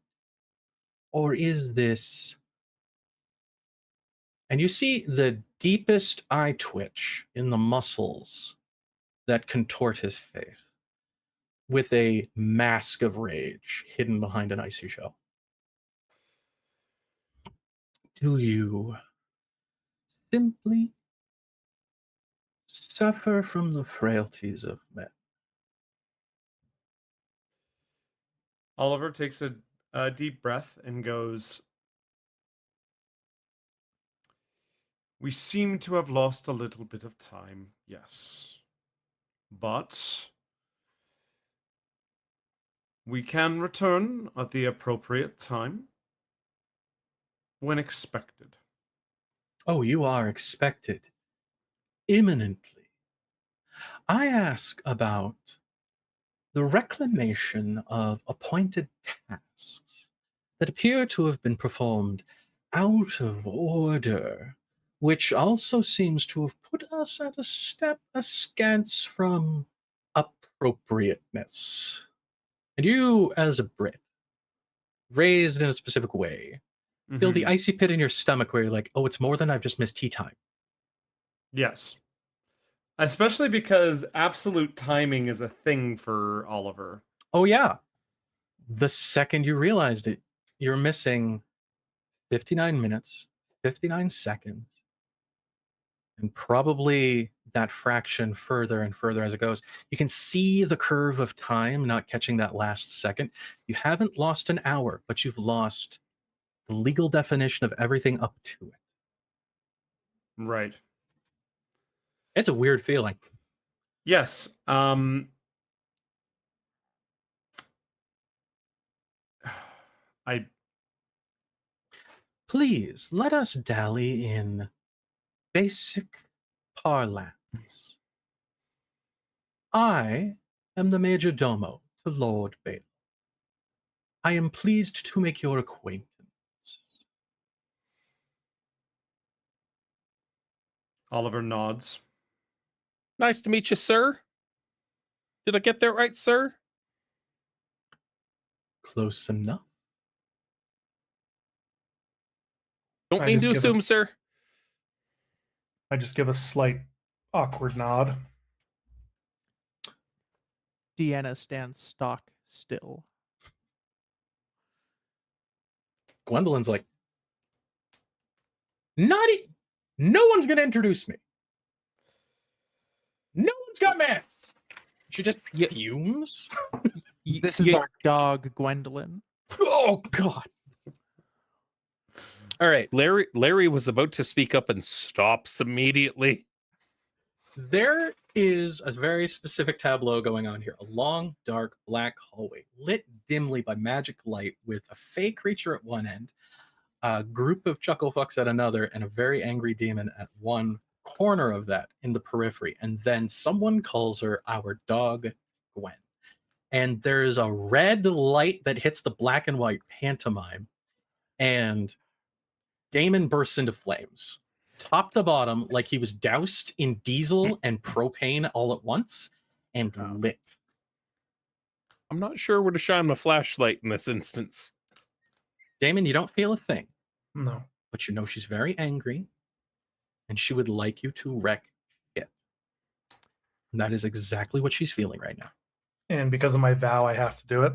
or is this? And you see the deepest eye twitch in the muscles that contort his face, with a mask of rage hidden behind an icy shell. Do you simply suffer from the frailties of men? Oliver takes a deep breath and goes, we seem to have lost a little bit of time, yes. But we can return at the appropriate time when expected. Oh, you are expected imminently. I ask about the reclamation of appointed tasks that appear to have been performed out of order, which also seems to have put us at a step askance from appropriateness. And you, as a Brit, raised in a specific way, feel the Mhm. icy pit in your stomach where you're like, oh, it's more than I've just missed tea time. Yes. Especially because absolute timing is a thing for Oliver. Oh, yeah. The second you realized it, you're missing 59 minutes, 59 seconds, and probably that fraction further and further as it goes. You can see the curve of time not catching that last second. You haven't lost an hour, but you've lost the legal definition of everything up to it. Right. It's a weird feeling. Yes. I Please let us dally in basic parlance. I am the major domo to Lord Bale. I am pleased to make your acquaintance. Oliver nods. Nice to meet you, sir. Did I get that right, sir? Close enough. Don't I mean just to give assume, sir. I just give a slight awkward nod. Deanna stands stock still. Gwendolyn's like, no one's gonna introduce me. No one's got manners. She just fumes. This is our dog, Gwendolyn. Oh God. All right. Larry was about to speak up and stops immediately. There is a very specific tableau going on here. A long, dark, black hallway, lit dimly by magic light, with a fey creature at one end, a group of chucklefucks at another, and a very angry demon at one corner of that in the periphery. And then someone calls her our dog, Gwen. And there's a red light that hits the black and white pantomime, and Damon bursts into flames, top to bottom, like he was doused in diesel and propane all at once and lit. I'm not sure where to shine my flashlight in this instance. Damon, you don't feel a thing, No. but you know she's very angry and she would like you to wreck it. And that is exactly what she's feeling right now. And because of my vow, I have to do it.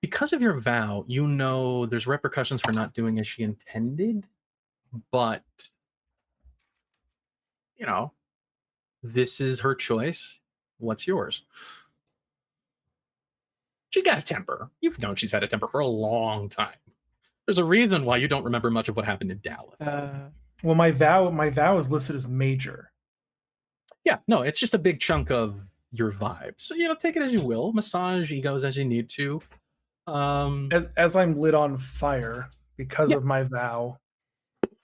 because of your vow, you know there's repercussions for not doing as she intended, but you know, this is her choice. What's yours? She's got a temper. You've known she's had a temper for a long time. There's a reason why you don't remember much of what happened in Dallas. Well, my vow is listed as major. Yeah, no, it's just a big chunk of your vibe. So, you know, take it as you will. Massage egos as you need to. As I'm lit on fire because Yeah. of my vow,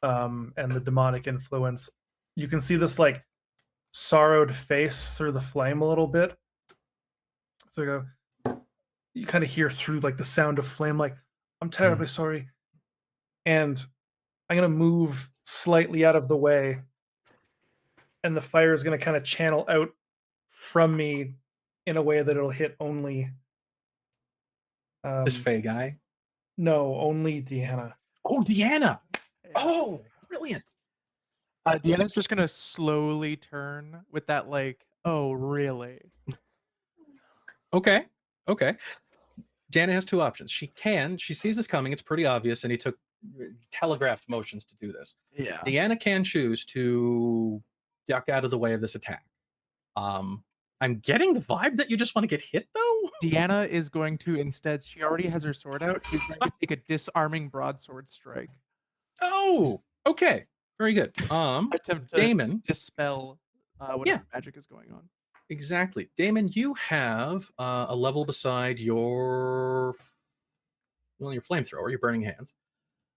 and the demonic influence, you can see this like sorrowed face through the flame a little bit. So you kind of hear through like the sound of flame, like, I'm terribly sorry. And I'm gonna move slightly out of the way, and the fire is gonna kind of channel out from me in a way that it'll hit only this Fae guy. no, only Deanna. Oh, Deanna. Oh, brilliant. Deanna's just gonna slowly turn with that, like, oh, really? Okay. Deanna has two options. She sees this coming. It's pretty obvious, and he took telegraphed motions to do this. Yeah. Deanna can choose to duck out of the way of this attack. I'm getting the vibe that you just want to get hit, though. Deanna is going to instead. She already has her sword out. She's going to take a disarming broadsword strike. Oh, okay, very good. Attempt to Damon, dispel whatever magic is going on. exactly. Damon, you have a level beside your flamethrower, your burning hands.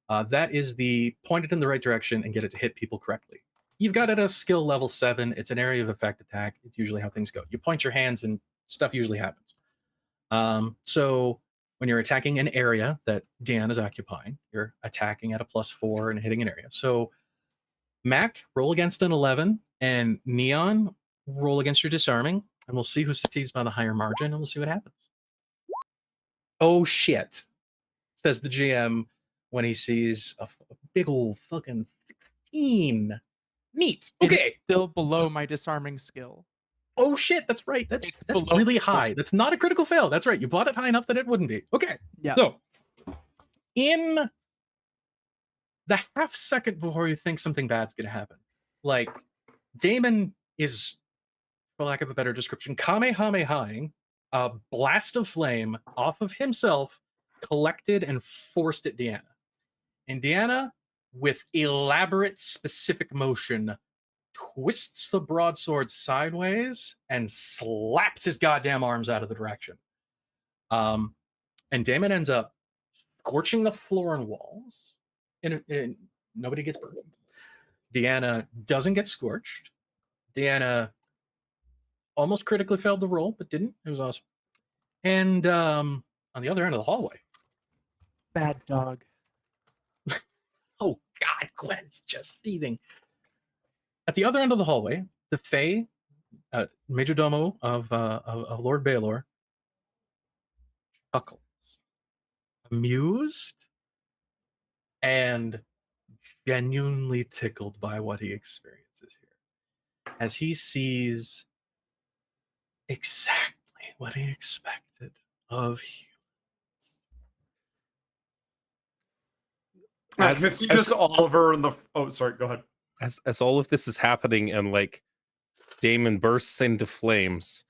That is the point it in the right direction and get it to hit people correctly. You've got it at a skill level 7. It's an area of effect attack. It's usually how things go. You point your hands and stuff usually happens. So when you're attacking an area that Deanna is occupying, you're attacking at a +4 and hitting an area. So Mac, roll against an 11, and Neon, roll against your disarming, and we'll see who succeeds by the higher margin, and we'll see what happens. Oh shit, says the GM when he sees a big old fucking 16. Neat. Okay. It's still below my disarming skill. Oh shit, that's right. That's below really high. That's not a critical fail. That's right. You bought it high enough that it wouldn't be. Okay. Yeah. So in the half second before you think something bad's gonna happen, like Damon is, for lack of a better description, kamehamehaing a blast of flame off of himself, collected and forced at Deanna. And Deanna, with elaborate specific motion, twists the broadsword sideways and slaps his goddamn arms out of the direction. And Damon ends up scorching the floor and walls. And nobody gets burned. Deanna doesn't get scorched. Deanna almost critically failed the roll, but didn't. It was awesome. And on the other end of the hallway. Bad dog. Oh, God, Gwen's just seething. At the other end of the hallway, the Fae, Major Domo of Lord Baelor, chuckles, amused, and genuinely tickled by what he experiences here, as he sees exactly what he expected of humans. I can see just Oliver and the. Oh, sorry. Go ahead. As all of this is happening and like Damon bursts into flames,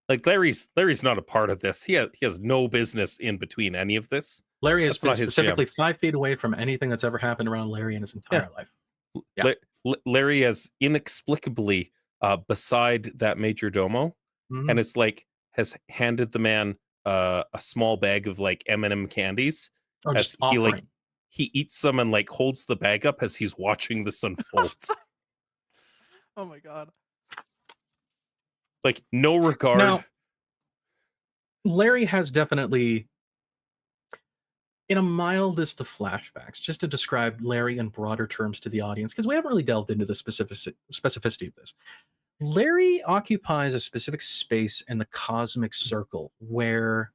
like Larry's not a part of this. He has no business in between any of this. Larry has That's been not his specifically jam. 5 feet away from anything that's ever happened around Larry in his entire life. Yeah. Larry is inexplicably beside that major domo, and it's like has handed the man a small bag of like M&M candies. Or as just he like offering. he eats some and like holds the bag up as he's watching this unfold. Oh my god. Like no regard. Now, Larry has definitely, in a mildest of flashbacks, just to describe Larry in broader terms to the audience, because we haven't really delved into the specificity of this. Larry occupies a specific space in the cosmic circle where,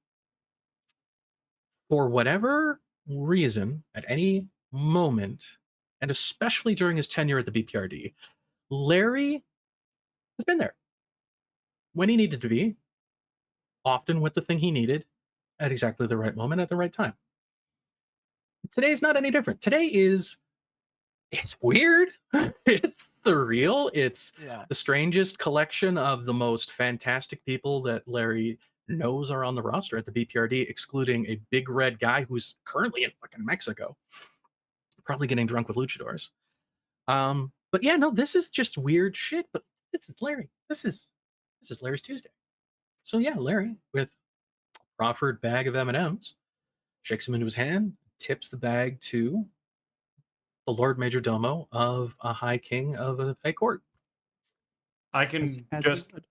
for whatever reason, at any moment, and especially during his tenure at the B.P.R.D, Larry has been there when he needed to be, often with the thing he needed, at exactly the right moment at the right time. Today's not any different. Today is it's weird. It's surreal. It's Yeah. the strangest collection of the most fantastic people that Larry knows are on the roster at the B.P.R.D, excluding a big red guy who's currently in fucking Mexico, probably getting drunk with luchadors. But yeah, no, this is just weird shit. But this is Larry. This is Larry's Tuesday. So yeah, Larry with a proffered bag of M&Ms shakes them into his hand, tips the bag to the Lord Major Domo of a High King of a fake court. I As, can as he just would.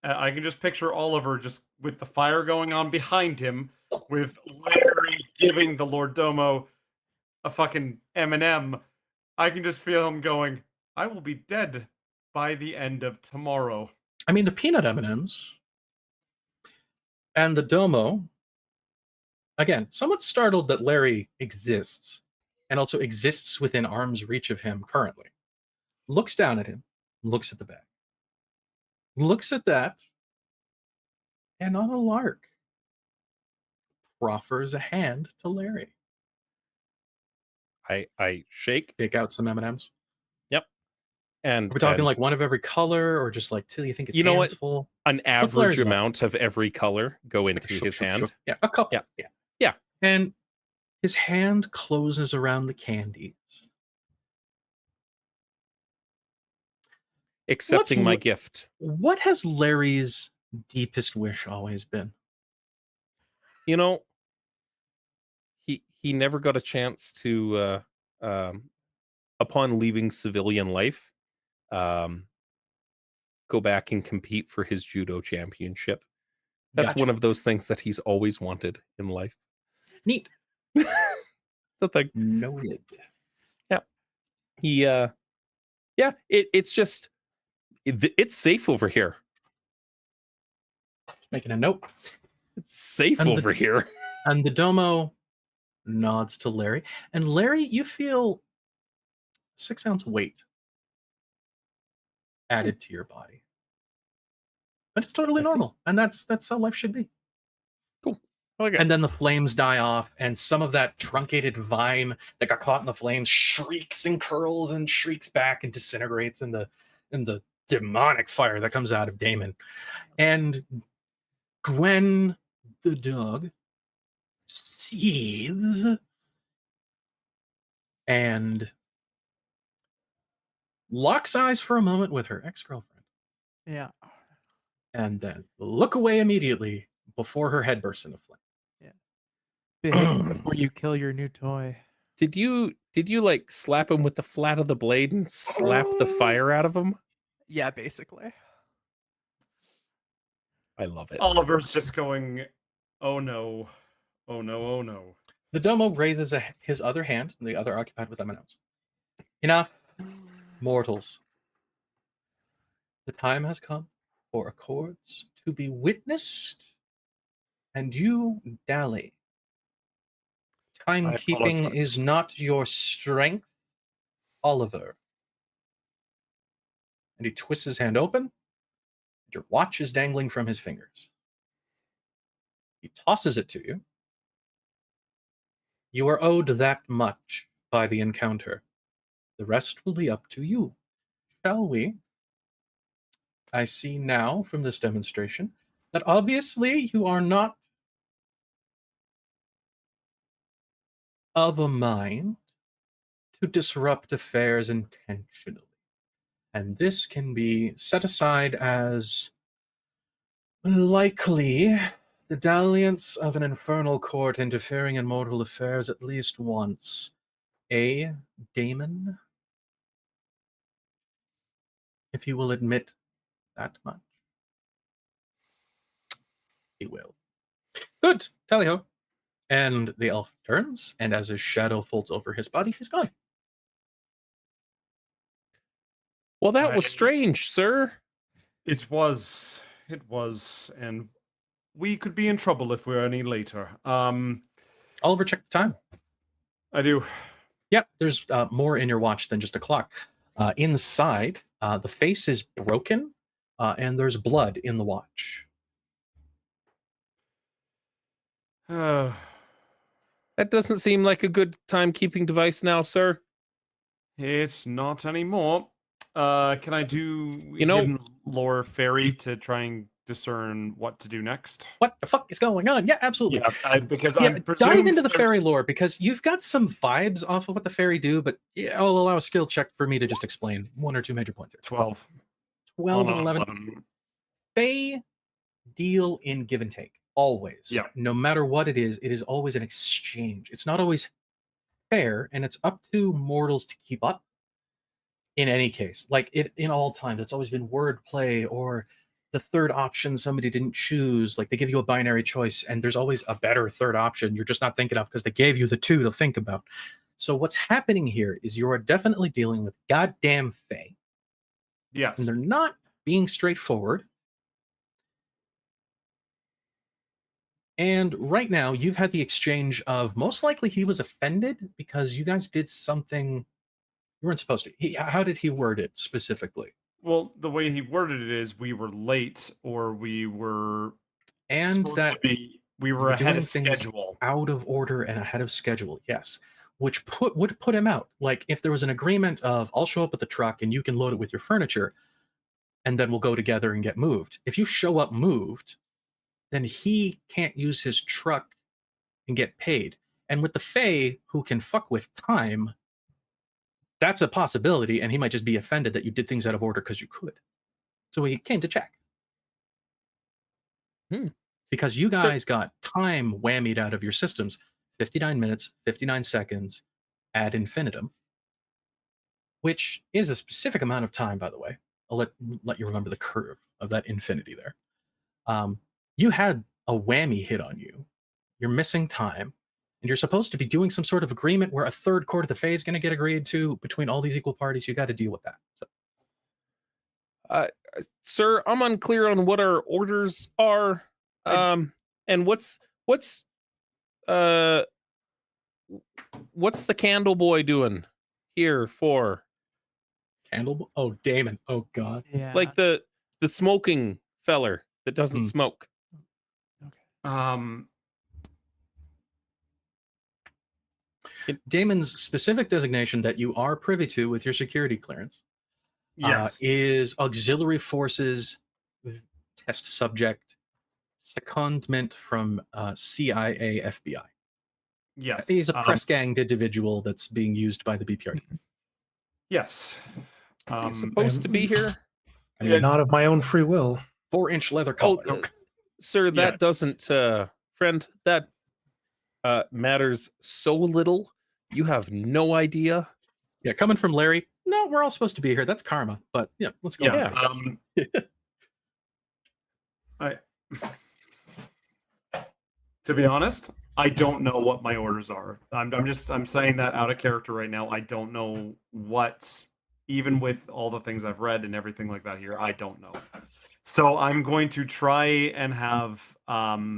I can just picture Oliver just with the fire going on behind him, with Larry giving the Lord Domo a fucking M&M. I can just feel him going, I will be dead by the end of tomorrow. I mean, the peanut M&Ms and the Domo, again, somewhat startled that Larry exists and also exists within arm's reach of him currently. Looks down at him, looks at the bag, looks at that, and on a lark, proffers a hand to Larry. I shake. Take out some M&Ms. Yep. And Are we talking and like one of every color, or just like till you think his You know hand's what? full? an What's average Larry's like? amount of every color go Like a into shook, his shook, hand. shook. Yeah, a couple. Yeah. Yeah. Yeah. And his hand closes around the candies. Accepting my L- gift. What has Larry's deepest wish always been? You know, he never got a chance to upon leaving civilian life, um, go back and compete for his judo championship. That's Gotcha. one of those things that he's always wanted in life. Neat. The thing. Noted. He yeah, it's just it's safe over here. Making a note. It's safe And the- over here. And the Domo nods to Larry. And Larry, you feel 6-ounce weight added to your body. But it's totally I see. normal. And that's how life should be. Cool. Okay. And then the flames die off, and some of that truncated vine that got caught in the flames shrieks and curls and shrieks back and disintegrates in the demonic fire that comes out of Damon. And Gwen, the dog, seethes and locks eyes for a moment with her ex-girlfriend, Yeah. and then look away immediately before her head bursts into flame. Big before you kill your new toy. Did you like slap him with the flat of the blade and slap the fire out of him? Yeah, basically. I love it. Oliver's just going, oh no, oh no, oh no. The Domo raises his other hand, the other occupied with M&Ms. Enough, mortals. The time has come for accords to be witnessed, and you dally. Timekeeping apologize. is not your strength, Oliver. And he twists his hand open, and your watch is dangling from his fingers. He tosses it to you. You are owed that much by the encounter. The rest will be up to you. Shall we? I see now from this demonstration that obviously you are not of a mind to disrupt affairs intentionally. And this can be set aside as likely the dalliance of an infernal court interfering in mortal affairs at least once. Damon? If you will admit that much. He will. Good, tally-ho. And the elf turns, and as his shadow folds over his body, he's gone. Well, that was strange, sir. It was, and we could be in trouble if we're any later. Oliver, check the time. I do. Yep, there's more in your watch than just a clock. Inside, the face is broken, and there's blood in the watch. That doesn't seem like a good timekeeping device now, sir. It's not anymore. Can I do You know- hidden lore fairy to try and discern what to do next? What the fuck is going on? Yeah, absolutely. Because Yeah, I'm dive presuming into the there's- fairy lore because you've got some vibes off of what the fairy do, but yeah, I'll allow a skill check for me to just explain one or two major points here. 12. 12 on and a 11. Fae deal in give and take, always. Yeah. No matter what it is always an exchange. It's not always fair, and it's up to mortals to keep up. In any case, like it in all times, it's always been wordplay or the third option somebody didn't choose. Like they give you a binary choice, and there's always a better third option you're just not thinking of because they gave you the two to think about. So what's happening here is you are definitely dealing with goddamn Fae, Yes. and they're not being straightforward. And right now, you've had the exchange of most likely he was offended because you guys did something you weren't supposed to. How did he word it specifically? Well, the way he worded it is we were late or we were And supposed that to be we were were ahead doing of things schedule. out of order and ahead of schedule, yes. Which would put him out. Like if there was an agreement of I'll show up with the truck and you can load it with your furniture, and then we'll go together and get moved. If you show up moved, then he can't use his truck and get paid. And with the Fae who can fuck with time, that's a possibility, and he might just be offended that you did things out of order because you could. So he came to check. Because you guys got time whammied out of your systems 59 minutes, 59 seconds ad infinitum, which is a specific amount of time, by the way. I'll let you remember the curve of that infinity there. You had a whammy hit on you. You're missing time, and you're supposed to be doing some sort of agreement where a third court of the Fae is going to get agreed to between all these equal parties. You got to deal with that. So. Sir, I'm unclear on what our orders are. And what's the candle boy doing here for? Candle? Oh, Damon. Oh, God. Yeah. Like the smoking feller that doesn't smoke. Damon's specific designation that you are privy to with your security clearance is auxiliary forces test subject secondment from CIA FBI. Yes. He's a press ganged individual that's being used by the B.P.R.D. Yes. Is he supposed to be here? I mean, not of my own free will. 4-inch leather collar. Sir, that doesn't, friend, that matters so little. You have no idea. Yeah, coming from Larry. No, we're all supposed to be here. That's karma. But yeah, let's go. To be honest, I don't know what my orders are. I'm saying that out of character right now. I don't know what, even with all the things I've read and everything like that here, I don't know. So I'm going to try and have Oliver.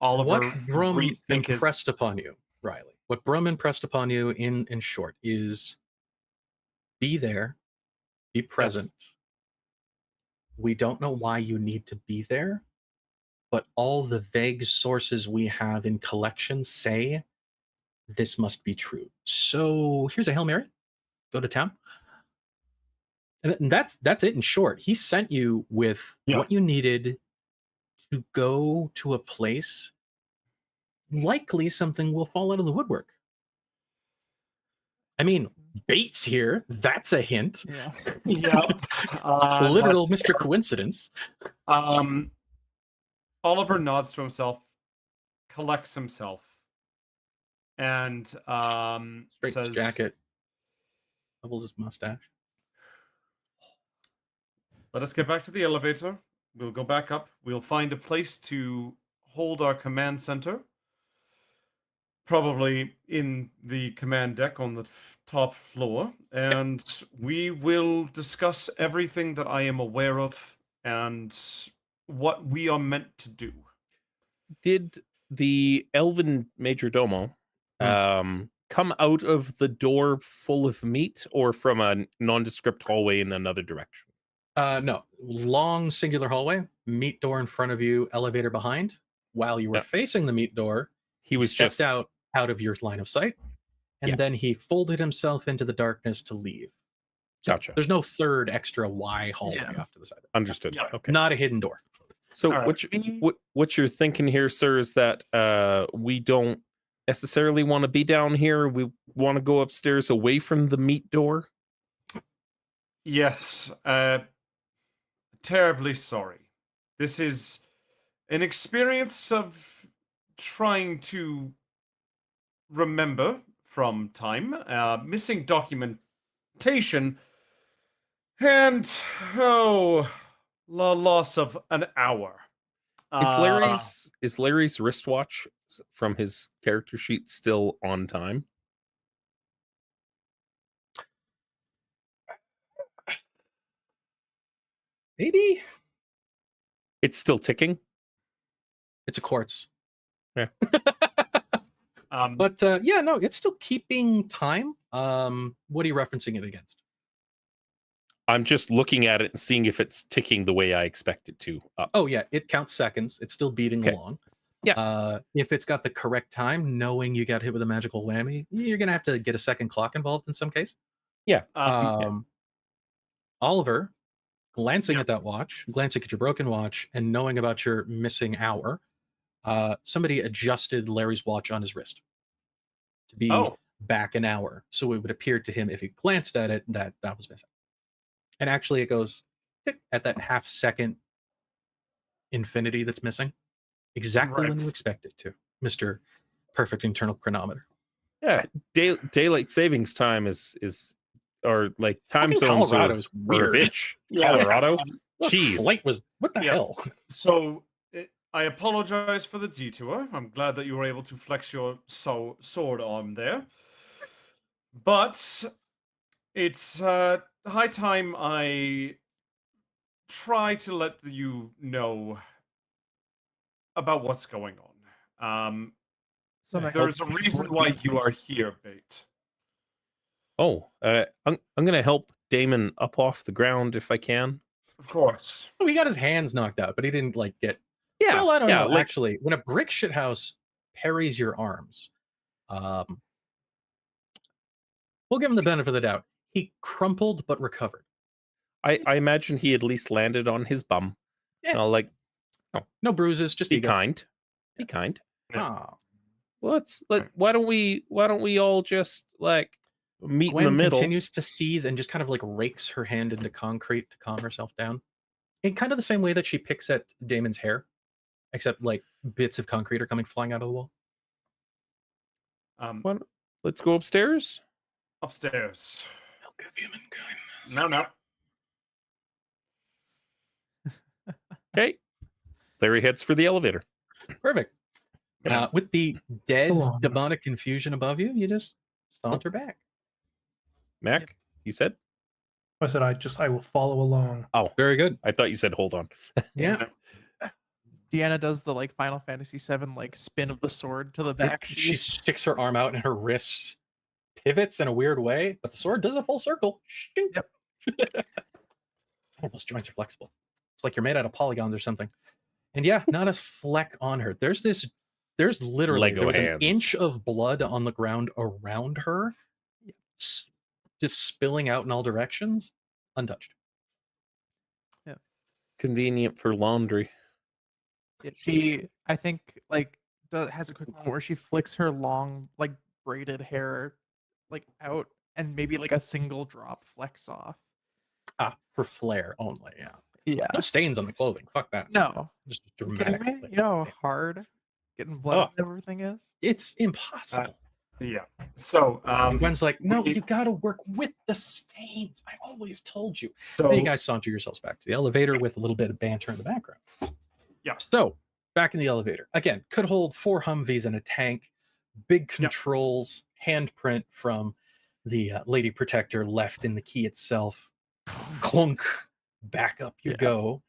What Brum impressed upon you, Riley? What Brum impressed upon you in short is be there, be present. Yes. We don't know why you need to be there, but all the vague sources we have in collections say this must be true. So here's a Hail Mary. Go to town. And that's it in short. He sent you with what you needed to go to a place. Likely something will fall out of the woodwork. I mean, Bates here. That's a hint. Yeah. Literal Mr. Coincidence. Oliver nods to himself, collects himself, and straightens his jacket, levels his mustache. Let us get back to the elevator. We'll go back up. We'll find a place to hold our command center. Probably in the command deck on the top floor. And we will discuss everything that I am aware of and what we are meant to do. Did the elven major domo come out of the door full of meat or from a nondescript hallway in another direction? No, long singular hallway, meat door in front of you, elevator behind. While you were Yeah. facing the meat door, He was stepped just out of your line of sight, and Yeah. then he folded himself into the darkness to leave. So Gotcha. there's no third extra Y hallway Yeah. off to the side. Understood. Yeah. Okay. Not a hidden door. So All right. what you're thinking here, sir, is that we don't necessarily want to be down here. We want to go upstairs away from the meat door. Yes. Terribly sorry. This is an experience of trying to remember from time, missing documentation, and the loss of an hour. Is Larry's wristwatch from his character sheet still on time? Maybe It's still ticking. it's a quartz. But But yeah, no, it's still keeping time. What are you referencing it against? I'm just looking at it and seeing if it's ticking the way I expect it to. Oh yeah, it counts seconds. It's still beating Okay. along. Yeah. If it's got the correct time, knowing you got hit with a magical whammy, you're gonna have to get a second clock involved in some case. Yeah. Oliver, glancing Yeah. at that watch, glancing at your broken watch, and knowing about your missing hour, somebody adjusted Larry's watch on his wrist to be Oh. back an hour. So it would appear to him, if he glanced at it, that was missing. And actually, it goes tick at that half-second infinity that's missing, exactly Right. when you expect it to, Mr. Perfect Internal Chronometer. Yeah. Daylight savings time is or like time Fucking zones Colorado's are a weird. bitch. Yeah. Colorado. What Jeez. flight was what the Yeah. hell? So I apologize for the detour. I'm glad that you were able to flex your sword arm there. But it's high time I try to let you know about what's going on. So my There's a reason why you are here, Bait. Oh, I'm gonna help Damon up off the ground if I can. Of course. Oh, he got his hands knocked out, but he didn't like get. Yeah. Well, I don't yeah, know. like- Actually, when a brick shithouse parries your arms, we'll give him the benefit of the doubt. He crumpled but recovered. I imagine he at least landed on his bum. Yeah. And I'll like No bruises, just be ego. kind. Be kind. Ah, Why don't we all just like meet Gwen in the middle? continues to seethe and just kind of like rakes her hand into concrete to calm herself down. In kind of the same way that she picks at Damon's hair, except like bits of concrete are coming flying out of the wall. Let's go upstairs. Upstairs. Milk of humankind. No. Okay. Larry heads for the elevator. Perfect. Yeah. With the dead Belong. demonic confusion above you, you just saunter back. Mac, you said? I said I will follow along. Very good. I thought you said hold on. Yeah. Deanna does the like Final Fantasy VII like spin of the sword to the back. She sticks her arm out and her wrist pivots in a weird way, but the sword does a full circle. Yep. Oh, those joints are flexible. It's like you're made out of polygons or something. And yeah, not a fleck on her. There's literally Lego there was hands. an inch of blood on the ground around her, just spilling out in all directions, untouched. Convenient for laundry. Yeah, she, I think, like has a quick moment where she flicks her long, like braided hair, like out, and maybe like a single drop flecks off. For flair only, yeah. Yeah. No stains on the clothing. Fuck that. No. Just You dramatic. kidding me? You know how hard getting blood and everything is? It's impossible. Yeah. So And Gwen's like, no, we- you gotta work with the stains. I always told you. so And you guys saunter yourselves back to the elevator with a little bit of banter in the background. Yeah. So back in the elevator. Again, could hold 4 Humvees and a tank, big controls, handprint from the Lady Protector left in the key itself. Clunk, back up you go.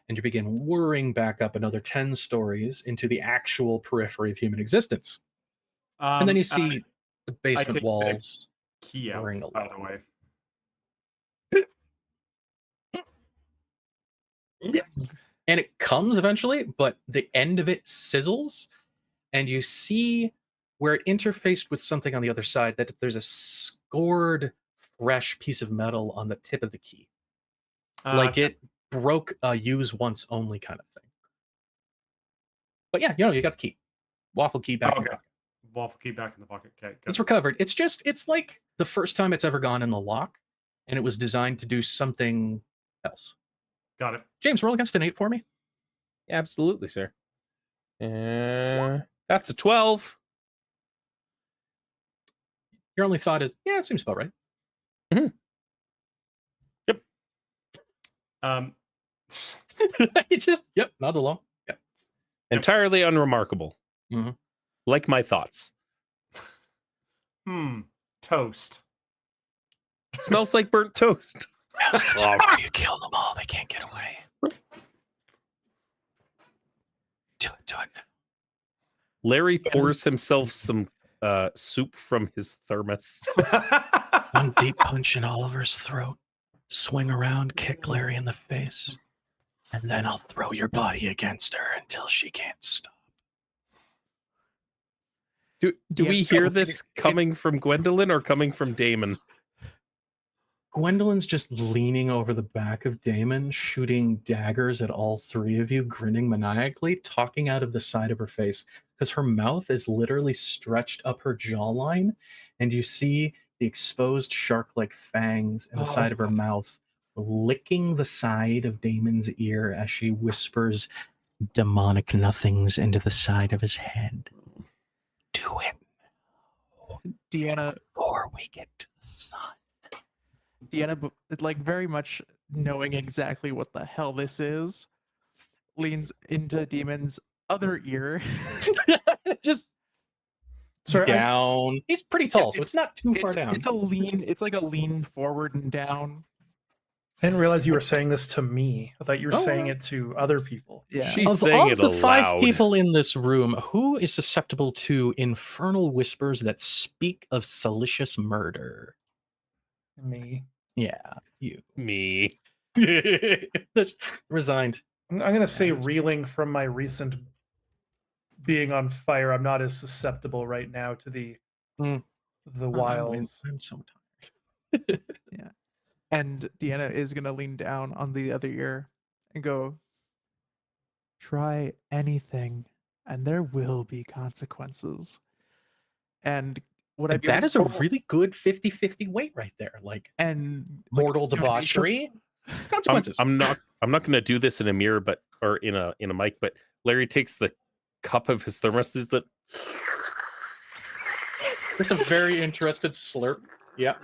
And you begin whirring back up another 10 stories into the actual periphery of human existence. And then you see the basement take the walls. key out, whirring by the way. And it comes eventually, but the end of it sizzles, and you see where it interfaced with something on the other side that there's a scored fresh piece of metal on the tip of the key. Like it broke a use once only kind of thing. But yeah, you got the key. Waffle key back in the pocket. Waffle key back in the pocket. Okay, It's recovered. It's like the first time it's ever gone in the lock, and it was designed to do something else. Got it. James, roll against an 8 for me. Absolutely, sir. That's a 12. Your only thought is, yeah, it seems about right. Yep. It's just, yep, nod along. Yep. Entirely unremarkable. Mhm. Like my thoughts. Toast. Smells like burnt toast. You kill them all. They can't get away. Do it. Larry pours himself some soup from his thermos. One deep punch in Oliver's throat. Swing around, kick Larry in the face. And then I'll throw your body against her until she can't stop. Do we hear this coming from Gwendolyn or coming from Damon? Gwendolyn's just leaning over the back of Damon, shooting daggers at all three of you, grinning maniacally, talking out of the side of her face, because her mouth is literally stretched up her jawline, and you see the exposed shark-like fangs in the side of her mouth, licking the side of Damon's ear as she whispers demonic nothings into the side of his head. Do it. Deanna, Before we get to the sun. Deanna, like very much knowing exactly what the hell this is, leans into Demon's other ear. Just Sorry, down. He's pretty tall, so it's not too far down. It's like a lean forward and down. I didn't realize you were saying this to me. I thought you were Oh, saying no. it to other people. Yeah. She's saying it the aloud. 5 people in this room, who is susceptible to infernal whispers that speak of salacious murder? Me. Yeah, you. Me. Just resigned. I'm gonna say, reeling from my recent being on fire, I'm not as susceptible right now to the wiles. I'm so tired. Yeah. And Deanna is gonna lean down on the other ear and go, try anything, and there will be consequences. And would I be That able is to a roll- really good 50-50 weight right there. Like and like, mortal intimidation? debauchery. Consequences. I'm not going to do this in a mirror, or in a mic. But Larry takes the cup of his thermos. It's a very interested slurp. Yeah.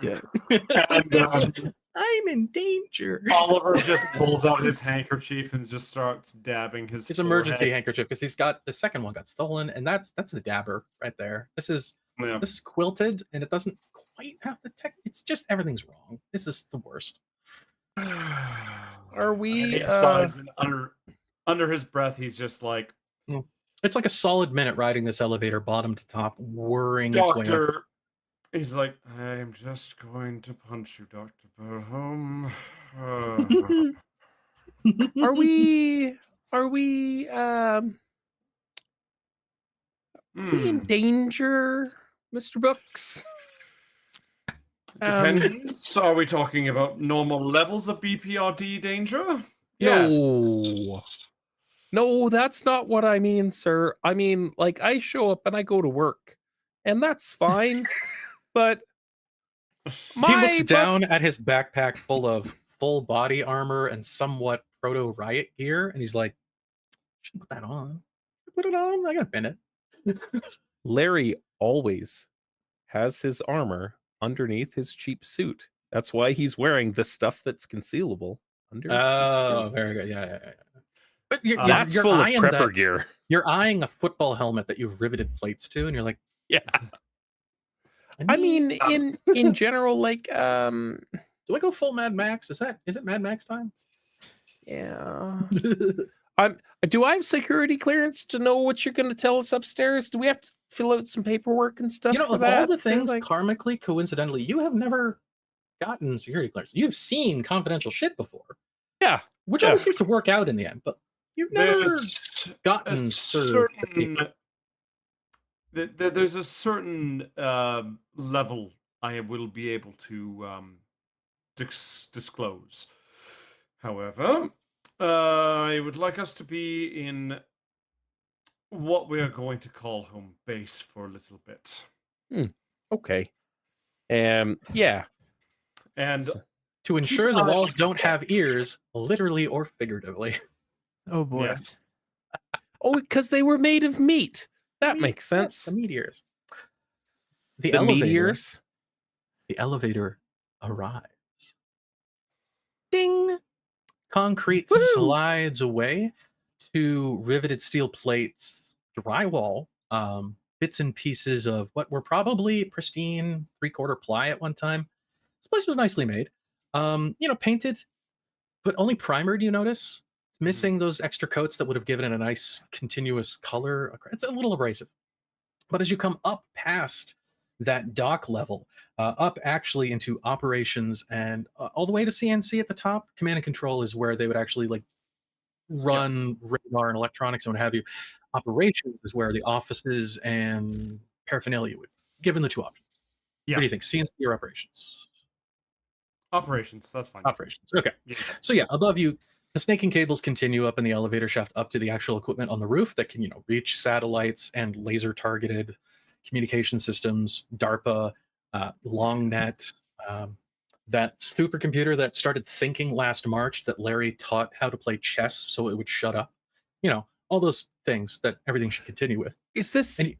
And I'm in danger. Oliver just pulls out his handkerchief and just starts dabbing his Emergency forehead. handkerchief, because he's got the second one got stolen, and that's the dabber right there. This is Yeah. quilted, and it doesn't quite have the tech. It's just everything's wrong. This is the worst. Are we? And he sighs, and under his breath, he's just like, It's like a solid minute riding this elevator bottom to top, whirring its way up. Doctor. He's like, I'm just going to punch you, Dr. Burholm. Are we? Are we in danger, Mr. Brooks? Depends. Are we talking about normal levels of B.P.R.D. danger? No, that's not what I mean, sir. I mean, like, I show up and I go to work, and that's fine. But He looks down at his backpack full of full body armor and somewhat proto riot gear, and he's like, "Should put that on. Put it on. I gotta pin it." Larry always has his armor underneath his cheap suit. That's why he's wearing the stuff that's concealable under. Oh, very good. Yeah. But that's full of prepper gear. You're eyeing a football helmet that you've riveted plates to, and you're like, yeah. I mean, in general, like, do I go full Mad Max? Is it Mad Max time? Yeah. Do I have security clearance to know what you're going to tell us upstairs? Do we have to fill out some paperwork and stuff? Of that? all the things, karmically, coincidentally, you have never gotten security clearance. You've seen confidential shit before. Yeah. which Yeah. always seems to work out in the end. But you've never There's a gotten served. there's a certain level I will be able to disclose. However, I would like us to be in what we are going to call home base for a little bit. Okay. Yeah. And To keep ensure an the eye on walls your don't have ears, literally or figuratively. Oh boy. Yes. Oh, because they were made of meat. That makes Yeah, sense. the meteors. The The elevator. meteors. The elevator arrives. Ding! Concrete Woohoo! slides away to riveted steel plates, drywall, bits and pieces of what were probably pristine 3/4 ply at one time. This place was nicely made. Painted, but only primered, you notice. It's missing those extra coats that would have given it a nice continuous color. It's a little abrasive. But as you come up past that dock level, up actually into operations and all the way to CNC at the top, command and control is where they would actually like run radar and electronics and what have you. Operations is where the offices and paraphernalia would, given the two options. Yeah. What do you think, CNC or operations? Operations, that's fine. Operations. Okay. Yeah. So yeah, above you, the snaking cables continue up in the elevator shaft up to the actual equipment on the roof that can, reach satellites and laser targeted communication systems, DARPA, LongNet, that supercomputer that started thinking last March that Larry taught how to play chess so it would shut up. All those things that everything should continue with. Is this And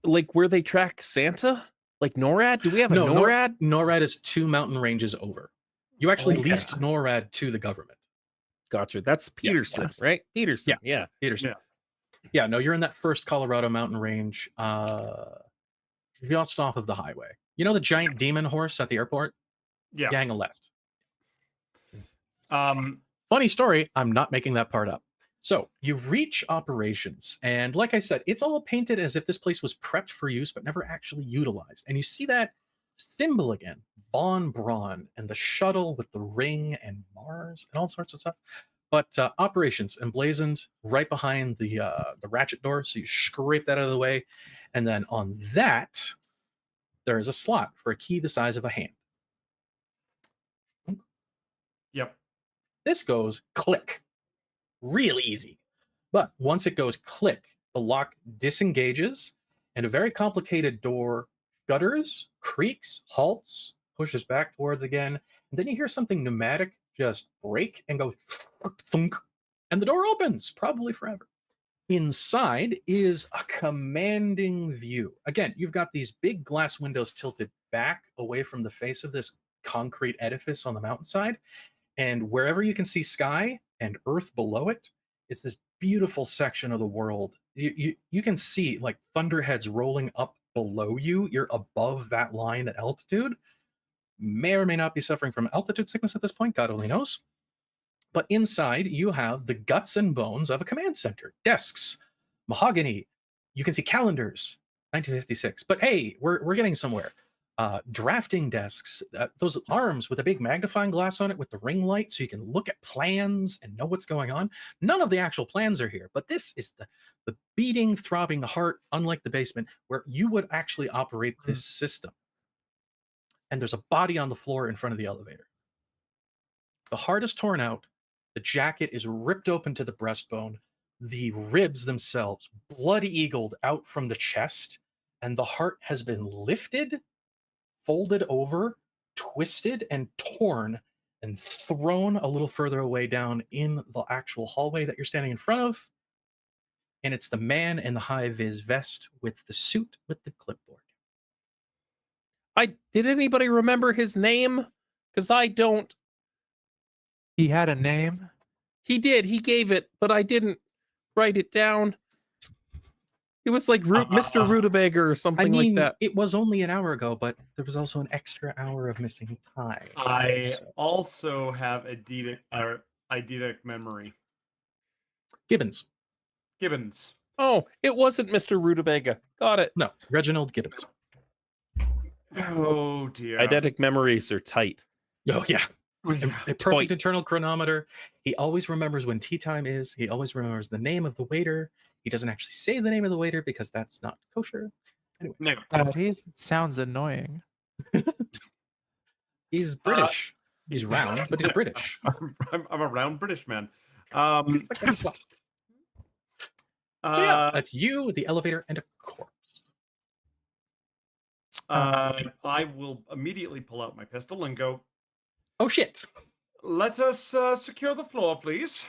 like where they track Santa? Like NORAD? Do we have a no, NORAD? NORAD is 2 mountain ranges over. You actually Okay. leased NORAD to the government. Gotcha. That's Peterson, right? Peterson. Yeah. Peterson. Yeah, no, you're in that first Colorado mountain range, just off of the highway. You know the giant demon horse at the airport? Yeah. Hang a left. Um, Funny story, I'm not making that part up. So you reach operations, and like I said, it's all painted as if this place was prepped for use but never actually utilized. And you see that symbol again, Von Braun, and the shuttle with the ring and Mars and all sorts of stuff. But operations emblazoned right behind the ratchet door, so you scrape that out of the way, and then on that there is a slot for a key the size of a hand. yep. This goes click. Real easy. But once it goes click, the lock disengages and a very complicated door shudders, creaks, halts, pushes back towards again, and then you hear something pneumatic just break and go thunk, and the door opens, probably forever. Inside is a commanding view. Again, you've got these big glass windows tilted back away from the face of this concrete edifice on the mountainside, and wherever you can see sky and earth below it, it's this beautiful section of the world. You can see like thunderheads rolling up below you. You're above that line at altitude. May or may not be suffering from altitude sickness at this point, God only knows. But inside, you have the guts and bones of a command center. Desks, mahogany. You can see calendars, 1956. But hey, we're getting somewhere. Drafting desks, those arms with a big magnifying glass on it with the ring light so you can look at plans and know what's going on. None of the actual plans are here, but this is the beating, throbbing heart, unlike the basement, where you would actually operate this system. And there's a body on the floor in front of the elevator. The heart is torn out. The jacket is ripped open to the breastbone. The ribs themselves blood-eagled out from the chest. And the heart has been lifted, folded over, twisted, and torn, and thrown a little further away down in the actual hallway that you're standing in front of. And it's the man in the high-vis vest with the suit with the clipboard. Did anybody remember his name? Because I don't. He had a name. He did. He gave it, but I didn't write it down. It was like Mr. Rutabaga or something like that. It was only an hour ago, but there was also an extra hour of missing time. I also have eidetic memory. Gibbons. Oh, it wasn't Mr. Rutabaga. Got it. No, Reginald Gibbons. Oh dear. Eidetic memories are tight. Oh, yeah. A perfect Toit. internal chronometer. He always remembers when tea time is. He always remembers the name of the waiter. He doesn't actually say the name of the waiter because that's not kosher. Anyway, No. He sounds annoying. he's British. He's round, but he's British. I'm a round British man. It's like that as well. So yeah, that's you, the elevator, and a corpse. I will immediately pull out my pistol and go, Oh shit! let us secure the floor, please.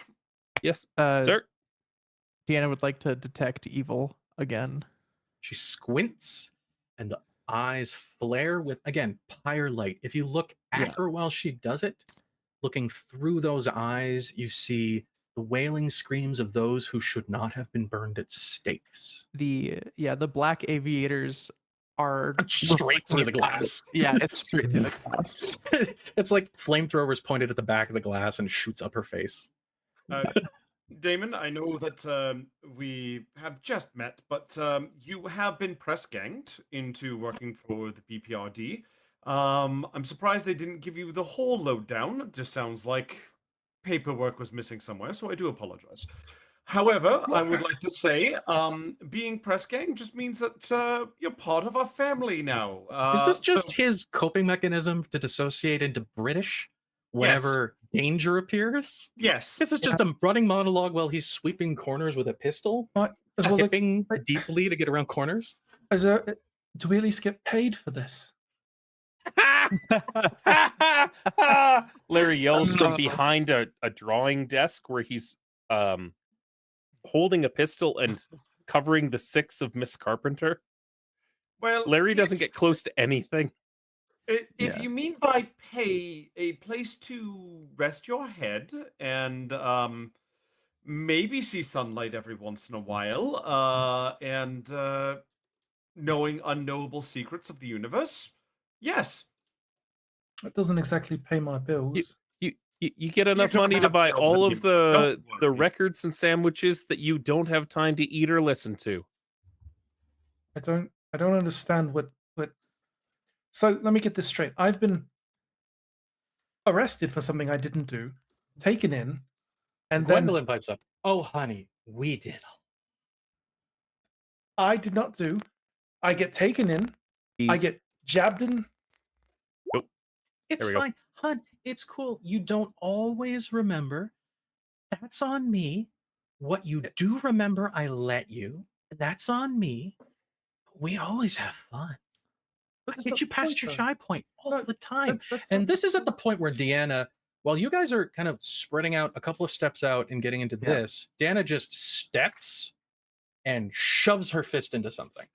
Yes, Uh, sir. Deanna would like to detect evil again. She squints, and the eyes flare with, again, pyre light. If you look at Yeah. her while she does it, looking through those eyes, you see the wailing screams of those who should not have been burned at stakes. The black aviators are Straight through the reflecting out. glass. Yeah, it's straight through the glass. It's like flamethrowers pointed at the back of the glass and shoots up her face. Damon, I know that we have just met, but you have been press ganged into working for the B.P.R.D. I'm surprised they didn't give you the whole lowdown. It just sounds like paperwork was missing somewhere, so I do apologize. However, I would like to say, being press gang just means that you're part of our family now. Is this just so- his coping mechanism to dissociate into British whenever danger appears? Yes. This is just a running monologue while he's sweeping corners with a pistol, Right. As well as, like, zipping deeply to get around corners. do we at least get paid for this? Larry yells from behind a drawing desk where he's holding a pistol and covering the 6 of Miss Carpenter. Well, Larry doesn't if- get close to anything. If Yeah. you mean by pay, a place to rest your head and maybe see sunlight every once in a while, and knowing unknowable secrets of the universe, yes. That doesn't exactly pay my bills. You get enough don't money to have buy bills all and of you don't the worry. records and sandwiches that you don't have time to eat or listen to. I don't understand what. So let me get this straight. I've been arrested for something I didn't do, taken in, and then Gwendolyn pipes up. Oh, honey, we did. I did not do. I get taken in. I He's- get jabbed in. It's There we go. fine. Hun, it's cool. You don't always remember. That's on me. What you do remember, I let you. That's on me. We always have fun. But that's Get not you the past point, your though. shy point all No, the time. That's And not this is at the point where Deanna, while you guys are kind of spreading out a couple of steps out and getting into Yeah. this, Deanna just steps and shoves her fist into something.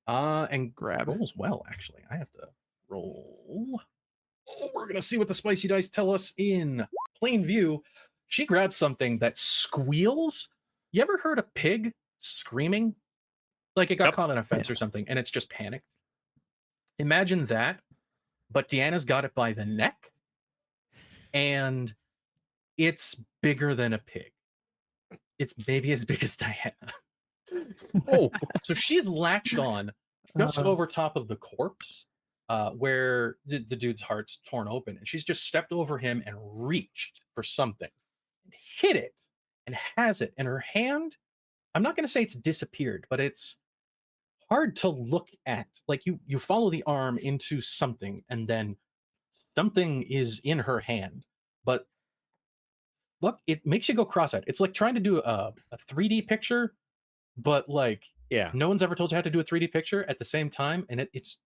And Grab. rolls well, actually. I have to roll. Oh, we're gonna see what the spicy dice tell us in plain view. She grabs something that squeals. You ever heard a pig screaming? Like it got Yep. caught on a fence or something, and it's just panicked. Imagine that, but Deanna's got it by the neck, and it's bigger than a pig. It's maybe as big as Diana. Oh, So she's latched on just Uh, over top of the corpse, where the dude's heart's torn open, and she's just stepped over him and reached for something, and hit it, and has it in her hand. I'm not going to say it's disappeared, but it's hard to look at. Like you follow the arm into something, and then something is in her hand, but look, it makes you go cross-eyed. It's like trying to do a 3D picture, but like yeah. no one's ever told you how to do a 3D picture at the same time, and it's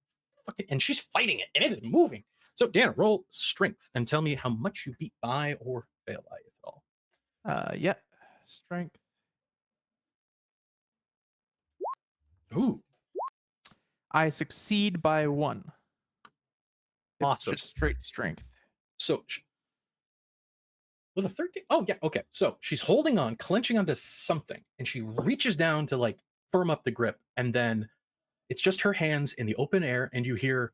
fucking, and she's fighting it, and it is moving. So Dan, roll strength and tell me how much you beat by or fail by, if at all. Yeah. Strength. Ooh, I succeed by 1. It's Awesome. just straight strength. so with a 13. Oh yeah, okay. So she's holding on, clenching onto something, and she reaches down to like firm up the grip, and then it's just her hands in the open air, and you hear,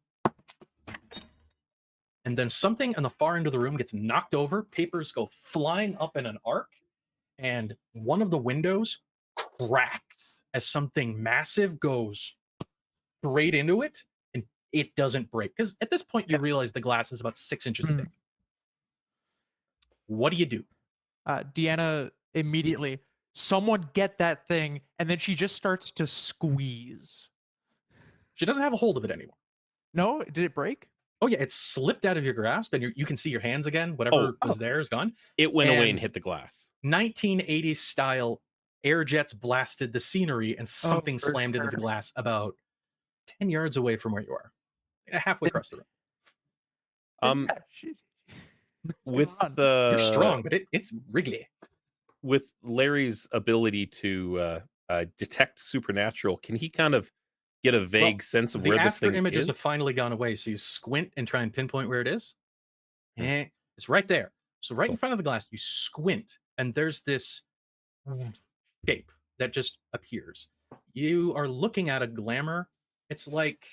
and then something on the far end of the room gets knocked over. Papers go flying up in an arc, and one of the windows cracks as something massive goes straight into it, and it doesn't break. Because at this point, you realize the glass is about 6 inches thick. What do you do? Deanna immediately, someone get that thing, and then she just starts to squeeze. She doesn't have a hold of it anymore. No, did it break? Oh yeah, it's slipped out of your grasp, and you can see your hands again. Whatever was there is gone. It went away and And- hit the glass. 1980s style air jets blasted the scenery, and something for slammed into the sure. glass about 10 yards away from where you are, halfway across the room. And Um, let's with run. You're the strong, but it's wriggly. with Larry's ability to detect supernatural, can he kind of get a vague sense of The where this after thing images is? have finally gone away, so you squint and try and pinpoint where it is. Hmm. It's right there. So right in Cool. front of the glass, you squint, and there's this shape that just appears. You are looking at a glamour. It's like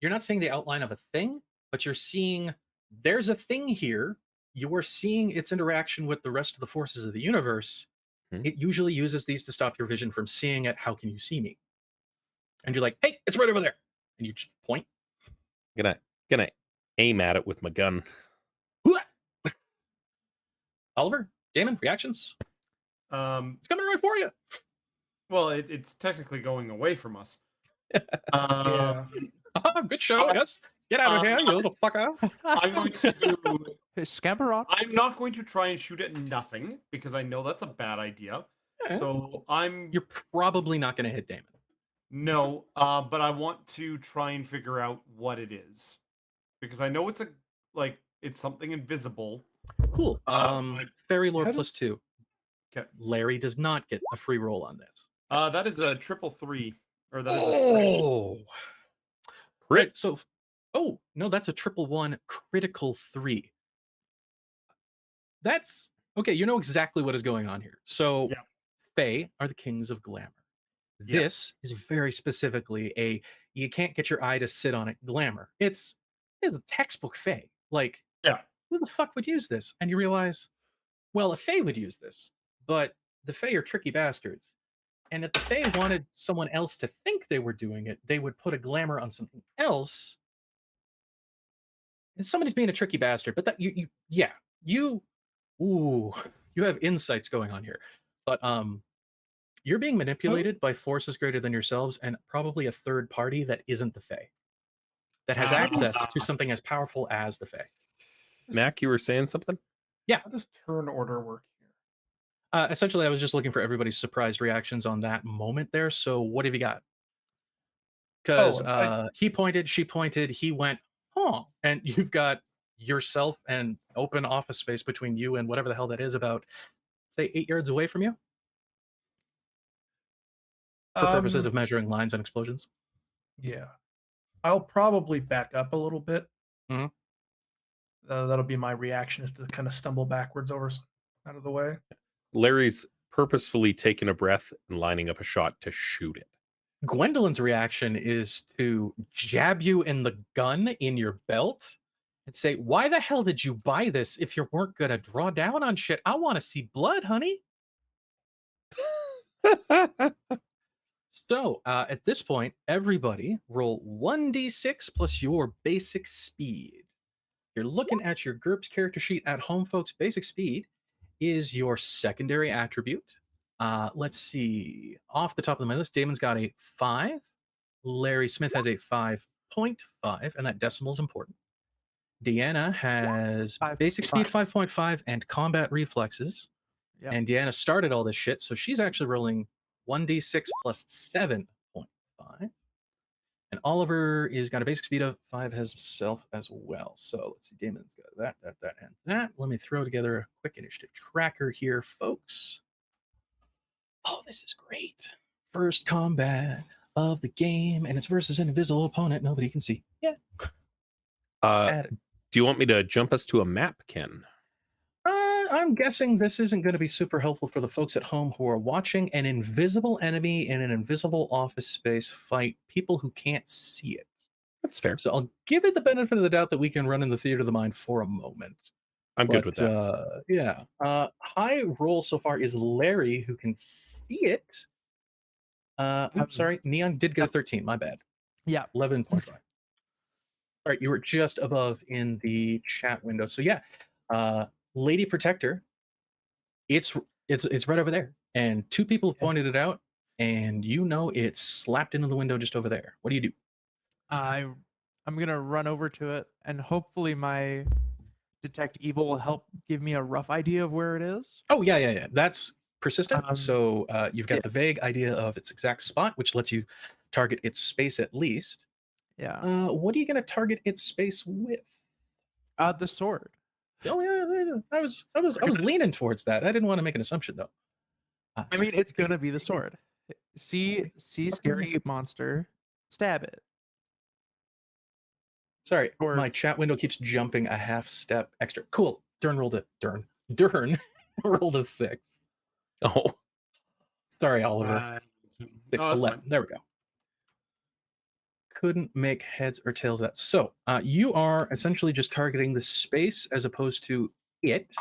you're not seeing the outline of a thing, but you're seeing there's a thing here. You are seeing its interaction with the rest of the forces of the universe. Hmm. It usually uses these to stop your vision from seeing it. How can you see me? And you're like, hey, it's right over there. And you just point. Gonna aim at it with my gun. Oliver, Damon, reactions? It's coming right for you. Well, it's technically going away from us. Yeah. Good show, yes. Get out of here, you little fucker. I'm going to do. Scamper off. I'm not going to try and shoot at nothing because I know that's a bad idea. Yeah. So You're probably not going to hit Damon. no, but I want to try and figure out what it is because I know it's it's something invisible. Cool. Like, Fairy Lore how plus 2. Okay. Larry does not get a free roll on this. That is a 333, or that is a 3. Oh, Crit. right. So, oh no, that's a 111 critical 3. That's okay. You know exactly what is going on here. So, Yeah. Fae are the kings of glamour. Yes. This is very specifically a you can't get your eye to sit on it glamour. It's a textbook Fae. Like, Yeah. who the fuck would use this? And you realize, well, a Fae would use this, but the Fae are tricky bastards. And if the Fae wanted someone else to think they were doing it, they would put a glamour on something else. And somebody's being a tricky bastard, but that you have insights going on here. But you're being manipulated by forces greater than yourselves and probably a third party that isn't the Fae, that has access to something as powerful as the Fae. Mac, you were saying something? How does turn order work here? Essentially, I was just looking for everybody's surprised reactions on that moment there. So what have you got? Because he pointed, she pointed, he went, huh. And you've got yourself and open office space between you and whatever the hell that is about, say, 8 yards away from you for purposes of measuring lines and explosions. Yeah. I'll probably back up a little bit. Mhm. That'll be my reaction, is to kind of stumble backwards out of the way. Larry's purposefully taking a breath and lining up a shot to shoot it. Gwendolyn's reaction is to jab you in the gun in your belt and say, why the hell did you buy this if you weren't going to draw down on shit? I want to see blood, honey. So at this point, everybody roll 1d6 plus your basic speed. You're looking at your GURPS character sheet at home, folks. Basic speed is your secondary attribute. Let's see. Off the top of my list, Damon's got a 5. Larry Smith has a 5.5, and that decimal is important. Deanna has basic speed 5.5 and combat reflexes. Yep. And Deanna started all this shit, so she's actually rolling 1d6 plus 7.5. And Oliver is got a basic speed of 5 himself as well. So let's see, Damon's got that, and that. Let me throw together a quick initiative tracker here, folks. Oh, this is great. First combat of the game, and it's versus an invisible opponent nobody can see. Yeah. Do you want me to jump us to a map, Ken? I'm guessing this isn't going to be super helpful for the folks at home who are watching an invisible enemy in an invisible office space fight people who can't see it. That's fair. So I'll give it the benefit of the doubt that we can run in the theater of the mind for a moment. I'm good with that. Yeah. High roll so far is Larry, who can see it. I'm sorry, Neon did get a 13. My bad. Yeah. 11.5. All right, you were just above in the chat window. So yeah, Lady Protector, it's right over there, and two people have Yeah. pointed it out, and you know it's slapped into the window just over there. What do you do? I'm gonna run over to it, and hopefully my detect evil will help give me a rough idea of where it is. Oh yeah. That's persistent. Um, So you've got yeah. the vague idea of its exact spot, which lets you target its space at least. Yeah. What are you going to target its space with? The sword. Oh yeah, I was leaning towards that. I didn't want to make an assumption though. I mean, it's gonna be the sword. See scary monster, stab it. Sorry, Or my chat window keeps jumping a half step extra. Cool. Dern rolled a Dern rolled a 6. Oh, Sorry, Oliver. 6, that's 11. fine. There we go. Couldn't make heads or tails of that. So you are essentially just targeting the space as opposed to it.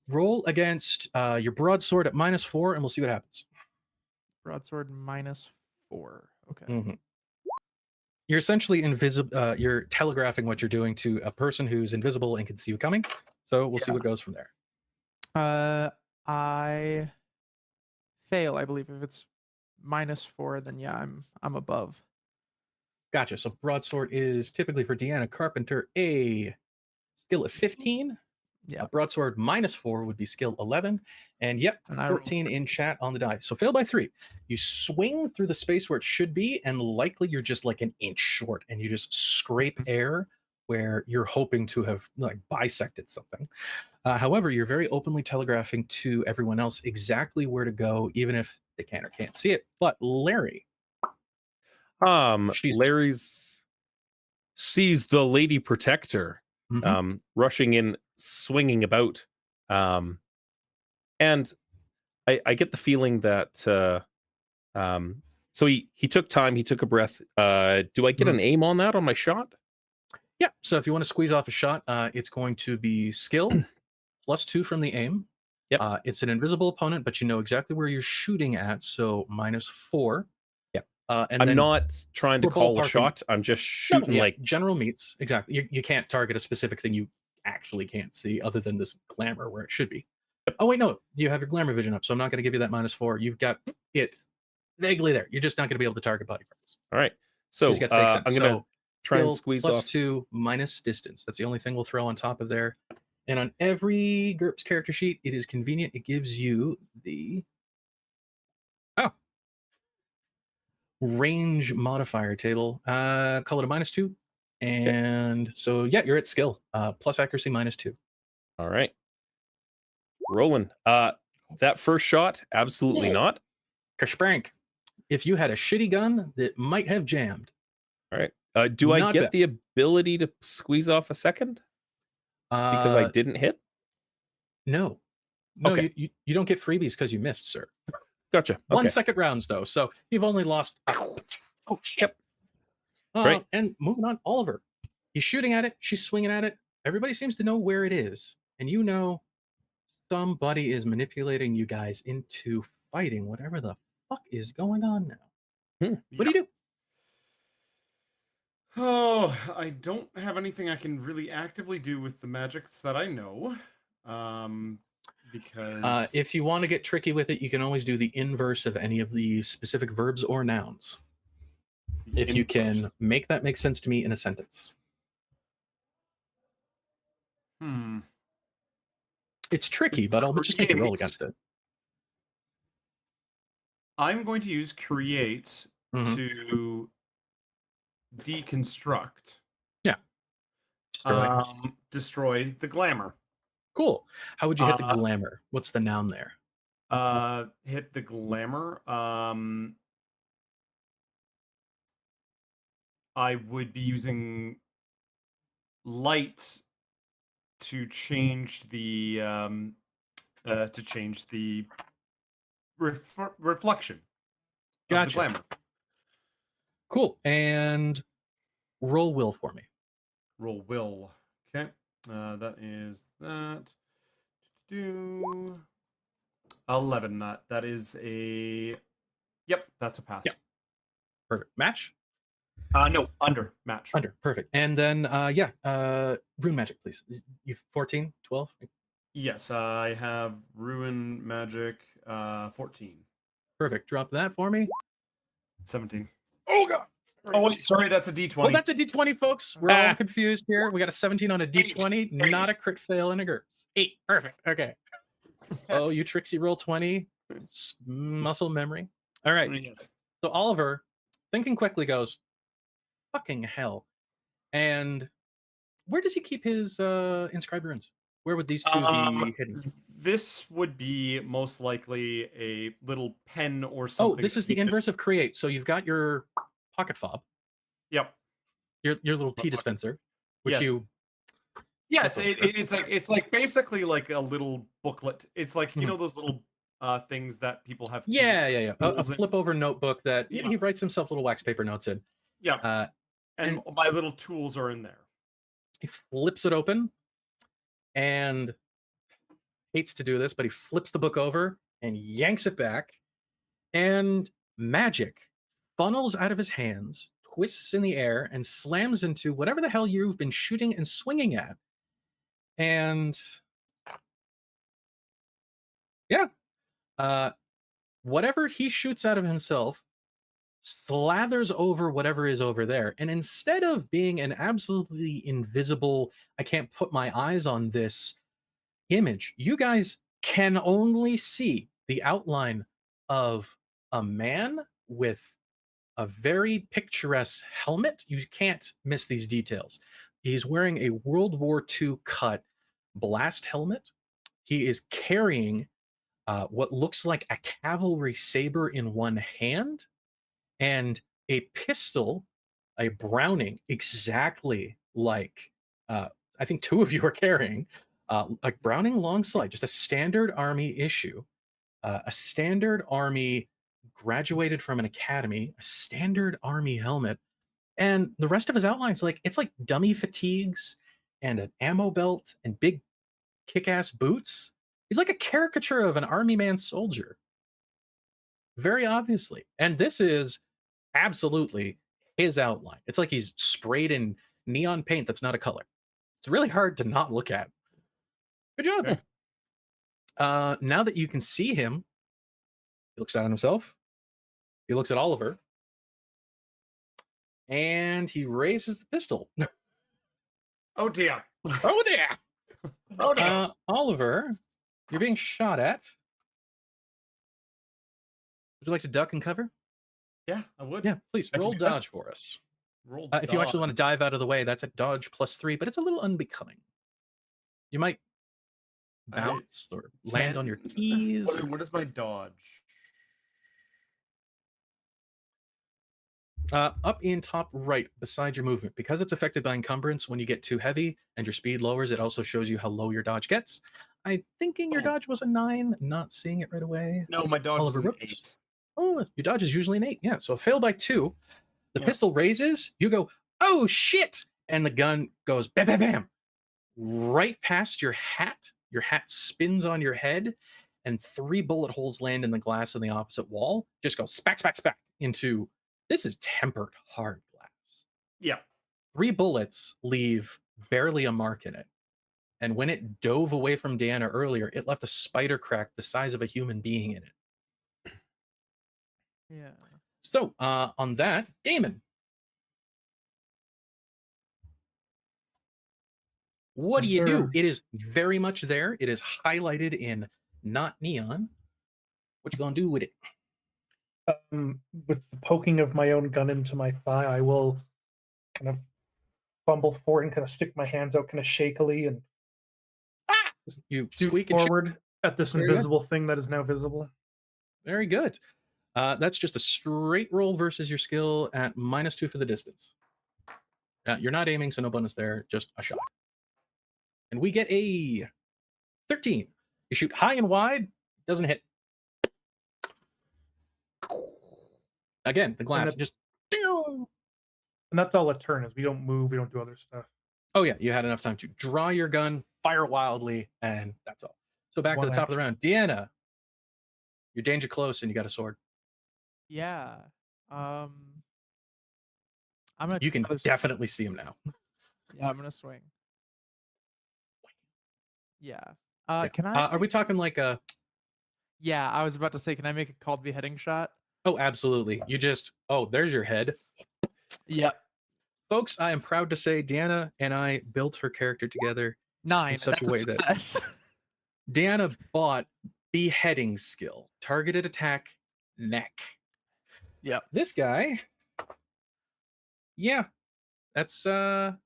Roll against your broadsword at -4, and we'll see what happens. broadsword -4. Okay. Mhm. You're essentially invisible. You're telegraphing what you're doing to a person who's invisible and can see you coming. So we'll see what goes from there. I fail, I believe. If it's -4, then yeah, I'm above. Gotcha. So broadsword is typically for Deanna Carpenter a skill of 15. Yeah. A broadsword -4 would be skill 11. And yep, And I rolled 14 in chat on the die. So fail by 3. You swing through the space where it should be, and likely you're just like an inch short, and you just scrape air where you're hoping to have like bisected something. However, you're very openly telegraphing to everyone else exactly where to go, even if they can or can't see it. But Larry, she's Larry's sees the Lady Protector Mhm. rushing in, swinging about, and I get the feeling that so he took time, he took a breath. Do I get an aim on that on my shot? Yeah. So if you want to squeeze off a shot, it's going to be skill +2 from the aim. Yep. It's an invisible opponent, but you know exactly where you're shooting at, so -4. Yep. And I'm then not trying to we're call a ballparking- shot. I'm just No, shooting yeah, like general meets. Exactly. You can't target a specific thing you actually can't see other than this glamour where it should be. Oh wait, no, you have your glamour vision up, so I'm not going to give you that -4. You've got it vaguely there. You're just not going to be able to target body parts. all right. So He's got fake sense. I'm gonna So try and skill squeeze off. +2 minus distance. That's the only thing we'll throw on top of there. And on every GURPS character sheet, it is convenient. It gives you the range modifier table. Call it a -2. And so yeah, you're at skill. Plus accuracy -2. All right. Rolling. That first shot, absolutely not. Kersprank. If you had a shitty gun that might have jammed. All right. Do I Not get bad. the ability to squeeze off a second because I didn't hit? No. No, Okay. you don't get freebies because you missed, sir. Gotcha. 1 Okay. second rounds though, so you've only lost. Oh shit! Right. And moving on, Oliver. He's shooting at it. She's swinging at it. Everybody seems to know where it is, and you know somebody is manipulating you guys into fighting. Whatever the fuck is going on now? What do you do? Oh, I don't have anything I can really actively do with the magics that I know. Because If you want to get tricky with it, you can always do the inverse of any of the specific verbs or nouns. If you can make that make sense to me in a sentence. It's tricky, but I'll just make you roll against it. I'm going to use create Mhm. to deconstruct. Yeah. Destroy the glamour. Cool. How would you hit the glamour? What's the noun there? Hit the glamour. I would be using light to change the reflection of the Gotcha. glamour. Cool. And roll will for me. Roll will. Okay. That is that. 11. That is a. Yep, that's a pass. Yep. Perfect. Match? No, under match. Under, perfect. And then rune magic, please. You 14, 12? Yes, I have ruin magic 14. Perfect. Drop that for me. 17. Oh god. Oh wait, sorry, that's a D20. Well, that's a d20, folks. We're all Ah. confused here. We got a 17 on a d20, Eight. not a crit fail in a GURPS. 8. Perfect. Okay. Oh, you Trixie roll 20. Muscle memory. All right. Yes. So Oliver, thinking quickly, goes, fucking hell. And where does he keep his inscribed runes? Where would these two be hidden? This would be most likely a little pen or Oh, something. this is the inverse of create. So you've got your pocket fob, Yep. your little tea dispenser, which Yes. you. Yes, it's like basically like a little booklet. It's like you know those little things that people have. Yeah. A tools in. flip over notebook that Yeah. he writes himself little wax paper notes in. Yeah. And my little tools are in there. He flips it open and hates to do this, but he flips the book over and yanks it back. And magic funnels out of his hands, twists in the air, and slams into whatever the hell you've been shooting and swinging at. And yeah, whatever he shoots out of himself slathers over whatever is over there. And instead of being an absolutely invisible, I can't put my eyes on this image, you guys can only see the outline of a man with a very picturesque helmet. You can't miss these details. He's wearing a World War II cut blast helmet. He is carrying what looks like a cavalry saber in one hand and a pistol, a Browning, exactly like I think two of you are carrying, like Browning long slide, just a standard army issue, a standard army graduated from an academy, a standard army helmet, and the rest of his outlines it's like dummy fatigues and an ammo belt and big kick-ass boots. He's like a caricature of an army man soldier, very obviously. And this is absolutely his outline. It's like he's sprayed in neon paint that's not a color. It's really hard to not look at. Good job. Okay. Now that you can see him, he looks down at himself. He looks at Oliver. And he raises the pistol. Oh dear. Oh, dear. Oh dear. Oliver, you're being shot at. Would you like to duck and cover? Yeah, I would. Yeah, please I can roll do that. dodge for us. Roll If you actually want to dive out of the way, that's a dodge +3, but it's a little unbecoming. You might bounce or land on your keys. What is my dodge? Up in top right, beside your movement. Because it's affected by encumbrance, when you get too heavy and your speed lowers, it also shows you how low your dodge gets. I'm thinking your dodge was a 9, not seeing it right away. No, my dodge Oliver is an Brooks. 8. Oh, your dodge is usually an 8. Yeah, so a fail by 2. The Yeah. pistol raises, you go, oh shit! And the gun goes bam, bam, bam, right past your hat. Your hat spins on your head, and 3 bullet holes land in the glass on the opposite wall. Just go spack, spack, spack into, this is tempered hard glass. Yeah. 3 bullets leave barely a mark in it. And when it dove away from Deanna earlier, it left a spider crack the size of a human being in it. Yeah. So, on that, Damon. What Yes, do you do? sir. It is very much there. It is highlighted in not neon. What you gonna do with it? With the poking of my own gun into my thigh, I will kind of fumble forward and kind of stick my hands out kind of shakily and You shoot squeak and shoot. forward at this Very good. invisible thing that is now visible. Very good. That's just a straight roll versus your skill at -2 for the distance. You're not aiming, so no bonus there, just a shot. And we get a 13. You shoot high and wide, doesn't hit. Again, the glass that- just. And that's all a turn is. We don't move, we don't do other stuff. Oh yeah, you had enough time to draw your gun, fire wildly, and that's all. So back to One the top of the round. Deanna, you're danger close and you got a sword. Yeah. I'm gonna. You take can another swing. definitely see him now. Yeah, I'm gonna swing. Yeah. Yeah. Can I? Are we talking like a? Yeah, I was about to say, can I make a called beheading shot? Oh, absolutely. You just. Oh, there's your head. Yep. Folks, I am proud to say Deanna and I built her character together 9. in such That's a way that success. Deanna bought beheading skill, targeted attack, neck. Yep. This guy, yeah, that's Deanna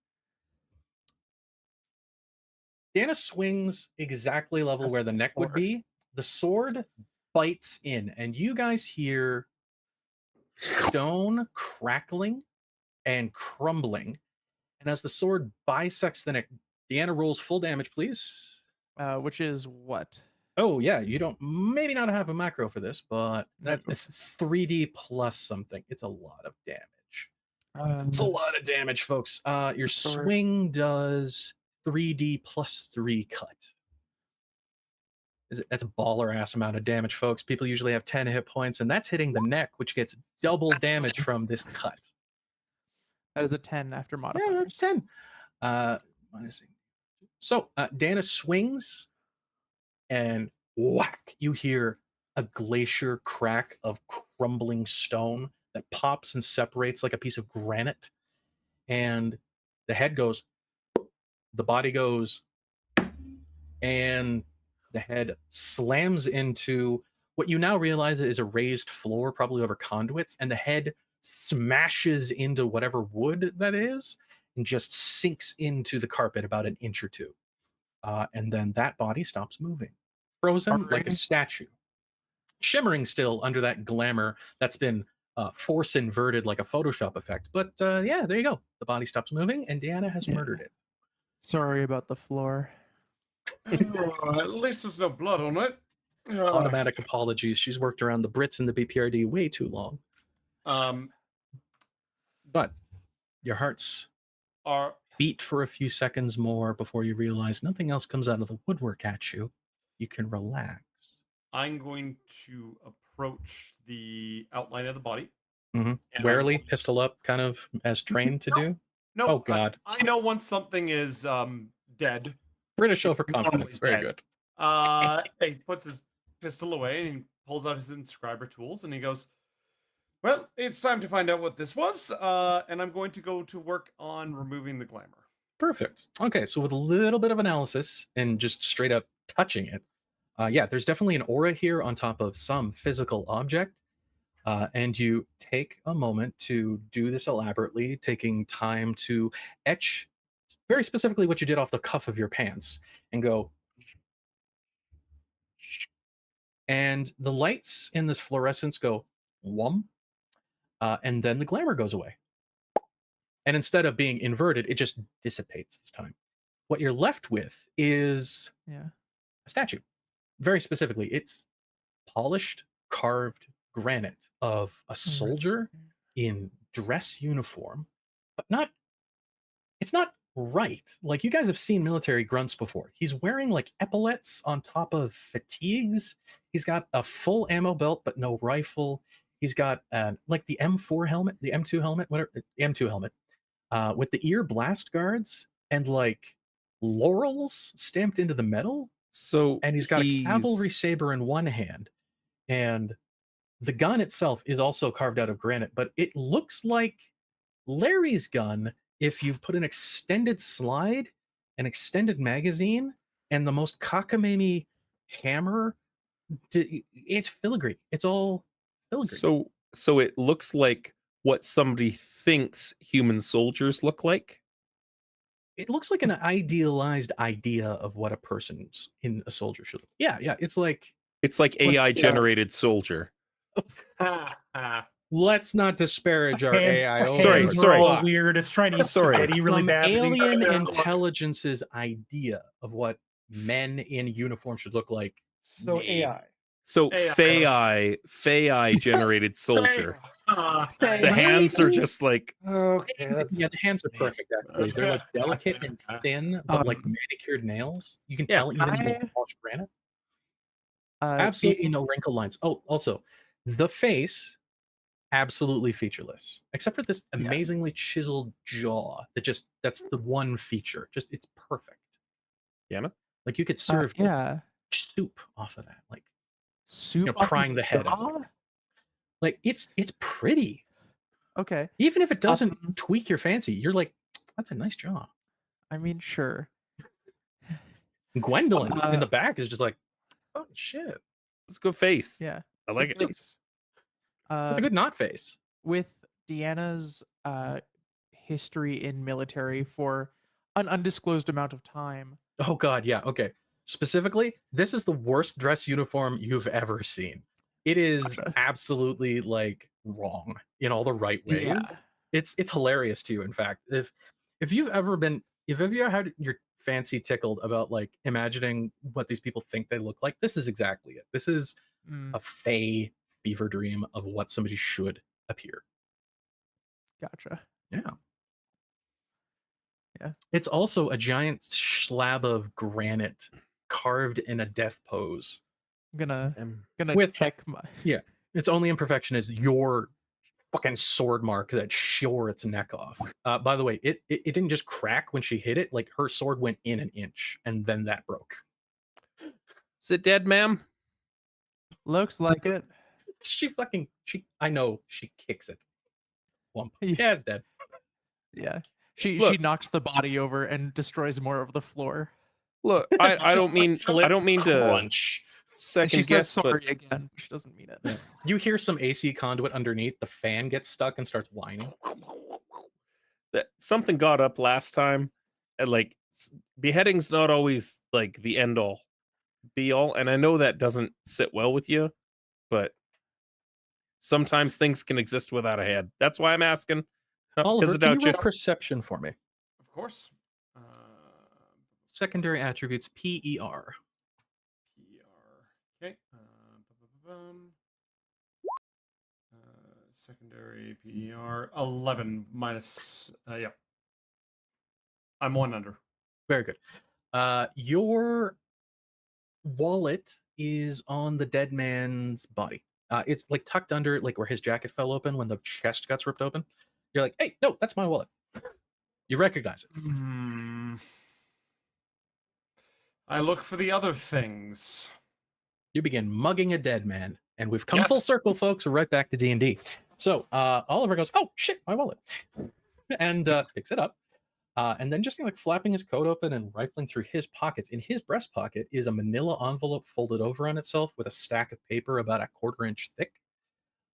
swings exactly level That's where the neck would 4. be. The sword bites in, and you guys hear stone crackling and crumbling. And as the sword bisects the neck, Deanna rolls full damage, please. Which is what? Oh yeah, you don't maybe not have a macro for this, but Nope. it's 3D plus something. It's a lot of damage. It's a Um, lot of damage, folks. Your Sorry. swing does 3D plus 3 cut. That's a baller ass amount of damage, folks. People usually have 10 hit points, and that's hitting the neck, which gets double That's damage from this cut. That is a 10 after modifiers. Yeah, that's 10. Minusing. So Dana swings, and whack, you hear a glacier crack of crumbling stone that pops and separates like a piece of granite. And the head goes, the body goes, and the head slams into what you now realize is a raised floor, probably over conduits, and the head smashes into whatever wood that is and just sinks into the carpet about an inch or two. And then that body stops moving, frozen like a statue, shimmering still under that glamour that's been force inverted like a Photoshop effect. But yeah, there you go. The body stops moving, and Deanna has murdered it. Sorry about the floor. Oh, at least there's no blood on it. Automatic apologies. She's worked around the Brits and the B.P.R.D way too long. But your hearts Are beat for a few seconds more before you realize nothing else comes out of the woodwork at you. You can relax. I'm going to approach the outline of the body. And warily, pistol up, kind of as trained to do. No, Oh God! I know once something is dead. British overconfidence. Very good. He puts his pistol away and he pulls out his inscriber tools and he goes, "Well, it's time to find out what this was, and I'm going to go to work on removing the glamour." Perfect. Okay, so with a little bit of analysis and just straight up touching it, yeah, there's definitely an aura here on top of some physical object. And you take a moment to do this elaborately, taking time to etch very specifically what you did off the cuff of your pants and go. And the lights in this fluorescence go whum, and then the glamour goes away. And instead of being inverted, it just dissipates this time. What you're left with is a statue. Very specifically, it's polished, carved granite of a soldier in dress uniform, but it's not right. Like, you guys have seen military grunts before. He's wearing like epaulets on top of fatigues. He's got a full ammo belt, but no rifle. He's got like the M4 helmet, the M2 helmet, whatever, M2 helmet, with the ear blast guards and like laurels stamped into the metal. So And he's got a cavalry saber in one hand, and the gun itself is also carved out of granite, but it looks like Larry's gun if you put an extended slide, an extended magazine, and the most cockamamie hammer. It's filigree. It's all filigree. So it looks like what somebody thinks human soldiers look like. It looks like an idealized idea of what a person's in a soldier should look. Yeah, it's like AI generated soldier. Let's not disparage our AI. Sorry. All weird. It's trying to eat spaghetti really Some badly. alien intelligence's idea of what men in uniform should look like. So AI. So Fei generated soldier. The hands are just like Okay. Yeah, the hands are perfect. Actually, they're like delicate and thin, but like manicured nails. You can tell even in the polished granite. Absolutely no wrinkle lines. Oh, also, the face absolutely featureless, except for this Yeah. amazingly chiseled jaw that's the one feature. Just it's perfect. Yana? Like you could serve like, Yeah. soup off of that, like Soup off prying of the head out. jaw? Like it's pretty. Okay. Even if it doesn't Um, tweak your fancy, you're like, that's a nice jaw. I mean, sure. Gwendolyn in the Uh, back is just like, oh shit. It's a good face. yeah. I like Good it. face. That's a good not face. With Deanna's history in military for an undisclosed amount of time. Oh god, yeah, okay. Specifically, this is the worst dress uniform you've ever seen. It is Gotcha. absolutely like wrong in all the right ways. Yeah. It's hilarious to you, in fact. If you've ever had your fancy tickled about like imagining what these people think they look like, this is exactly it. This is Mm, a fey fever dream of what somebody should appear. gotcha. Yeah. Yeah. It's also a giant slab of granite carved in a death pose. I'm gonna With- check my Yeah. Its only imperfection is your fucking sword mark that shore its neck off. By the way, it didn't just crack when she hit it, like her sword went in an inch and then that broke. Is it dead, ma'am? looks like it. I know she kicks it. Wump. Yeah. Yeah, it's dead. Yeah. She Look. knocks the body over and destroys more of the floor. Look, I don't mean to Crunch. And second she says guess, but sorry again, but she doesn't mean it. You hear some AC conduit underneath, the fan gets stuck and starts whining. that something got up last time, and like beheading's not always like the end all be all, and I know that doesn't sit well with you, but sometimes things can exist without a head. That's why I'm asking. Not Oliver, because I can you doubt you. roll perception for me? Of course. Secondary attributes PER. PR. Okay. Secondary PER 11 minus. Yeah. I'm one under. Very good. Your wallet is on the dead man's body. It's like tucked under, like where his jacket fell open when the chest got ripped open. You're like, hey, no, that's my wallet. You recognize it. I look for the other things. You begin mugging a dead man, and we've come Yes. full circle, folks. We're right back to D&D. So Oliver goes, oh shit, my wallet, and picks it up, and then just like flapping his coat open and rifling through his pockets. In his breast pocket is a manila envelope folded over on itself with a stack of paper about a 1/4 inch thick.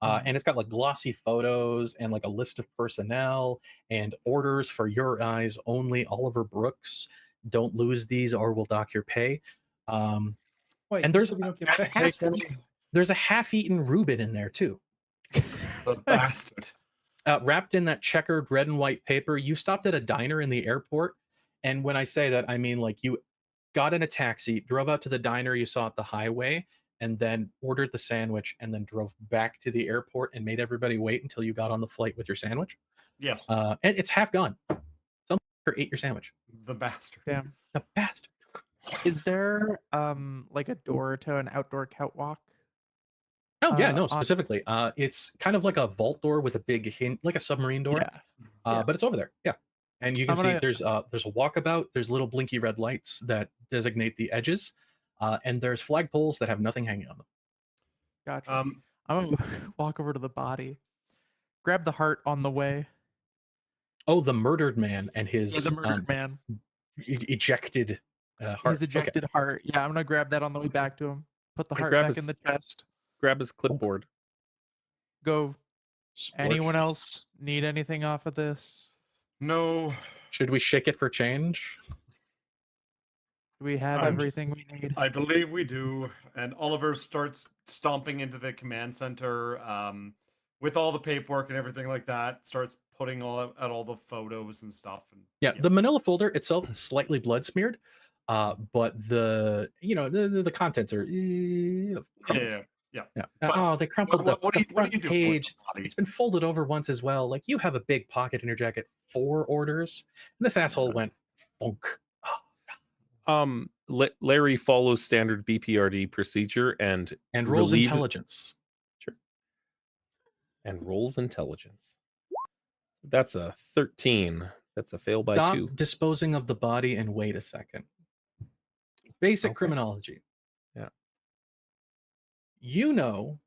And it's got like glossy photos and like a list of personnel and orders for your eyes only. Oliver Brooks, don't lose these or we'll dock your pay. Wait, And you there's said we don't get a paid. Take there's a half-eaten Reuben in there too, the bastard. wrapped in that checkered red and white paper. You stopped at a diner in the airport, and when I say that, I mean like you got in a taxi, drove out to the diner you saw at the highway, and then ordered the sandwich, and then drove back to the airport and made everybody wait until you got on the flight with your sandwich. Yes. And it's half gone. Some ate your sandwich. The bastard. Damn. The bastard. Is there like a door to an outdoor catwalk? Oh yeah, no, on- specifically. It's kind of like a vault door with a big hint, like a submarine door. Yeah. yeah. But it's over there. Yeah. And you can I'm see gonna- there's a walkabout, there's little blinky red lights that designate the edges, and there's flagpoles that have nothing hanging on them. Gotcha. Um, I'm gonna walk over to the body, grab the heart on the way. Oh, the murdered man and his Yeah, the murdered man. ejected heart. His ejected heart. Yeah, I'm gonna grab that on the way back to him. Put the I heart grab back his- in the chest. Grab his clipboard. Go. Okay. Anyone else need anything off of this? no. Should we shake it for change? Do we have I'm just- everything we need? I believe we do. And Oliver starts stomping into the command center with all the paperwork and everything like that. Starts putting out all the photos and stuff. And Yeah, the manila folder itself is slightly blood smeared, but the the contents are crumpled. yeah. Yeah. But Oh, they crumpled what the do you front do with the page. body? It's been folded over once as well. Like you have a big pocket in your jacket for orders. And this asshole went bonk. Larry follows standard B.P.R.D. procedure and And rolls relieves- intelligence. Sure. and rolls intelligence. That's a 13. That's a fail by Stop 2. disposing of the body and wait a second. Basic Okay. criminology. Yeah. You know,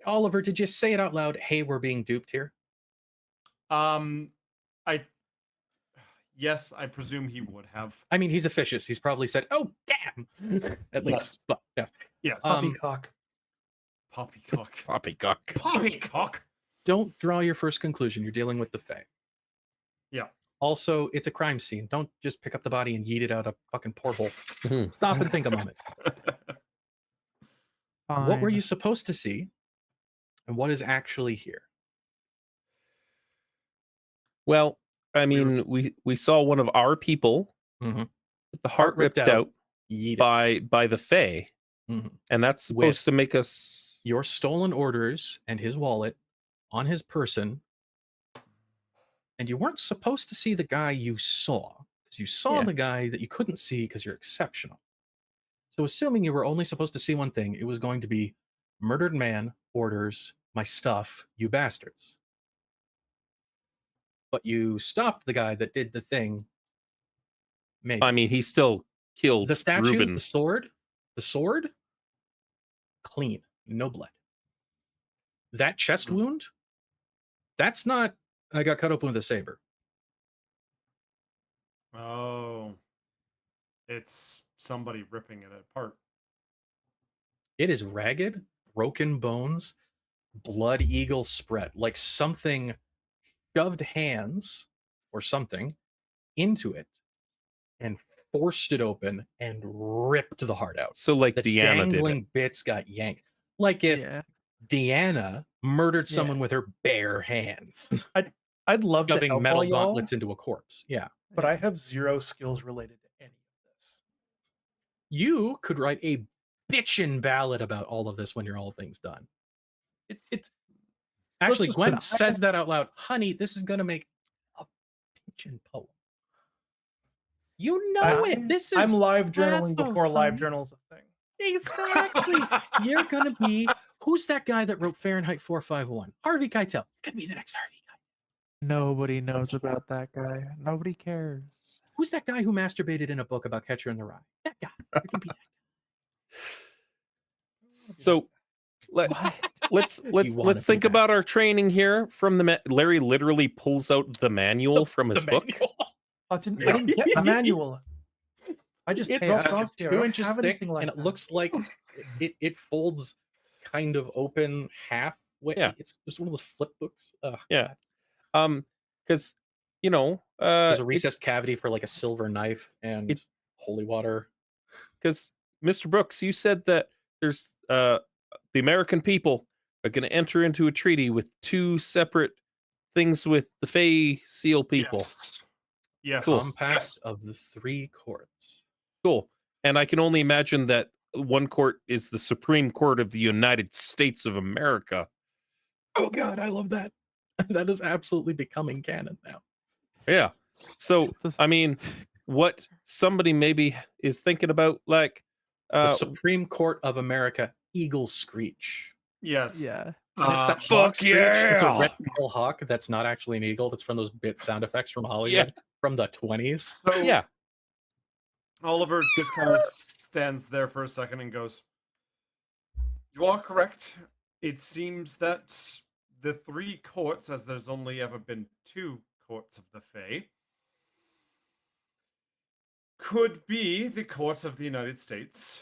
Oliver, did you say it out loud? Hey, we're being duped here. I yes, I presume he would have. I mean, he's officious. He's probably said, "Oh, damn," at least. But yeah, Yes. Poppycock. Poppycock. Poppycock. Poppycock. don't draw your first conclusion. You're dealing with the Fae. Yeah. Also, it's a crime scene. Don't just pick up the body and yeet it out a fucking porthole. Mhm. Stop and think a moment. What were Fine. you supposed to see, and what is actually here? Well, I We were mean, we saw one of our people Mhm. with the heart ripped out Yeet it. by the Fae, Mhm. and that's supposed to make us. Your stolen orders and his wallet on his person, and you weren't supposed to see the guy you saw, because you saw Yeah. the guy that you couldn't see because you're exceptional. So, assuming you were only supposed to see one thing, it was going to be murdered man orders my stuff, you bastards. But you stopped the guy that did the thing. Maybe I mean, he still killed the statue, Ruben. the sword, clean, no blood. That chest wound, that's not. I got cut open with a saber. Oh. It's somebody ripping it apart. It is ragged, broken bones, blood eagle spread, like something shoved hands or something into it and forced it open and ripped the heart out. So, like, The Deanna did dangling it. bits got yanked. Like if Yeah. Deanna murdered Yeah. someone with her bare hands, I'd love to shoving help metal all y'all, gauntlets into a corpse. Yeah. but I have zero skills related to any of this. You could write a bitchin' ballad about all of this when you're all things done. It's actually just Gwen put- says that out loud. Honey, this is gonna make a bitchin' poem. You know it. This is I'm live journaling pathos, before live honey. journal's a thing. exactly. You're gonna be who's that guy that wrote Fahrenheit 451? Harvey Keitel. You're gonna be the next Harvey Keitel. Nobody knows about that guy. Nobody cares. Who's that guy who masturbated in a book about Catcher in the Rye? That guy. You're gonna be that So, What? let's wanna be think that. about our training here. From the Larry literally pulls out the manual from his book. manual. I didn't get the manual. I just It's dropped off here. I 2 don't inches have thick, anything like and it that. looks like it folds kind of open halfway. Yeah. It's just one of those flip books. Ugh, Yeah. God. Because There's a recessed cavity for like a silver knife and holy water. because Mr. Brooks, you said that there's the American people are going to enter into a treaty with 2 separate things with the Fey Seal people. Yes. Cool. Compact of the 3 courts. Cool. And I can only imagine that one court is the Supreme Court of the United States of America. Oh God, I love that. That is absolutely becoming canon now. Yeah. So, I mean, what somebody maybe is thinking about, like, The Supreme Court of America, Eagle Screech. Yes. Yeah. And it's that fuck hawk screech. It's a yeah! red tail hawk that's not actually an eagle. That's from those bit sound effects from Hollywood from the 20s. So yeah. Oliver just kind of stands there for a second and goes, "You are correct. It seems that the 3 courts, as there's only ever been 2 courts of the Fae, could be the court of the United States."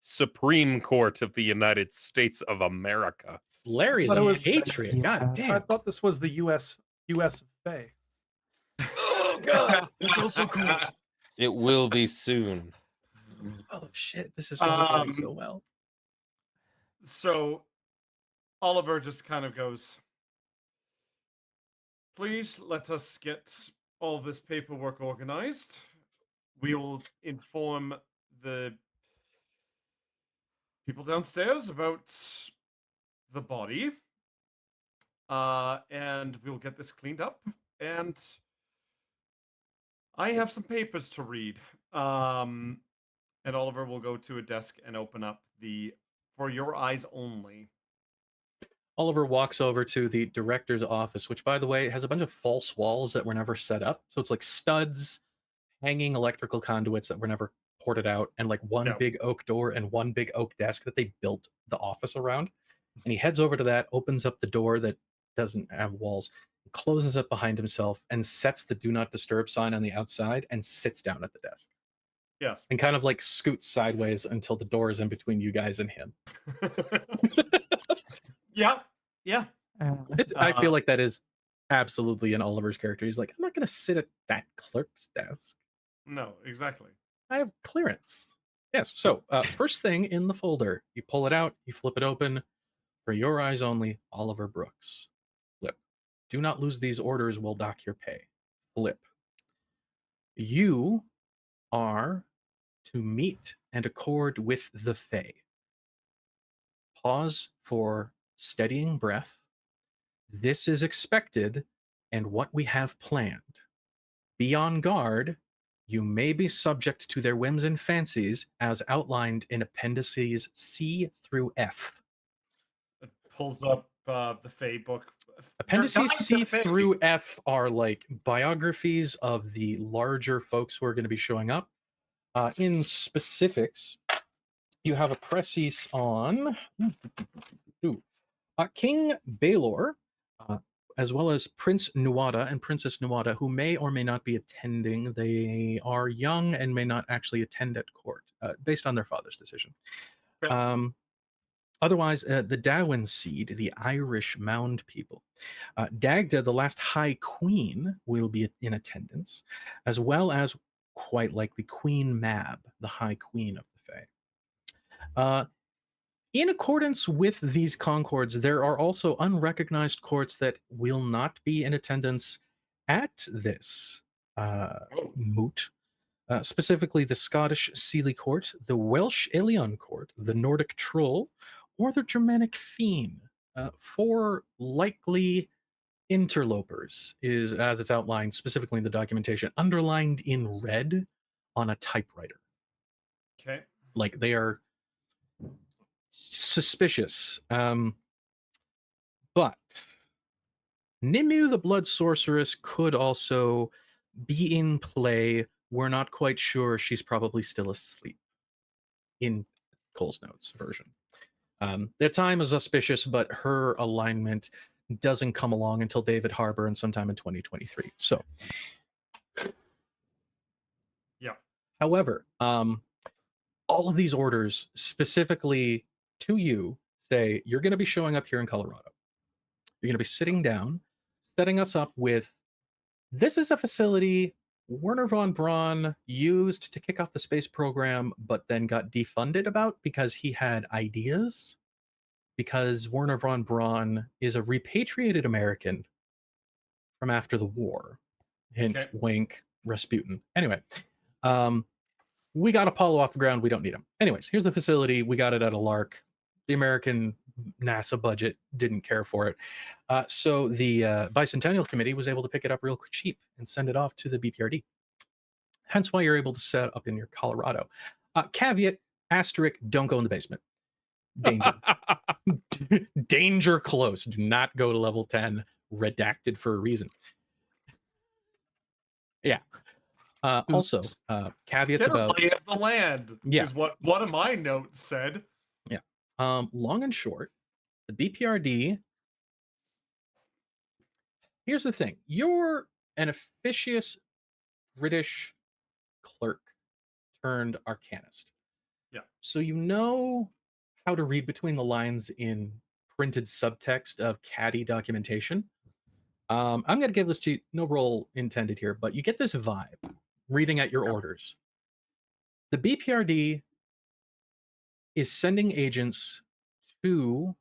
Supreme Court of the United States of America. Larry's But it a was- patriot. God Yeah. I damn. thought this was the U.S. Fae. Oh God, it's also cool. It will be soon. Oh shit, this is all going so well. So Oliver just kind of goes, "Please let us get all this paperwork organized. We will inform the people downstairs about the body. And we'll get this cleaned up. And I have some papers to read." And Oliver will go to a desk and open up the "For Your Eyes Only." Oliver walks over to the director's office, which, by the way, has a bunch of false walls that were never set up. So it's like studs, hanging electrical conduits that were never ported out, and like one Yeah. big oak door and one big oak desk that they built the office around. And he heads over to that, opens up the door that doesn't have walls, closes it behind himself, and sets the do not disturb sign on the outside and sits down at the desk. Yes. And kind of like scoots sideways until the door is in between you guys and him. Yeah. Yeah. I feel like that is absolutely in Oliver's character. He's like, I'm not going to sit at that clerk's desk. No, exactly. I have clearance. Yes. So first thing in the folder, you pull it out, you flip it open. For your eyes only, Oliver Brooks. Flip. Do not lose these orders. We'll dock your pay. Flip. You are to meet and accord with the Fae. Pause for steadying breath. This is expected and what we have planned. Be on guard. You may be subject to their whims and fancies as outlined in appendices C through F. It pulls up the Fae book. Appendices C Fae. through F are like biographies of the larger folks who are going to be showing up. In specifics, you have a precis on King Baelor, as well as Prince Nuada and Princess Nuada, who may or may not be attending. They are young and may not actually attend at court, based on their father's decision. Okay. Otherwise, the Dawen Seed, the Irish Mound people. Dagda, the last High Queen, will be in attendance, as well as quite likely Queen Mab, the High Queen of the Fae. In accordance with these concords, there are also unrecognized courts that will not be in attendance at this moot. Specifically, the Scottish Seelie Court, the Welsh Ilion Court, the Nordic Troll, or the Germanic Fiend. 4 likely interlopers is, as it's outlined specifically in the documentation, underlined in red on a typewriter. Okay. Like they are suspicious. But Nimue the Blood Sorceress could also be in play. We're not quite sure. She's probably still asleep in Cole's Notes version. Their time is auspicious, but her alignment doesn't come along until David Harbour and sometime in 2023. So, yeah. However, all of these orders specifically to you say you're going to be showing up here in Colorado. You're going to be sitting down, setting us up with, this is a facility Werner von Braun used to kick off the space program, but then got defunded about because he had ideas. Because Werner von Braun is a repatriated American from after the war. Hint, wink, Rasputin. Anyway, we got Apollo off the ground. We don't need him. Anyways, here's the facility. We got it at a lark. The American NASA budget didn't care for it. So the Bicentennial Committee was able to pick it up real cheap and send it off to the B.P.R.D. Hence why you're able to set up in your Colorado. Caveat, asterisk, don't go in the basement. Danger. Danger close. Do not go to level 10. Redacted for a reason. Yeah. Also, caveats Get about a lay of the land is what one of my notes said. Yeah. Long and short, the B.P.R.D. Here's the thing: you're an officious British clerk turned arcanist. Yeah. So you know how to read between the lines in printed subtext of caddy documentation. I'm going to give this to you, no role intended here, but you get this vibe reading at your orders. The B.P.R.D. is sending agents to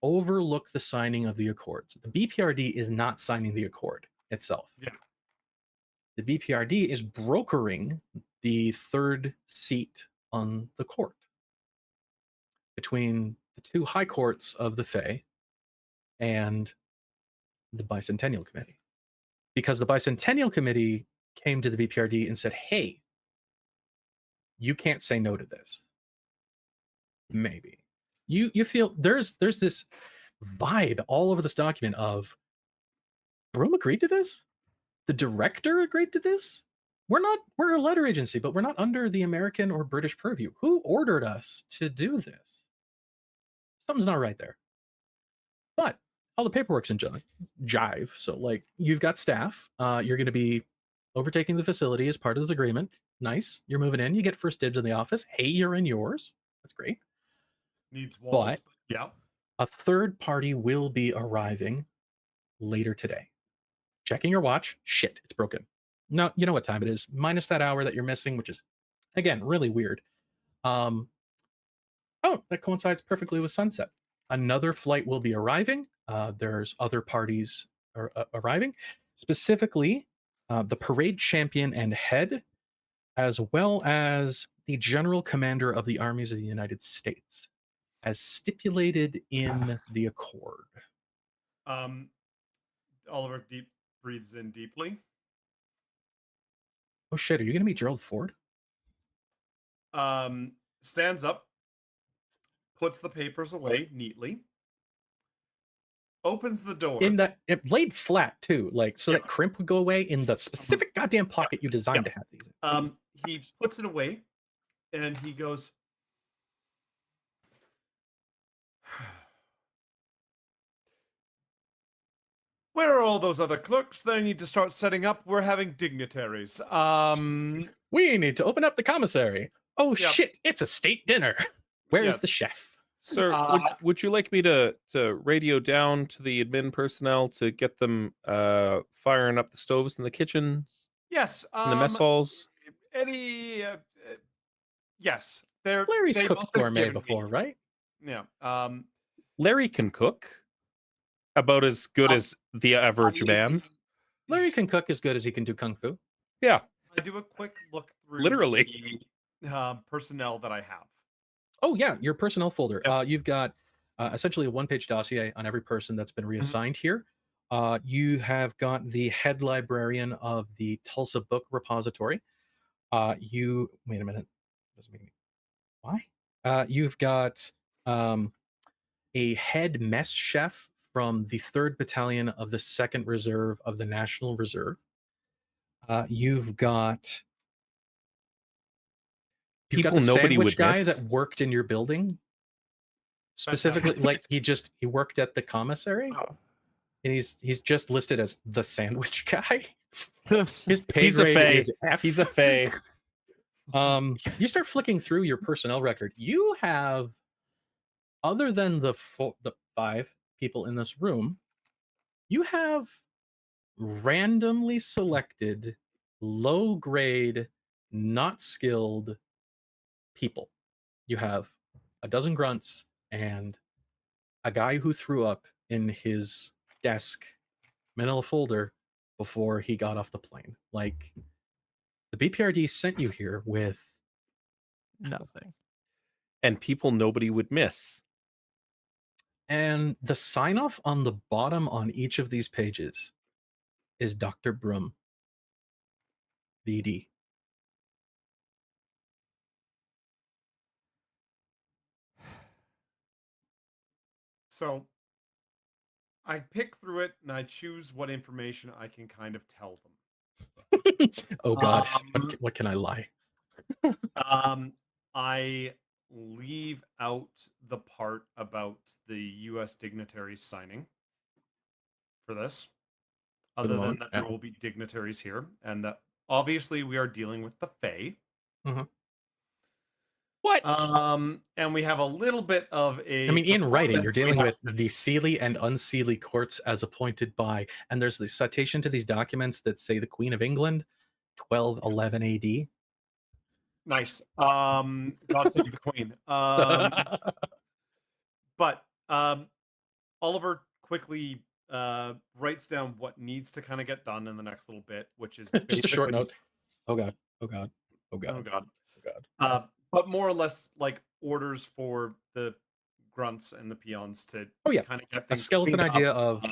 overlook the signing of the accords. The B.P.R.D. is not signing the accord itself. Yeah. The B.P.R.D. is brokering the third seat on the court between the 2 high courts of the Fae and the Bicentennial Committee. Because the Bicentennial Committee came to the B.P.R.D. and said, hey, you can't say no to this. Maybe. You feel there's this vibe all over this document of Broom agreed to this? The director agreed to this? We're a letter agency, but we're not under the American or British purview. Who ordered us to do this? Something's not right there. But all the paperwork's in jive. So like you've got staff. You're going to be overtaking the facility as part of this agreement. Nice. You're moving in. You get first dibs in the office. Hey, you're in yours. That's great. Needs walls. But yeah. a third party will be arriving later today. Checking your watch. Shit, it's broken. No, you know what time it is. Minus that hour that you're missing, which is, again, really weird. Oh, that coincides perfectly with sunset. Another flight will be arriving. There's other parties arriving, specifically the parade champion and head, as well as the general commander of the armies of the United States, as stipulated in the accord. Oliver breathes in deeply. Oh shit, are you going to meet Gerald Ford? Stands up, puts the papers away neatly, opens the door. In that, it laid flat too, like so Yeah. that crimp would go away in the specific goddamn pocket you designed to have these in. He puts it away, and he goes, "Where are all those other clerks? They need to start setting up. We're having dignitaries. We need to open up the commissary. Oh Yep. shit, it's a state dinner. Where's Yes. the chef? Sir, would you like me to radio down to the admin personnel to get them firing up the stoves in the kitchens, Yes. in the mess halls? Any? Yes. Larry's they cooked must have gourmet given me- before, right? Yeah. Larry can cook about as good as the average man. Larry can cook as good as he can do kung fu. Yeah, I do a quick look through Literally. the personnel that I have. Oh yeah, your personnel folder. Yep. You've got essentially a one-page dossier on every person that's been reassigned here. You have got the head librarian of the Tulsa Book Repository. You wait a minute. Doesn't make any. Why? You've got a head mess chef from the 3rd Battalion of the 2nd Reserve of the National Reserve. You've got people the nobody sandwich would guy miss. that worked in your building. Specifically, like he worked at the commissary, and he's just listed as the sandwich guy. His pay He's a grade fae. is F. He's a fae. You start flicking through your personnel record. You have, other than the 5 people in this room, you have randomly selected, low grade, not skilled people. You have a dozen grunts and a guy who threw up in his desk manila folder before he got off the plane. Like, the B.P.R.D sent you here with Nothing. And people nobody would miss. and the sign off on the bottom on each of these pages is Dr. Broom, BD. So I pick through it and I choose what information I can kind of tell them. Oh God, Um, what can I lie? I leave out the part about the U.S. dignitaries signing for this, the other than moment, that yeah. there will be dignitaries here, and that obviously we are dealing with the Fae. What? And we have a little bit of a. I mean, in writing, you're performance we dealing have with to- the Sealy and unseelie courts as appointed by, and there's the citation to these documents that say the Queen of England, 1211 AD. Nice. God save the Queen. But Oliver quickly writes down what needs to kind of get done in the next little bit, which is Just a short basically- note. Oh God. Oh God. Oh God. Oh God. Oh God. But more or less like orders for the grunts and the peons to Oh, yeah. kind of get A things skeleton cleaned up. idea of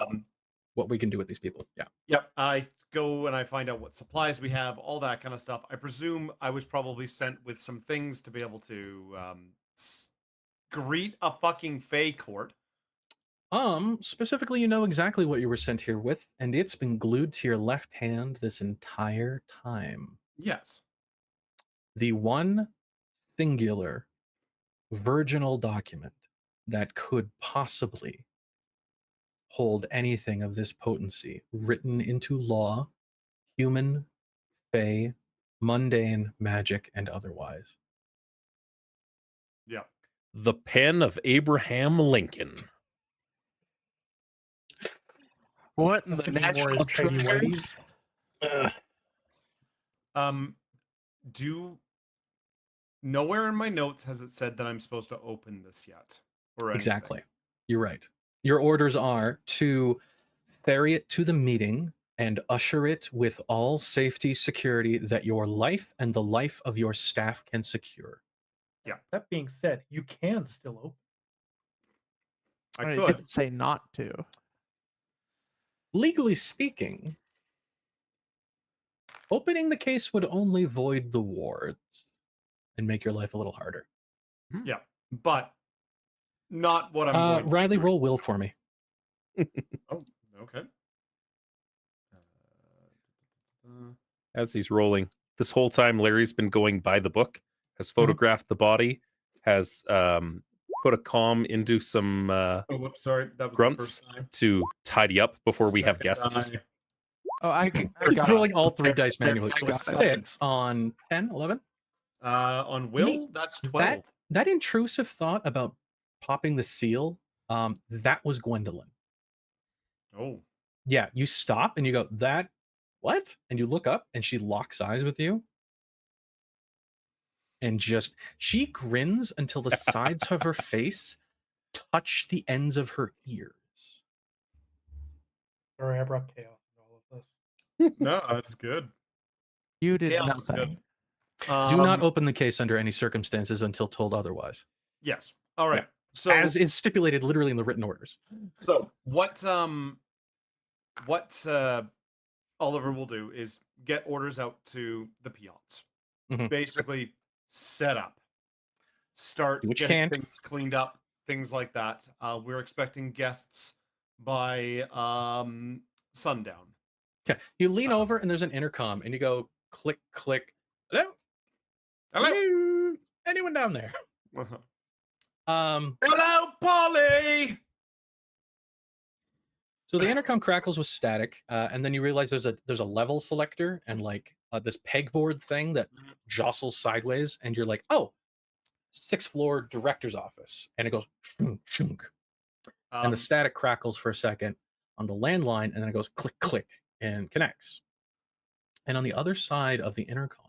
what we can do with these people. Yeah. Yep. I go and I find out what supplies we have, all that kind of stuff. I presume I was probably sent with some things to be able to greet a fucking Fae court. Specifically, you know exactly what you were sent here with, and it's been glued to your left hand this entire time. Yes. The one singular virginal document that could possibly hold anything of this potency written into law, human, fey, mundane, magic, and otherwise. Yeah. The pen of Abraham Lincoln. What I in was the thinking more national as tidy treasure? whities. Do nowhere in my notes has it said that I'm supposed to open this yet, or anything. Exactly. You're right. Your orders are to ferry it to the meeting and usher it with all safety security that your life and the life of your staff can secure. That being said, you can still open. I It could. didn't say not to. Legally speaking, opening the case would only void the wards and make your life a little harder. Yeah, but not what I'm going to Riley, do. roll will for me. Oh, okay. As he's rolling, this whole time Larry's been going by the book, has photographed the body, has put a comb into some Oh, whoops, sorry. That was grunts the first time. to tidy up before we have Second guests. die. Oh, I We're got rolling it. all three There- dice there- manually. I So a got it. 6 on 10, 11. On will, that's 12. That intrusive thought about popping the seal, that was Gwendolyn. Oh, Yeah, you stop and you go, that, what? And you look up and she locks eyes with you. And just, she grins until the sides of her face touch the ends of her ears. Sorry, I brought chaos in all of this. no, that's good. You did Chaos is good. nothing. Do not open the case under any circumstances until told otherwise. Yes. All right. Yeah. So As is stipulated literally in the written orders. So what Oliver will do is get orders out to the peons. Mhm. Basically, set up, start Do what you getting can. things cleaned up, things like that. We're expecting guests by sundown. Okay. You lean over and there's an intercom and you go click, click. Hello? Hello? Anyone down there? Hello, Polly. So the intercom crackles with static, and then you realize there's a level selector and like this pegboard thing that jostles sideways, and you're like, oh, 6th floor director's office, and it goes chunk, chunk. And the static crackles for a second on the landline, and then it goes click, click, and connects. And on the other side of the intercom,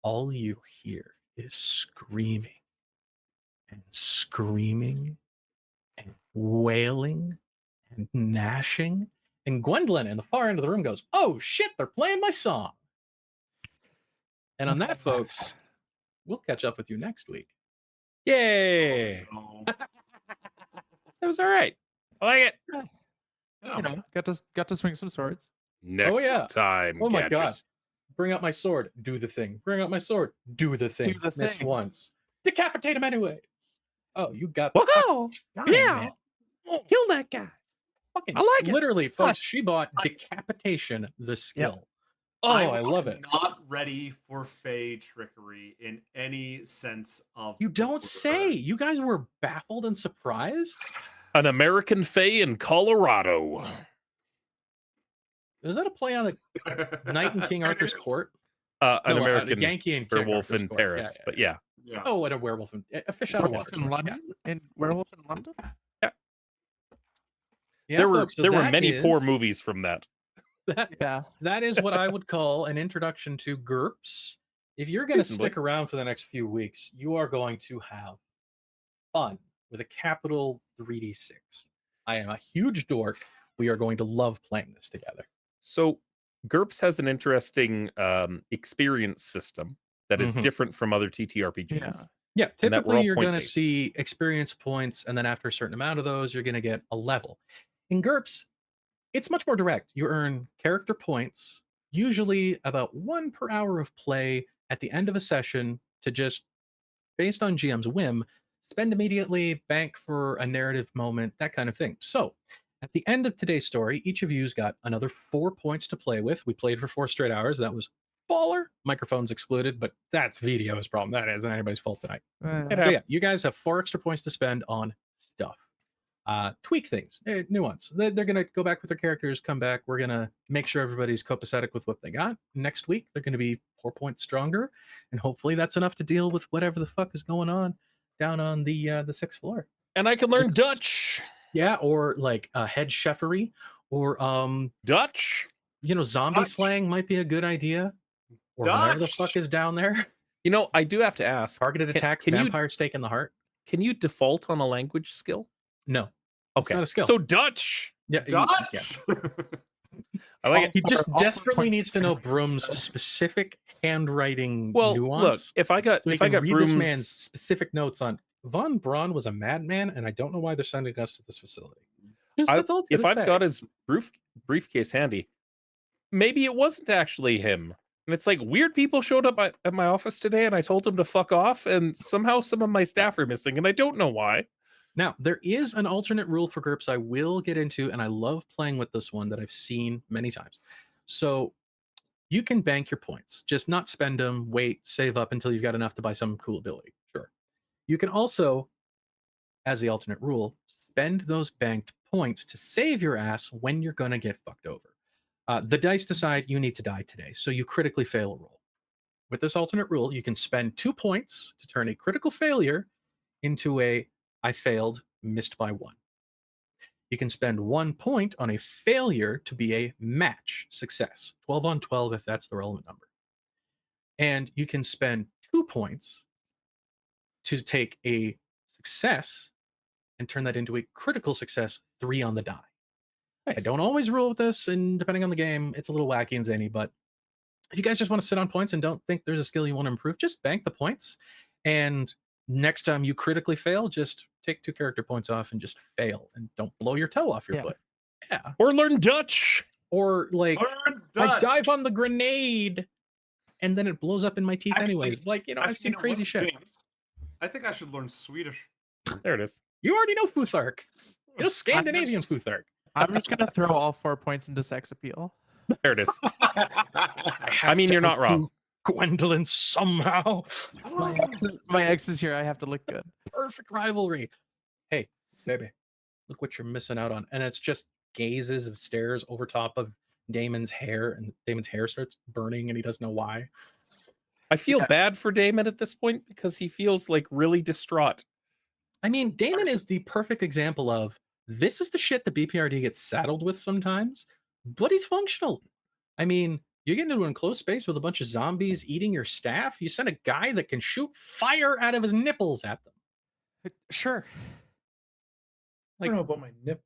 all you hear is screaming and screaming and wailing and gnashing. And Gwendolyn in the far end of the room goes, oh shit, they're playing my song. And on that, folks, we'll catch up with you next week. Yay! Oh, That was all right. I like it. You know, got to swing some swords. Next yeah. time. Oh my Gadget. god. Bring out my sword, do the thing. Bring out my sword, do the thing. Do the Miss thing. once. Decapitate him anyways. Oh, you got Wow! Darn, Yeah! man. Kill that guy. Fucking, I like it. literally, folks, Gosh. she bought decapitation, the skill. Oh, I I love was it. Not ready for Fey trickery in any sense of. You the don't word. say. You guys were baffled and surprised. An American Fae in Colorado. Is that a play on a Knight in King Arthur's court? An No, American a Yankee in King werewolf Arthur's in court. Paris. Yeah, But yeah. Yeah. Oh, and a werewolf in a fish out of Werewolf water. in London? In Werewolf in London? Yeah, there were folks, so there were that many poor is- movies from that. Yeah. That is what I would call an introduction to GURPS. If you're going to Reasonably. stick around for the next few weeks, you are going to have fun with a capital 3d6. I am a huge dork. We are going to love playing this together. So GURPS has an interesting experience system that is Mhm. different from other TTRPGs. Yeah. Yeah, And that we're typically all you're going to point-based. see experience points, and then after a certain amount of those, you're going to get a level. In GURPS, it's much more direct. You earn character points, usually about 1 per hour of play at the end of a session to just, based on GM's whim, spend immediately, bank for a narrative moment, that kind of thing. So, at the end of today's story, each of you's got another 4 points to play with. We played for 4 straight hours. That was baller. Microphones excluded, but that's Video's problem. That isn't anybody's fault tonight. So yeah, you guys have 4 extra points to spend on stuff. Tweak things, nuance. They're gonna go back with their characters, come back. We're gonna make sure everybody's copacetic with what they got. Next week, they're gonna be 4 points stronger, and hopefully that's enough to deal with whatever the fuck is going on down on the 6th floor. And I can learn Dutch. Yeah, or like head chefery, or Dutch. you know, zombie Dutch. slang might be a good idea. Or whatever the fuck is down there. You know, I do have to ask. Targeted attack, vampire stake in the heart. Can you default on a language skill? No. Okay. It's not a skill. So Dutch. Yeah. Dutch. I like it. He just Also desperately points- needs to know Broom's specific handwriting Well, look, nuance. if I got so he if I can got read this man's Broom's, specific notes on Von Braun was a madman, and I don't know why they're sending us to this facility. Just, I- that's all it's if gonna I've say. got his briefcase handy, maybe it wasn't actually him. And it's like weird people showed up at my office today, and I told them to fuck off, and somehow some of my staff are missing, and I don't know why. Now, there is an alternate rule for GURPS I will get into, and I love playing with this one that I've seen many times. So you can bank your points, just not spend them, wait, save up until you've got enough to buy some cool ability. Sure. You can also, as the alternate rule, spend those banked points to save your ass when you're going to get fucked over. The dice decide you need to die today, so you critically fail a roll. With this alternate rule, you can spend 2 points to turn a critical failure into a I failed, missed by 1. You can spend 1 point on a failure to be a match success, 12 on 12 if that's the relevant number. And you can spend 2 points to take a success and turn that into a critical success, 3 on the die. I don't always rule with this, and depending on the game, it's a little wacky and zany, but if you guys just want to sit on points and don't think there's a skill you want to improve, just bank the points. And next time you critically fail, just take 2 character points off and just fail, and don't blow your toe off your foot. Yeah. Or learn Dutch. Or like, Learn I Dutch. dive on the grenade, and then it blows up in my teeth Actually- anyways. Like, you know, I've Actually, seen you know crazy what, shit. James? I think I should learn Swedish. There it is. You already know Futhark. You know Scandinavian just- Futhark. I'm just gonna throw all 4 points into sex appeal. There it is. I mean, you're not wrong. Gwendolyn somehow. My ex is here. I have to look good. Perfect rivalry. Hey, baby, look what you're missing out on. And it's just gazes of stares over top of Damon's hair, and Damon's hair starts burning and he doesn't know why. I feel Yeah. bad for Damon at this point because he feels like really distraught. I mean, Damon is the perfect example of this is the shit the B.P.R.D gets saddled with sometimes, but he's functional. I mean, you get into an enclosed space with a bunch of zombies eating your staff. You send a guy that can shoot fire out of his nipples at them. Sure. I don't know about my nipples.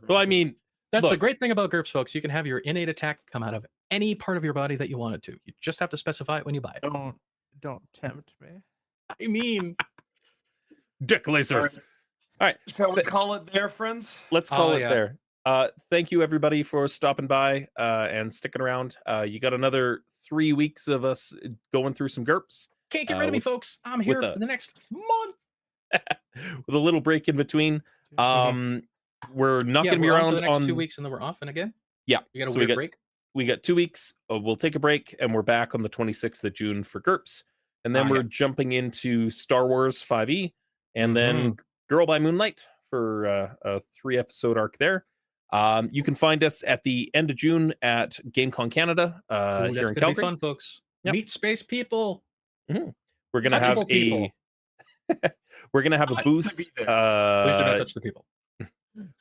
Well, I mean, That's the Look. great thing about GURPS, folks. You can have your innate attack come out of any part of your body that you want it to. You just have to specify it when you buy it. Don't tempt me. I mean, dick lasers. All right, Shall we call it there, friends? let's call it yeah. there. Thank you everybody for stopping by and sticking around. You got another 3 weeks of us going through some GURPS can't get rid of me, with- folks. I'm here a- for the next month. with a little break in between. We're not Yeah, going to be we're on around for the next on 2 weeks, and then we're off and again. Yeah, We got a so we weird got- break. we got 2 weeks. We'll take a break and we're back on the 26th of June for GURPS. And then we're jumping into Star Wars 5e and then Girl by Moonlight for a 3-episode arc there. You can find us at the end of June at GameCon Canada Ooh, here that's in gonna be Calgary. fun, folks. Yep. Meet space people. We're gonna have Touchable people. we're gonna have a I'd booth. like to be there. Please do not touch the people.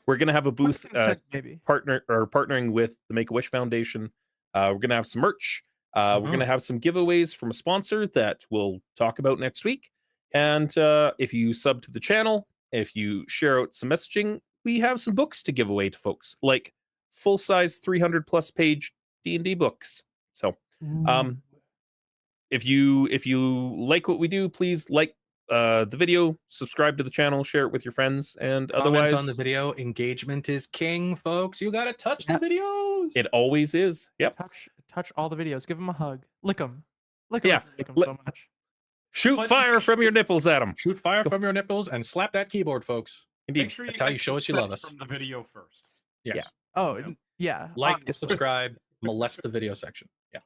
We're gonna have a booth Maybe. partnering with the Make-A-Wish Foundation. We're gonna have some merch. We're gonna have some giveaways from a sponsor that we'll talk about next week. And if you sub to the channel, if you share out some messaging, we have some books to give away to folks, like full-size 300+ page D&D books. So if you like what we do, please like the video, subscribe to the channel, share it with your friends, and Comment otherwise on the video. Engagement is king, folks. You gotta touch the videos. it always is. Yep. touch all the videos. Give them a hug. Lick them. Lick them. Yeah, Lick them li- so much. Shoot But fire make from your sure- nipples at him. Shoot fire from your nipples and slap that keyboard, folks. Indeed. Make sure you That's how you hit show us you consent love us. from the video first. Yes. Yeah. Oh, Yeah. yeah. Like, obviously. subscribe, molest the video section. Yeah.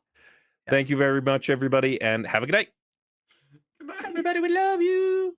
Thank you very much, everybody, and have a good night. Good night. Everybody, we love you.